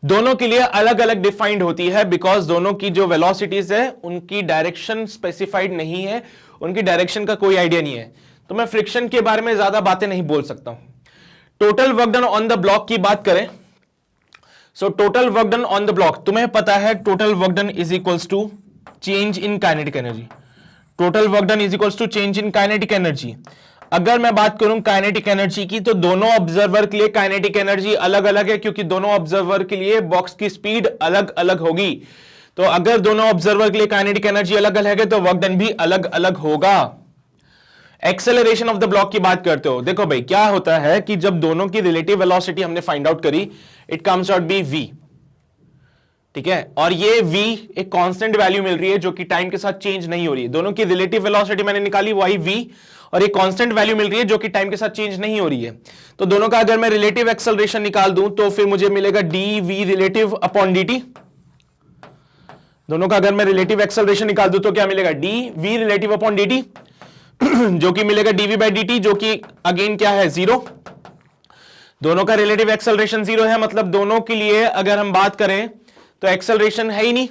दोनों के लिए अलग अलग डिफाइंड होती है, बिकॉज दोनों की जो वेलोसिटीज है उनकी डायरेक्शन स्पेसिफाइड नहीं है, उनकी डायरेक्शन का कोई आइडिया नहीं है, तो मैं फ्रिक्शन के बारे में ज्यादा बातें नहीं बोल सकता हूं। Total work done on the block की बात करें, so total work done on the block, तुम्हें पता है total work done is equals to change in kinetic energy. Total work done is equals to change in kinetic energy. अगर मैं बात करूं काइनेटिक एनर्जी की, तो दोनों ऑब्जर्वर के लिए काइनेटिक एनर्जी अलग अलग है, क्योंकि दोनों ऑब्जर्वर के लिए बॉक्स की स्पीड अलग अलग होगी। तो अगर दोनों ऑब्जर्वर के लिए काइनेटिक एनर्जी अलग अलग है तो वर्क डन भी अलग अलग होगा। एक्सेलरेशन ऑफ द ब्लॉक की बात करते हो, देखो भाई क्या होता है कि जब दोनों की रिलेटिव वेलोसिटी हमने फाइंड आउट करी, it comes out be v, ठीक है, और ये v एक कांस्टेंट वैल्यू मिल रही है जो कि टाइम के साथ चेंज नहीं हो रही है। दोनों की रिलेटिव वेलोसिटी मैंने निकाली वो आई v, और एक कांस्टेंट वैल्यू मिल रही है जो कि टाइम के साथ चेंज नहीं हो रही है। तो दोनों का अगर मैं रिलेटिव एक्सेलरेशन निकाल दूं तो फिर मुझे मिलेगा dv रिलेटिव अपॉन dt। दोनों का अगर मैं रिलेटिव एक्सेलरेशन निकाल दूं तो क्या मिलेगा, dv रिलेटिव अपॉन dt, जो कि मिलेगा dv बाई dt, जो कि अगेन क्या है, जीरो। दोनों का रिलेटिव एक्सेलरेशन जीरो है, मतलब दोनों के लिए अगर हम बात करें तो एक्सेलरेशन है ही नहीं।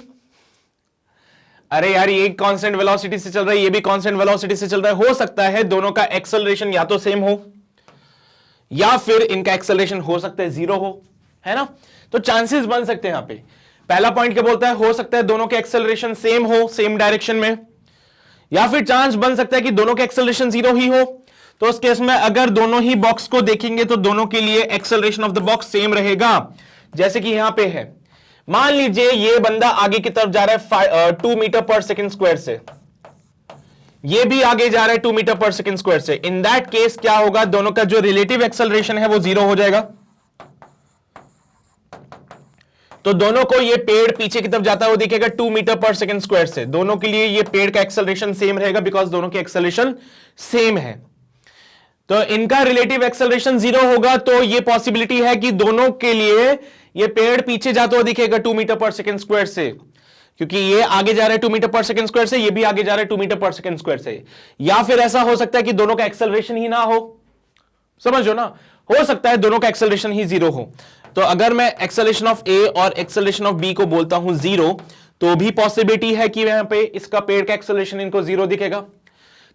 अरे यार ये कांस्टेंट वेलोसिटी से चल रहा है, ये भी कांस्टेंट वेलोसिटी से चल रहा है, हो सकता है दोनों का एक्सेलरेशन या तो सेम हो या फिर इनका एक्सेलरेशन हो सकता है जीरो हो, है ना। तो चांसेस बन सकते हैं यहां पे। पहला पॉइंट क्या बोलता है, हो सकता है दोनों के एक्सेलरेशन सेम हो, सेम डायरेक्शन में, या फिर चांस बन सकता है कि दोनों के एक्सेलरेशन जीरो ही हो। तो उस केस में अगर दोनों ही बॉक्स को देखेंगे तो दोनों के लिए acceleration of the box same रहेगा, जैसे कि यहां पे है। मान लीजिए ये बंदा आगे की तरफ जा रहा है 2 मीटर पर सेकेंड स्क्वायर से, ये भी आगे जा रहा है 2 मीटर पर सेकेंड स्क्वायर से। इन दैट केस क्या होगा, दोनों का जो रिलेटिव एक्सेलरेशन है वो जीरो हो जाएगा। तो दोनों को ये पेड़ पीछे की तरफ जाता है वो दिखेगा 2 मीटर पर सेकेंड स्क्वायर से। दोनों के लिए ये पेड़ का एक्सेलरेशन सेम रहेगा, बिकॉज दोनों के एक्सेलरेशन सेम है। तो इनका रिलेटिव एक्सेलरेशन जीरो होगा, तो ये पॉसिबिलिटी है कि दोनों के लिए ये पेड़ पीछे जाता हुआ दिखेगा 2 मीटर पर सेकेंड स्क्वायर से, क्योंकि ये आगे जा रहा है 2 मीटर पर सेकेंड स्क्वायर से, ये भी आगे जा रहा है 2 मीटर पर सेकेंड स्क्वायर से। या फिर ऐसा हो सकता है कि दोनों का एक्सेलरेशन ही ना हो, समझो ना, हो सकता है दोनों का एक्सेलरेशन ही जीरो हो। तो अगर मैं एक्सेलरेशन ऑफ ए और एक्सेलरेशन ऑफ बी को बोलता हूं जीरो, तो भी पॉसिबिलिटी है कि यहां पे इसका पेड़ का एक्सेलरेशन इनको जीरो दिखेगा।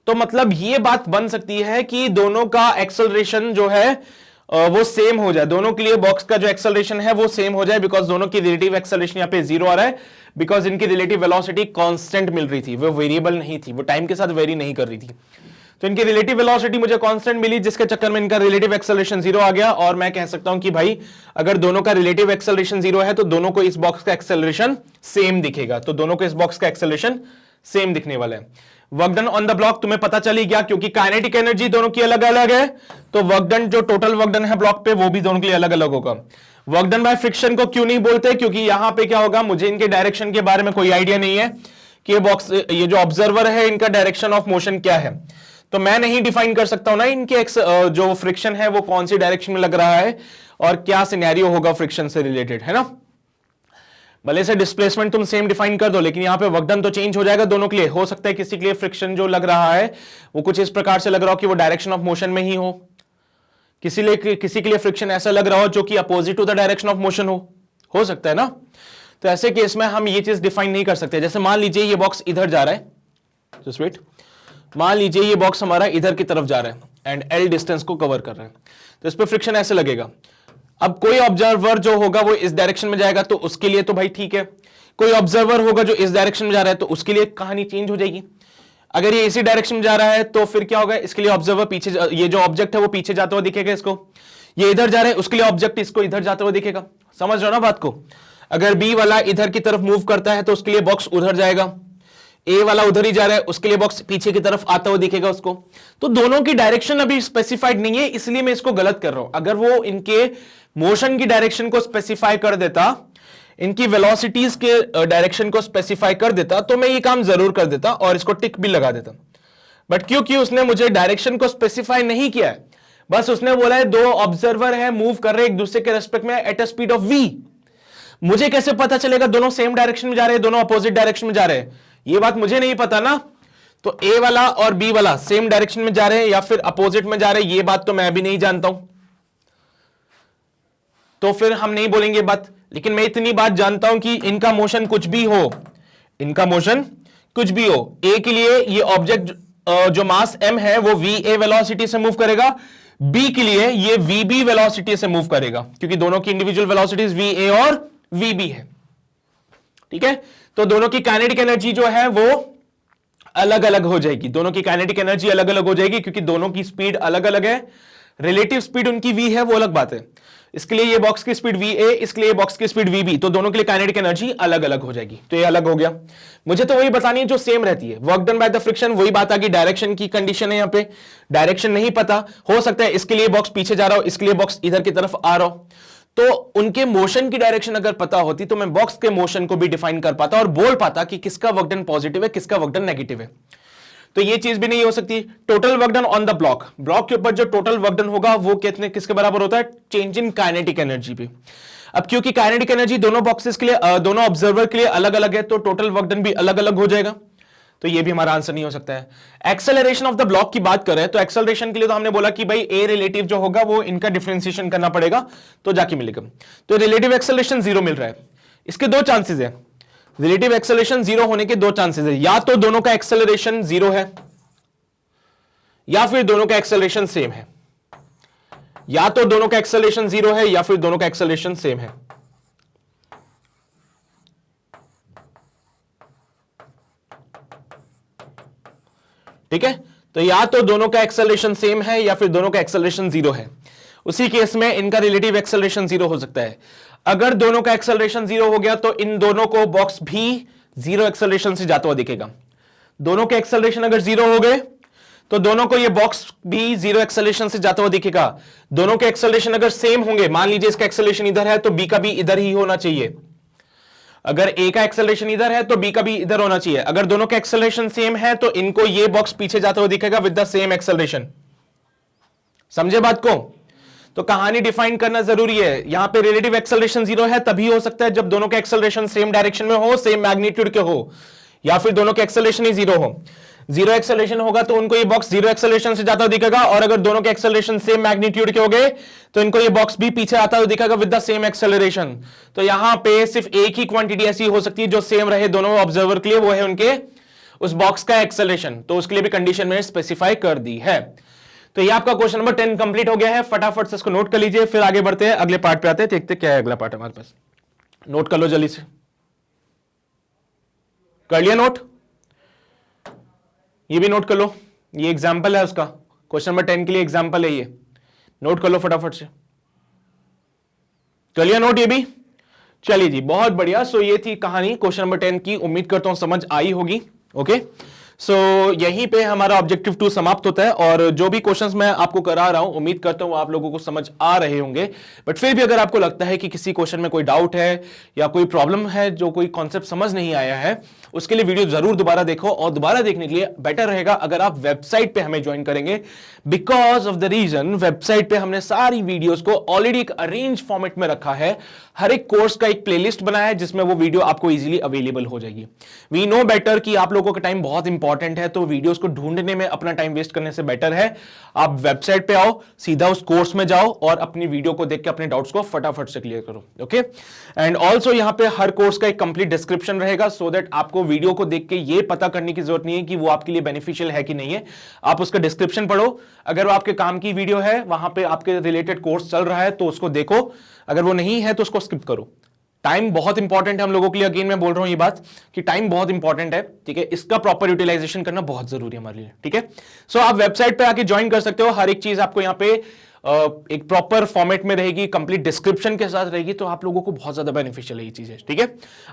तो मतलब ये बात बन सकती है कि दोनों का एक्सेलरेशन जो है वो सेम हो जाए, दोनों के लिए बॉक्स का जो एक्सेलरेशन है वो सेम हो जाए, बिकॉज दोनों की रिलेटिव एक्सेलरेशन यहां पे जीरो आ रहा है, बिकॉज इनकी रिलेटिव वेलोसिटी कांस्टेंट मिल रही थी, वो वेरिएबल नहीं थी, वो टाइम के साथ वेरी नहीं कर रही थी। तो इनकी रिलेटिव वेलोसिटी मुझे कांस्टेंट मिली, जिसके चक्कर में इनका रिलेटिव एक्सेलरेशन जीरो आ गया। और मैं कह सकता हूं कि भाई अगर दोनों का रिलेटिव एक्सेलरेशन जीरो है तो दोनों को इस बॉक्स का एक्सेलरेशन सेम दिखेगा, तो दोनों को इस बॉक्स का एक्सेलरेशन सेम दिखने वाला है। Work done on the block तुम्हें पता चली गया, क्योंकि काइनेटिक एनर्जी दोनों की अलग अलग है, तो वर्क डन जो टोटल वर्क डन है ब्लॉक पे वो भी दोनों के लिए अलग अलग होगा। वर्क डन बाय फ्रिक्शन को क्यों नहीं बोलते, क्योंकि यहां पे क्या होगा, मुझे इनके डायरेक्शन के बारे में कोई आइडिया नहीं है कि ये बॉक्स, ये जो ऑब्जर्वर है इनका डायरेक्शन ऑफ मोशन क्या है, तो मैं नहीं डिफाइन कर सकता हूं ना इनके जो फ्रिक्शन है वो कौन सी डायरेक्शन में लग रहा है और क्या सिनेरियो होगा फ्रिक्शन से रिलेटेड, है ना। भले से डिस्प्लेसमेंट तुम सेम डिफाइन कर दो, लेकिन यहां पे वर्क डन तो चेंज हो जाएगा दोनों के लिए। हो सकता है किसी के लिए फ्रिक्शन जो लग रहा है वो कुछ इस प्रकार से लग रहा हो कि वो डायरेक्शन ऑफ मोशन में ही हो, किसी के लिए फ्रिक्शन ऐसा लग रहा हो जो कि opposite to the direction of motion हो सकता है ना। तो ऐसे केस में हम ये चीज डिफाइन नहीं कर सकते। जैसे मान लीजिए ये बॉक्स इधर जा रहा है, जस्ट वेट, मान लीजिए ये बॉक्स हमारा इधर की तरफ जा रहा है एंड एल डिस्टेंस को कवर कर रहा है, तो इस पर फ्रिक्शन ऐसे लगेगा। अब कोई ऑब्जर्वर जो होगा वो इस डायरेक्शन में जाएगा तो उसके लिए तो भाई ठीक है, कोई ऑब्जर्वर होगा जो इस डायरेक्शन में जा रहा है तो उसके लिए कहानी चेंज हो जाएगी। अगर ये इसी डायरेक्शन में जा रहा है तो फिर क्या होगा, इसके लिए ऑब्जर्वर पीछे, ये जो ऑब्जेक्ट है वो पीछे जाता हुआ दिखेगा इसको, ये इधर जा रहा है उसके लिए ऑब्जेक्ट इसको इधर जाता हुआ दिखेगा। समझ रहे हो ना बात को। अगर बी वाला इधर की तरफ मूव करता है तो उसके लिए बॉक्स उधर जाएगा, ए वाला उधर ही जा रहा है उसके लिए बॉक्स पीछे की तरफ आता हुआ दिखेगा उसको। तो दोनों की डायरेक्शन अभी स्पेसिफाइड नहीं है, इसलिए मैं इसको गलत कर रहा हूं। अगर वो इनके मोशन की डायरेक्शन को स्पेसिफाई कर देता, इनकी वेलोसिटीज के डायरेक्शन को स्पेसिफाई कर देता, तो मैं ये काम जरूर कर देता और इसको टिक भी लगा देता। बट क्योंकि उसने मुझे डायरेक्शन को स्पेसिफाई नहीं किया है, बस उसने बोला है दो ऑब्जर्वर है मूव कर रहे हैं एक दूसरे के रेस्पेक्ट में at a speed of v। मुझे कैसे पता चलेगा दोनों सेम डायरेक्शन में जा रहे हैं, दोनों अपोजिट डायरेक्शन में जा रहे हैं, ये बात मुझे नहीं पता ना। तो ए वाला और बी वाला सेम डायरेक्शन में जा रहे हैं या फिर अपोजिट में जा रहे हैं, ये बात तो मैं भी नहीं जानता हूं। तो फिर हम नहीं बोलेंगे बात। लेकिन मैं इतनी बात जानता हूं कि इनका मोशन कुछ भी हो, इनका मोशन कुछ भी हो, ए के लिए ये ऑब्जेक्ट जो मास m है वो va वेलोसिटी से मूव करेगा, b के लिए ये vb वेलोसिटी से मूव करेगा, क्योंकि दोनों की इंडिविजुअल वेलोसिटीज va और vb है। ठीक है, तो दोनों की काइनेटिक एनर्जी जो है वो अलग अलग हो जाएगी, दोनों की काइनेटिक एनर्जी अलग अलग हो जाएगी, क्योंकि दोनों की स्पीड अलग अलग है। रिलेटिव स्पीड उनकी v है, वो अलग बात है। इसके लिए ये बॉक्स की स्पीड va, इसके लिए बॉक्स की स्पीड vb, तो दोनों के लिए काइनेटिक एनर्जी अलग अलग हो जाएगी। तो ये अलग हो गया। मुझे तो वही बतानी है जो सेम रहती है, work done by the friction. वही बात आ गई, डायरेक्शन की कंडीशन है, यहां पे डायरेक्शन नहीं पता, हो सकता है इसके लिए बॉक्स पीछे जा रहा हो, इसके लिए बॉक्स इधर की तरफ आ रहा हो। तो उनके मोशन की डायरेक्शन अगर पता होती तो मैं बॉक्स के मोशन को भी डिफाइन कर पाता और बोल पाता कि किसका वर्क डन पॉजिटिव है, किसका वर्क डन नेगेटिव है। तो ये चीज भी नहीं हो सकती। Total work done on the block, block के ऊपर जो टोटल वर्क डन होगा वो कितने किसके बराबर होता है, चेंज इन काइनेटिक एनर्जी पे। अब क्योंकि काइनेटिक एनर्जी दोनों बॉक्सेस के लिए, दोनों ऑब्जर्वर के लिए अलग अलग है, तो टोटल वर्क डन भी अलग अलग हो जाएगा। तो ये भी हमारा आंसर नहीं हो सकता है। एक्सेलरेशन ऑफ द ब्लॉक की बात करें तो एक्सेलरेशन के लिए तो हमने बोला कि भाई ए रिलेटिव जो होगा वो इनका डिफरेंशिएशन करना पड़ेगा, तो जाके मिलेगा। तो रिलेटिव एक्सेलरेशन 0 मिल रहा है। इसके दो चांसेस है, रिलेटिव एक्सेलरेशन 0 होने के दो चांसेस है, या तो दोनों का एक्सेलरेशन 0 है या फिर दोनों का एक्सेलरेशन सेम है, या तो दोनों का एक्सेलरेशन 0 है या फिर दोनों का एक्सेलरेशन सेम है। ठीक है, तो या तो दोनों का एक्सेलरेशन सेम है या फिर दोनों का एक्सेलरेशन 0 है। उसी केस में इनका रिलेटिव एक्सेलरेशन 0 हो सकता है। अगर दोनों का एक्सेलरेशन 0 हो गया तो इन दोनों को बॉक्स भी 0 एक्सेलरेशन से जाता हुआ दिखेगा। दोनों के एक्सेलरेशन अगर 0 हो गए तो दोनों को ये बॉक्स भी 0 एक्सेलरेशन से जाता हुआ दिखेगा। दोनों के एक्सेलरेशन अगर सेम होंगे, मान लीजिए इसका एक्सेलरेशन इधर है तो बी का भी इधर ही होना चाहिए। अगर ए का एक्सेलरेशन इधर है तो बी का भी इधर होना चाहिए। अगर दोनों के एक्सेलरेशन सेम है तो इनको ये बॉक्स पीछे जाता हुआ दिखेगा विद द सेम एक्सेलरेशन। समझे बात को? तो कहानी डिफाइन करना जरूरी है। यहां पे रिलेटिव एक्सेलरेशन 0 है तभी हो सकता है जब दोनों के एक्सेलरेशन सेम डायरेक्शन में हो, सेम मैग्नीट्यूड के हो, या फिर दोनों के एक्सेलरेशन ही 0 हो। 0 एक्सेलरेशन होगा तो उनको ये बॉक्स 0 एक्सेलरेशन से जाता हुआ दिखेगा, और अगर दोनों के एक्सेलरेशन सेम मैग्नीट्यूड के हो गए तो इनको ये बॉक्स भी पीछे आता हुआ दिखेगा विद द सेम एक्सेलरेशन। तो यहां पे सिर्फ एक ही क्वांटिटी ऐसी हो सकती है जो सेम रहे दोनों ऑब्जर्वर के लिए, वो है उनके उस बॉक्स का एक्सेलरेशन। तो उसके लिए भी कंडीशन में स्पेसिफाई कर दी है। तो ये आपका क्वेश्चन नंबर 10 कंप्लीट हो गया है। फटाफट से इसको नोट कर लीजिए, फिर आगे बढ़ते हैं, अगले पार्ट पे आते हैं, देखते क्या है अगला पार्ट हमारे पास। नोट कर लो जल्दी से, कर लिया नोट? ये भी नोट कर लो, ये एग्जाम्पल है उसका, क्वेश्चन नंबर 10 के लिए एग्जाम्पल है ये। नोट कर लो फटाफट से, कर लिया नोट ये भी? चलिए जी, बहुत बढ़िया। सो ये थी कहानी क्वेश्चन नंबर 10 की। उम्मीद करता हूं समझ आई होगी। ओके, सो यहीं पे हमारा ऑब्जेक्टिव 2 समाप्त होता है। और जो भी क्वेश्चंस मैं आपको करा रहा हूं, उम्मीद करता हूं आप लोगों को समझ आ रहे होंगे। बट फिर भी अगर आपको लगता है कि किसी क्वेश्चन में कोई डाउट है या कोई प्रॉब्लम है, जो कोई कॉन्सेप्ट समझ नहीं आया है, उसके लिए वीडियो जरूर दोबारा देखो। और दोबारा देखने के लिए बेटर रहेगा अगर आप वेबसाइट पे हमें ज्वाइन करेंगे, because of the reason website पे हमने सारी वीडियोस को ऑलरेडी एक अरेंज फॉर्मेट में रखा है। हर एक कोर्स का एक प्लेलिस्ट बनाया है जिसमें वो वीडियो आपको इजीली अवेलेबल हो जाएगी। वी नो बेटर कि आप लोगों का टाइम बहुत इंपॉर्टेंट है, तो वीडियोस को ढूंढने में अपना टाइम वेस्ट करने से बेटर है आप वेबसाइट पे आओ, सीधा उस कोर्स में जाओ और अपनी वीडियो को देख के अपने डाउट्स को फटाफट से क्लियर करो। ओके, एंड ऑल्सो यहां पे हर कोर्स का एक कंप्लीट डिस्क्रिप्शन रहेगा, सो दैट आपको वीडियो को देख के ये पता करने की जरूरत नहीं है कि वो आपके लिए बेनिफिशियल है कि नहीं है। आप उसका डिस्क्रिप्शन पढ़ो, अगर वो आपके काम की वीडियो है, वहां पे आपके रिलेटेड कोर्स चल रहा है तो उसको देखो, अगर वो नहीं है तो उसको स्किप करो। टाइम बहुत इंपॉर्टेंट है हम लोगों के लिए। अगेन मैं बोल रहा हूं ये बात कि टाइम बहुत इंपॉर्टेंट है, ठीक है, इसका प्रॉपर यूटिलाइजेशन करना बहुत जरूरी है हमारे लिए। ठीक है, सो आप वेबसाइट पे आके ज्वाइन कर सकते हो, हर एक चीज आपको यहाँ पे एक प्रॉपर फॉर्मेट में रहेगी, कंप्लीट डिस्क्रिप्शन के साथ रहेगी, तो आप लोगों को बहुत ज्यादा बेनिफिशियल है ये चीजें। ठीक है,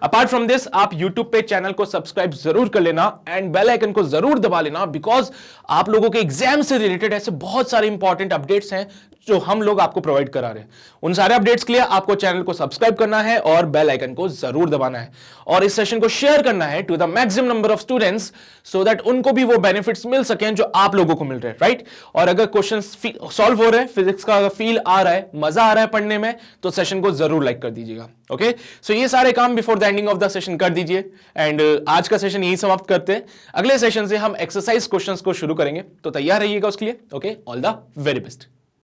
अपार्ट फ्रॉम दिस आप यूट्यूब पे चैनल को सब्सक्राइब जरूर कर लेना एंड बेल आइकन को जरूर दबा लेना, बिकॉज आप लोगों के एग्जाम से रिलेटेड ऐसे बहुत सारे इंपॉर्टेंट अपडेट्स हैं जो हम लोग आपको प्रोवाइड करा रहे हैं। उन सारे अपडेट्स के लिए आपको चैनल को सब्सक्राइब करना है और बेल आइकन को जरूर दबाना है, और इस सेशन को शेयर करना है to the maximum number of students, so that उनको भी वो बेनिफिट्स मिल सकें जो आप लोगों को मिल रहे हैं। राइट, और अगर क्वेश्चन सॉल्व हो रहे हैं, फिजिक्स का फील आ रहा है, मजा आ रहा है पढ़ने में, तो सेशन को जरूर लाइक कर दीजिएगा। ओके, सो ये सारे काम before the ending of the session कर दीजिए। एंड आज का सेशन यही समाप्त करते हैं। अगले सेशन से हम एक्सरसाइज क्वेश्चंस को शुरू करेंगे, तो तैयार रहिएगा उसके लिए। Okay, all the very best.